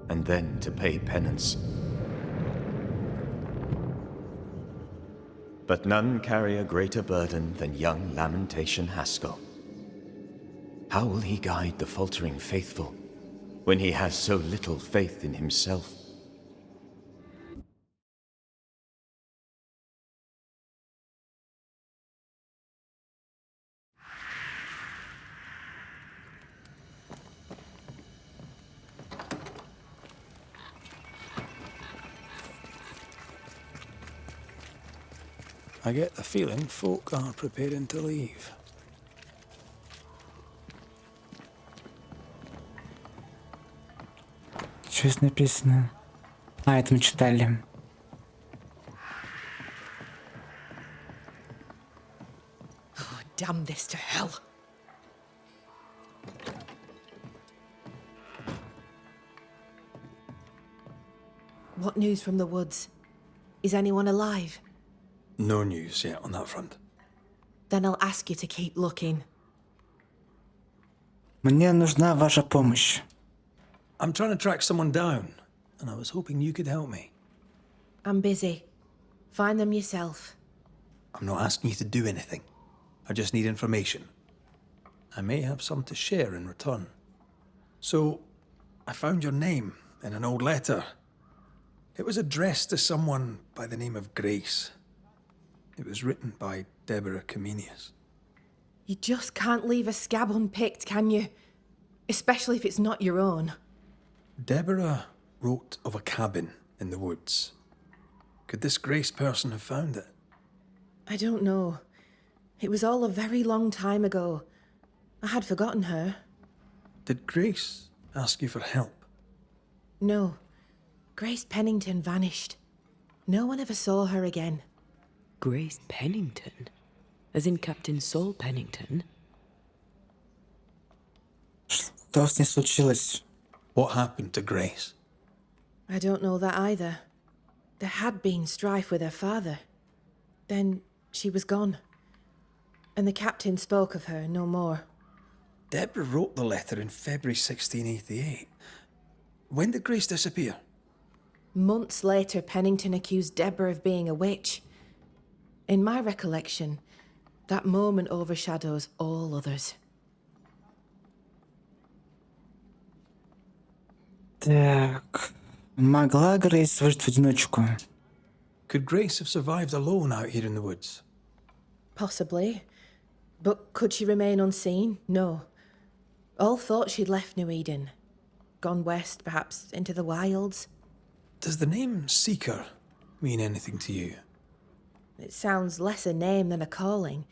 and then to pay penance. But none carry a greater burden than young Lamentation Haskell. How will he guide the faltering faithful when he has so little faith in himself? I get the feeling folk are preparing to leave. Что здесь написано? Это мы читали. Oh, damn this to hell. What news from the woods? Is anyone alive? No news yet on that front. Then I'll ask you to keep looking. Мне нужна ваша помощь. I'm trying to track someone down, and I was hoping you could help me. I'm busy. Find them yourself. I'm not asking you to do anything. I just need information. I may have some to share in return. So, I found your name in an old letter. It was addressed to someone by the name of Grace. It was written by Deborah Comenius. You just can't leave a scab unpicked, can you? Especially if it's not your own. Deborah wrote of a cabin in the woods. Could this Grace person have found it? I don't know. It was all a very long time ago. I had forgotten her. Did Grace ask you for help? No. Grace Pennington vanished. No one ever saw her again. Grace Pennington? As in Captain Saul Pennington? Что с ней случилось? What happened to Grace? I don't know that either. There had been strife with her father. Then she was gone. And the captain spoke of her no more. Deborah wrote the letter in February 1688. When did Grace disappear? Months later, Pennington accused Deborah of being a witch. In my recollection, that moment overshadows all others. Так. Могла Грейс выжить в одиночку? Could Grace have survived alone out here in the woods? Possibly. But could she remain unseen? No. All thought she'd left New Eden. Gone west, perhaps into the wilds. Does the name Seeker mean anything to you? It sounds less a name than a calling,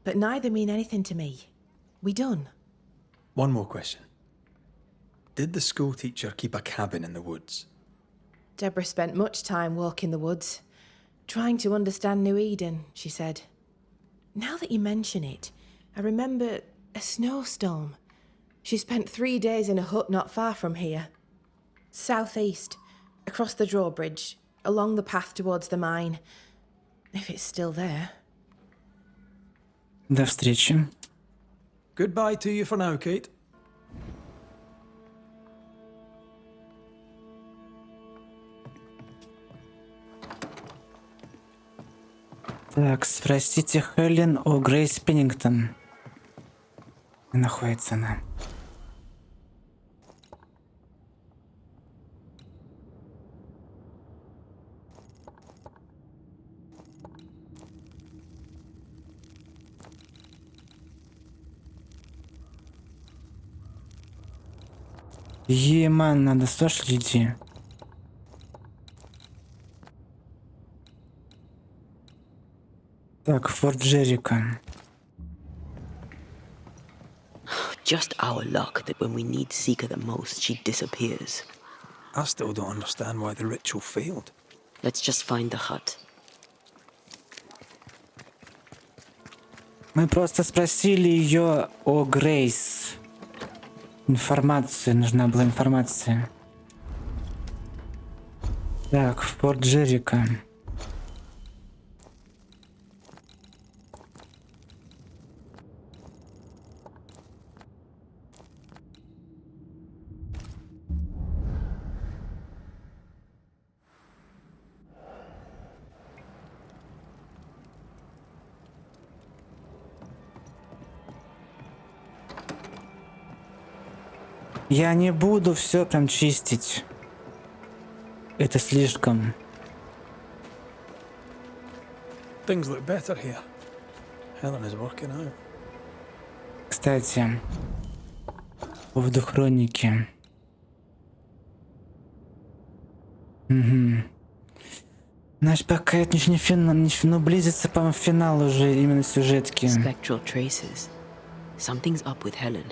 but neither mean anything to me. We done? One more question. Did the school teacher keep a cabin in the woods? Deborah spent much time walking the woods, trying to understand New Eden, she said. Now that you mention it, I remember a snowstorm. She spent 3 days in a hut not far from here. Southeast, across the drawbridge, along the path towards the mine. If it's still there. До встречи. Goodbye to you for now, Kate. Так, спросите Хелен о Грейс Пеннингтон. Где находится она? Еман, надо слушать людей. Так, Форт Джерика. Just our luck that when we need Seeker the most, she disappears. I still don't understand why the ritual failed. Let's just find the hut. Мы просто спросили ее о Грейс. Информацию, нужна была информация. Так, Форт Джерика. Я не буду все прям чистить. Это слишком. Things look better here. Helen is working out. Кстати, по поводу хроники. Угу. Значит, пока это не финал, но близится, по-моему, финал уже именно сюжетки. Spectral traces. Something's up with Helen.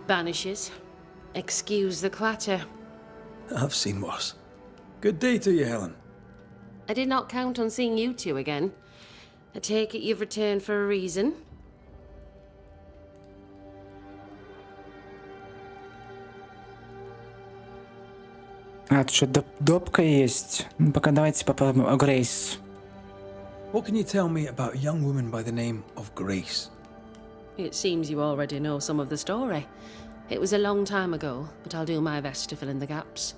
Banishers. Excuse the clatter. I've seen worse. Good day to you, Helen. I did not count on seeing you two again. I take it you've returned for a reason? А, тут что, допка есть? Ну, пока давайте попробуем о Грейс. What can you tell me about a young woman by the name of Grace? It seems you already know some of the story. It was a long time ago, but I'll do my best to fill in the gaps.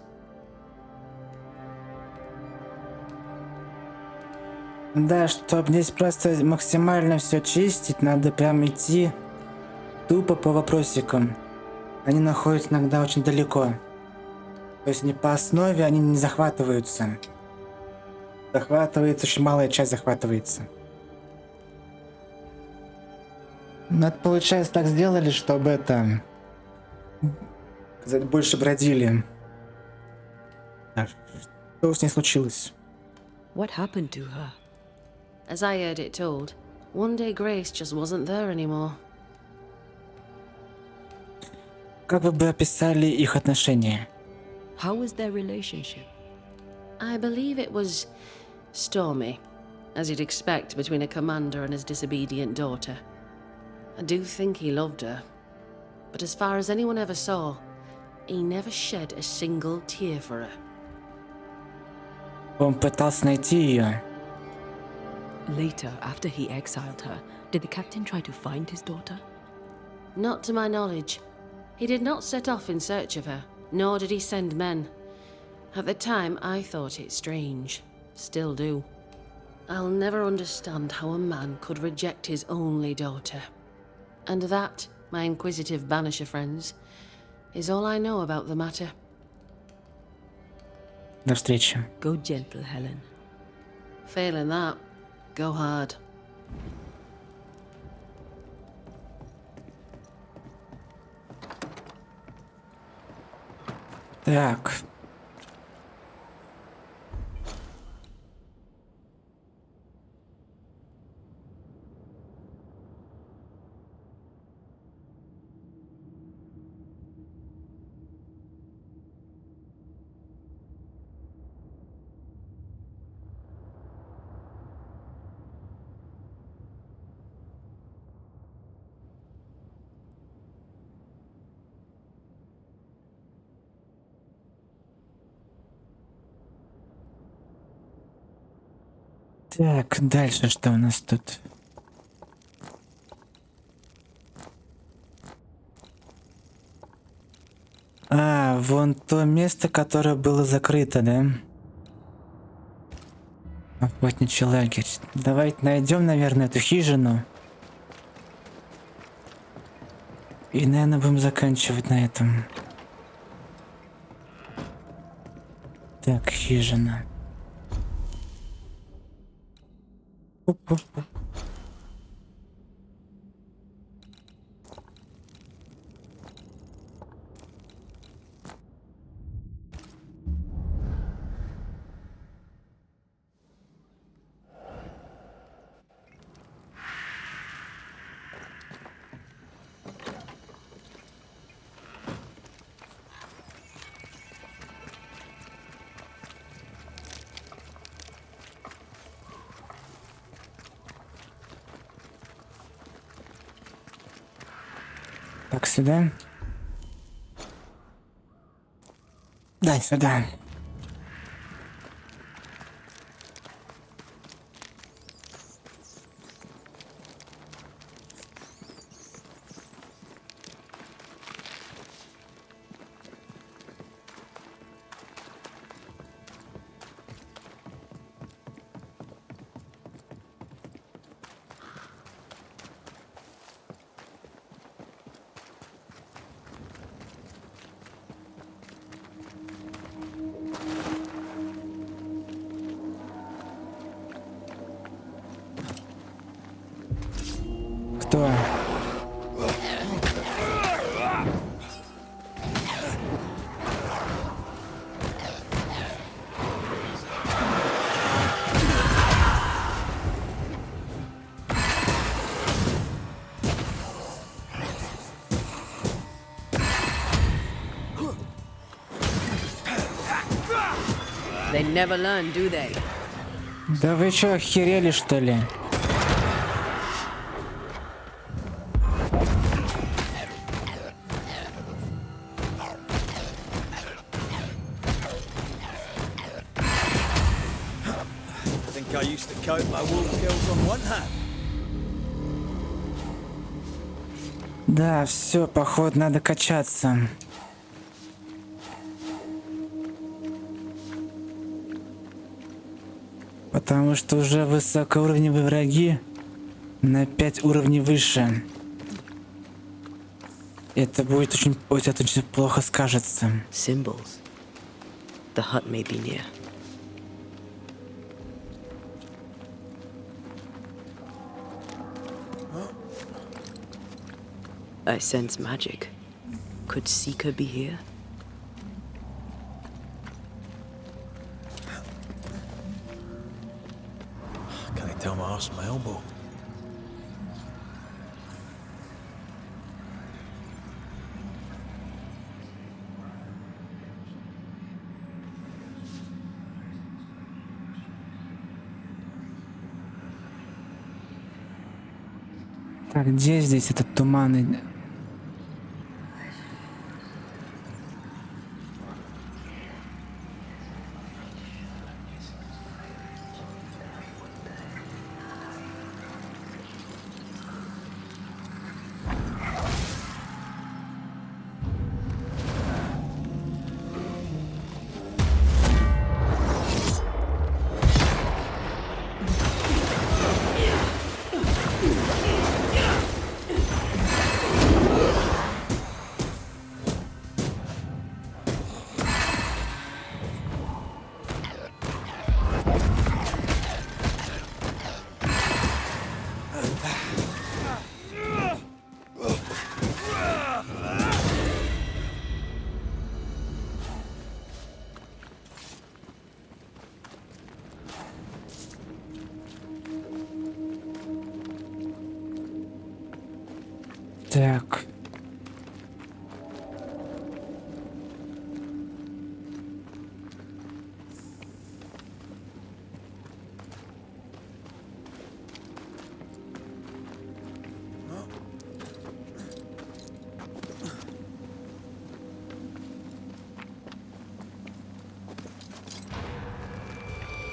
Да, чтобы здесь просто максимально все чистить, надо прям идти тупо по вопросикам. Они находятся иногда очень далеко. То есть не по основе, они не захватываются. Захватывается, очень малая часть захватывается. Но это, получается, так сделали, чтобы это... сказать, больше бродили. А что с ней случилось? What happened to her? As I heard it told, one day Grace just wasn't there anymore. Как вы бы описали их отношения? How was their relationship? I believe it was stormy, as you'd expect between a commander and his disobedient daughter. I do think he loved her, but as far as anyone ever saw, he never shed a single tear for her. Он пытался найти ее. Later, after he exiled her, did the captain try to find his daughter? Not to my knowledge. He did not set off in search of her, nor did he send men. At the time, I thought it strange. Still do. I'll never understand how a man could reject his only daughter. And that, my inquisitive Banisher friends, is all I know about the matter. До встречи. Go gentle, Helen. Failing that, go hard. Так. Так, дальше что у нас тут? А, вон то место, которое было закрыто, да? Охотничий лагерь. Давайте найдем, наверное, эту хижину. И, наверное, будем заканчивать на этом. Так, хижина. Пуп-пуп-пуп. Так, сюда. Да, сюда. Кто? They never learn, do they? Да вы чё, охерели, что ли? I used to count my wolf kills on one hand. Да, все, походу, надо качаться. Потому что уже высокоуровневые враги на 5 уровней выше. Это будет очень плохо скажется. Symbols. The hut may be near. I sense magic. Could Seeker be here? Can I tell my arse from my elbow? Так, где здесь этот туманный? Так.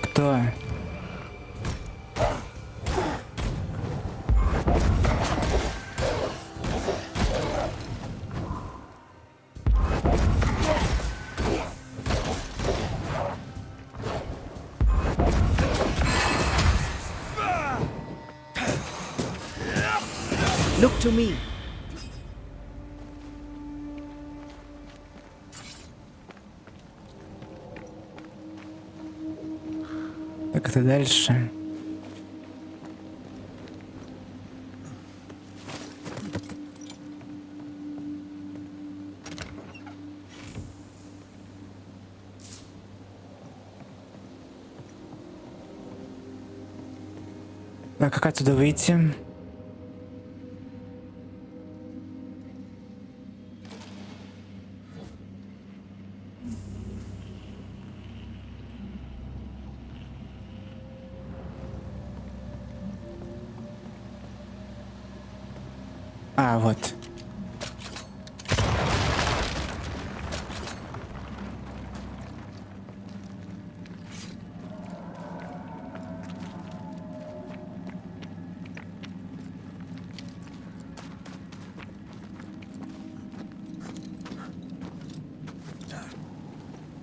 Кто? Look to me. Так, это дальше. А как отсюда выйти? А, вот.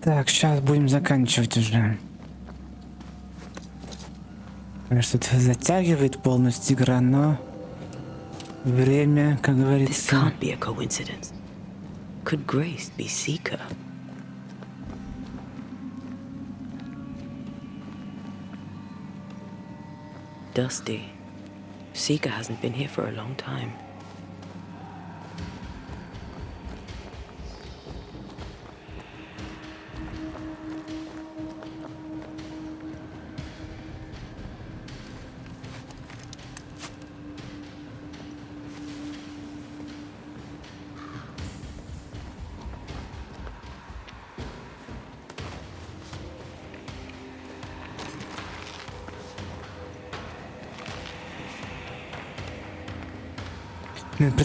Так, сейчас будем заканчивать уже. Что-то затягивает полностью игра, но время, как This говорится. can't be a coincidence. Could Grace be Seeker? Dusty. Seeker hasn't been here for a long time.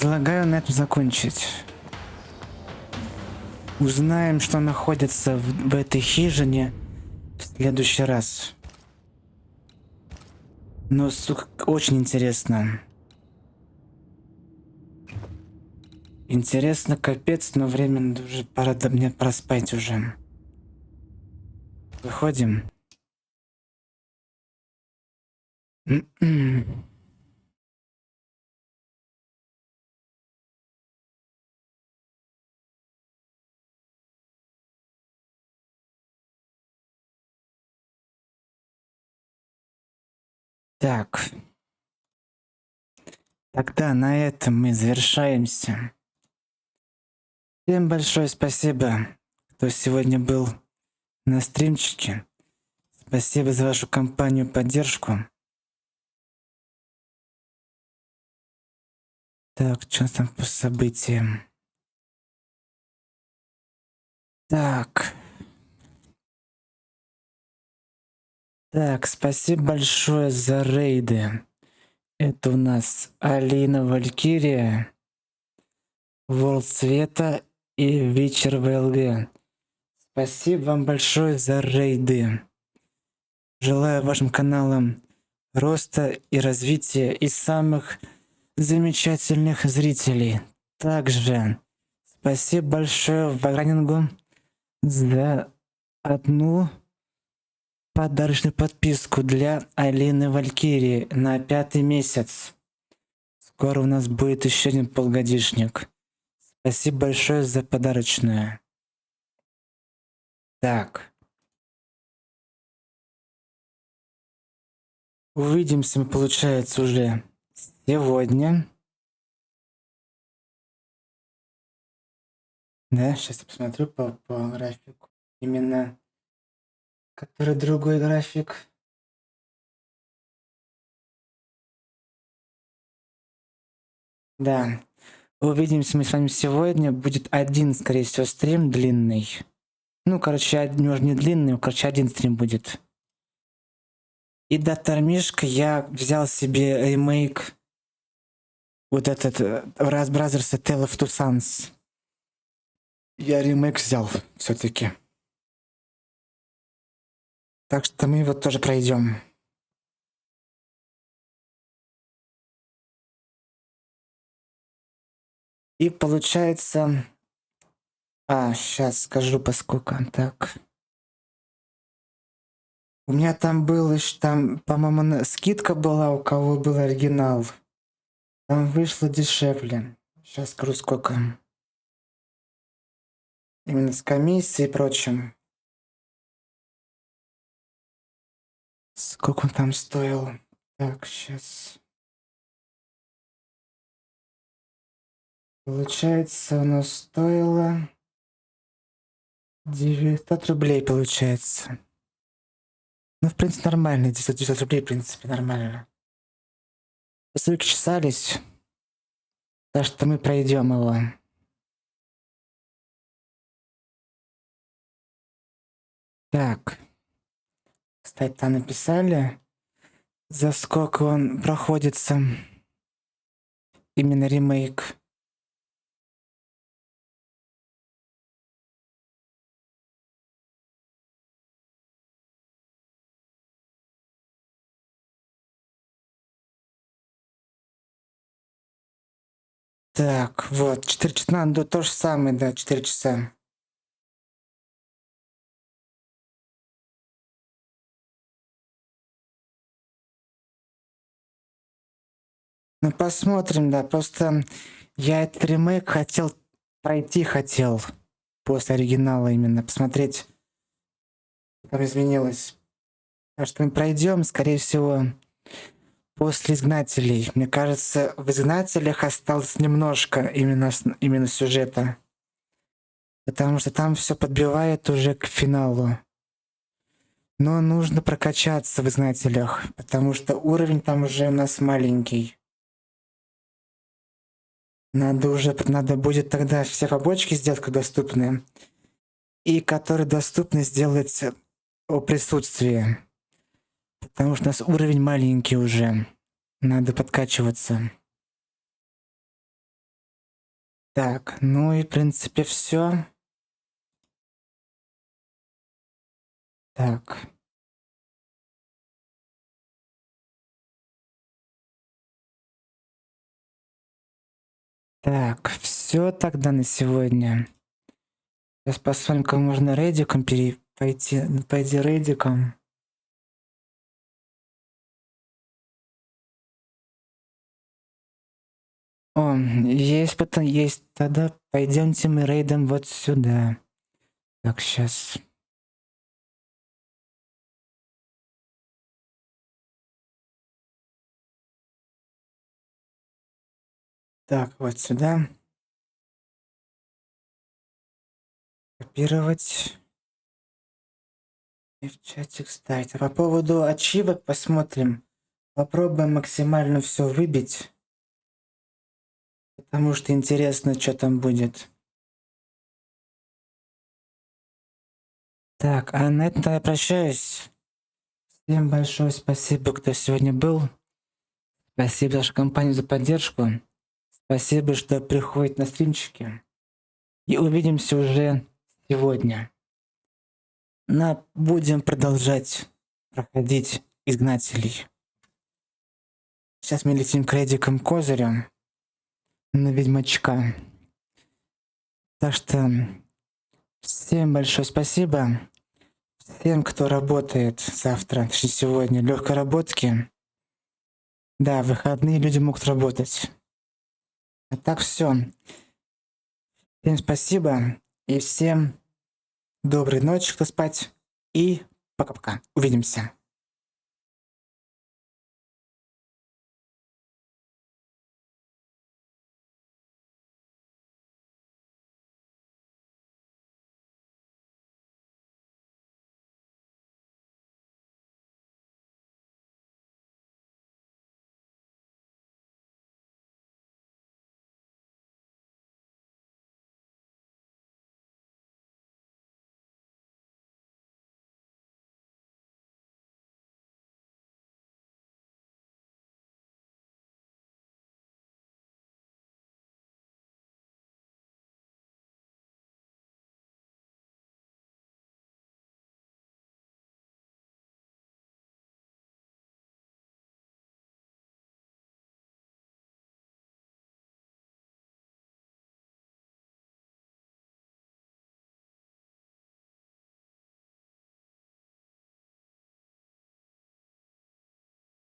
Предлагаю на этом закончить. Узнаем, что находится в этой хижине в следующий раз. Но, сука, очень интересно. Интересно, капец, но временно уже пора мне проспать уже. Выходим. Так. Тогда на этом мы завершаемся. Всем большое спасибо, кто сегодня был на стримчике. Спасибо за вашу компанию, поддержку. Так, что там по событиям? Так. Так, спасибо большое за рейды. Это у нас Алина Валькирия, Волк Света и Вечер ВЛГ. Спасибо вам большое за рейды. Желаю вашим каналам роста и развития и самых замечательных зрителей. Также спасибо большое Вагранингу за одну подарочную подписку для Алины Валькирии на 5-й месяц. Скоро у нас будет еще один полгодишник. Спасибо большое за подарочную. Так. Увидимся мы, получается, уже сегодня. Да, сейчас я посмотрю по графику. Именно который другой график. Да. Увидимся мы с вами сегодня. Будет один, скорее всего, стрим длинный. Ну, короче, может не длинный, короче, один стрим будет. И доктор Мишка, я взял себе ремейк. Вот этот Raz Brothers A Tale of Two Sons. Я ремейк взял все-таки. Так что мы его тоже пройдем. И получается... сейчас скажу поскольку. Так. У меня там был еще, там, по-моему, скидка была, у кого был оригинал. Там вышло дешевле. Сейчас скажу сколько. Именно с комиссией и прочим. Сколько он там стоил? Так, сейчас. Получается, оно стоило 900 рублей, получается. Ну, в принципе, нормально. 900 рублей, в принципе, нормально. Ссылки чесались. Так что мы пройдем его. Так. Кстати, там написали, за сколько он проходится. Именно ремейк. Так, вот, 4 часа, да, то же самое, да, 4 часа. Ну, посмотрим, да, просто я этот ремейк хотел после оригинала именно, посмотреть, что там изменилось. Так что мы пройдем, скорее всего, после Изгнателей. Мне кажется, в Изгнателях осталось немножко именно сюжета. Потому что там все подбивает уже к финалу. Но нужно прокачаться в Изгнателях, потому что уровень там уже у нас маленький. Надо будет тогда все побочки сделать как доступные. И которые доступны сделать о присутствии. Потому что у нас уровень маленький уже. Надо подкачиваться. Так, ну и в принципе все. Так. Так, все тогда на сегодня. Сейчас посмотрим, как можно рейдиком пойти рейдиком. Есть, тогда пойдемте мы рейдом вот сюда. Так, сейчас. Так, вот сюда. Копировать. И в чатик ставить. А по поводу ачивок посмотрим. Попробуем максимально все выбить. Потому что интересно, что там будет. Так, а на этом я прощаюсь. Всем большое спасибо, кто сегодня был. Спасибо за вашу компанию, за поддержку. Спасибо, что приходит на стримчики. И увидимся уже сегодня. Будем продолжать проходить Изгнателей. Сейчас мы летим к рейдикам Козырю на Ведьмачка. Так что всем большое спасибо. Всем, кто работает завтра, точнее сегодня, легкой работки. Да, в выходные люди могут работать. А так все. Всем спасибо и всем доброй ночи, кто спать. И пока-пока. Увидимся.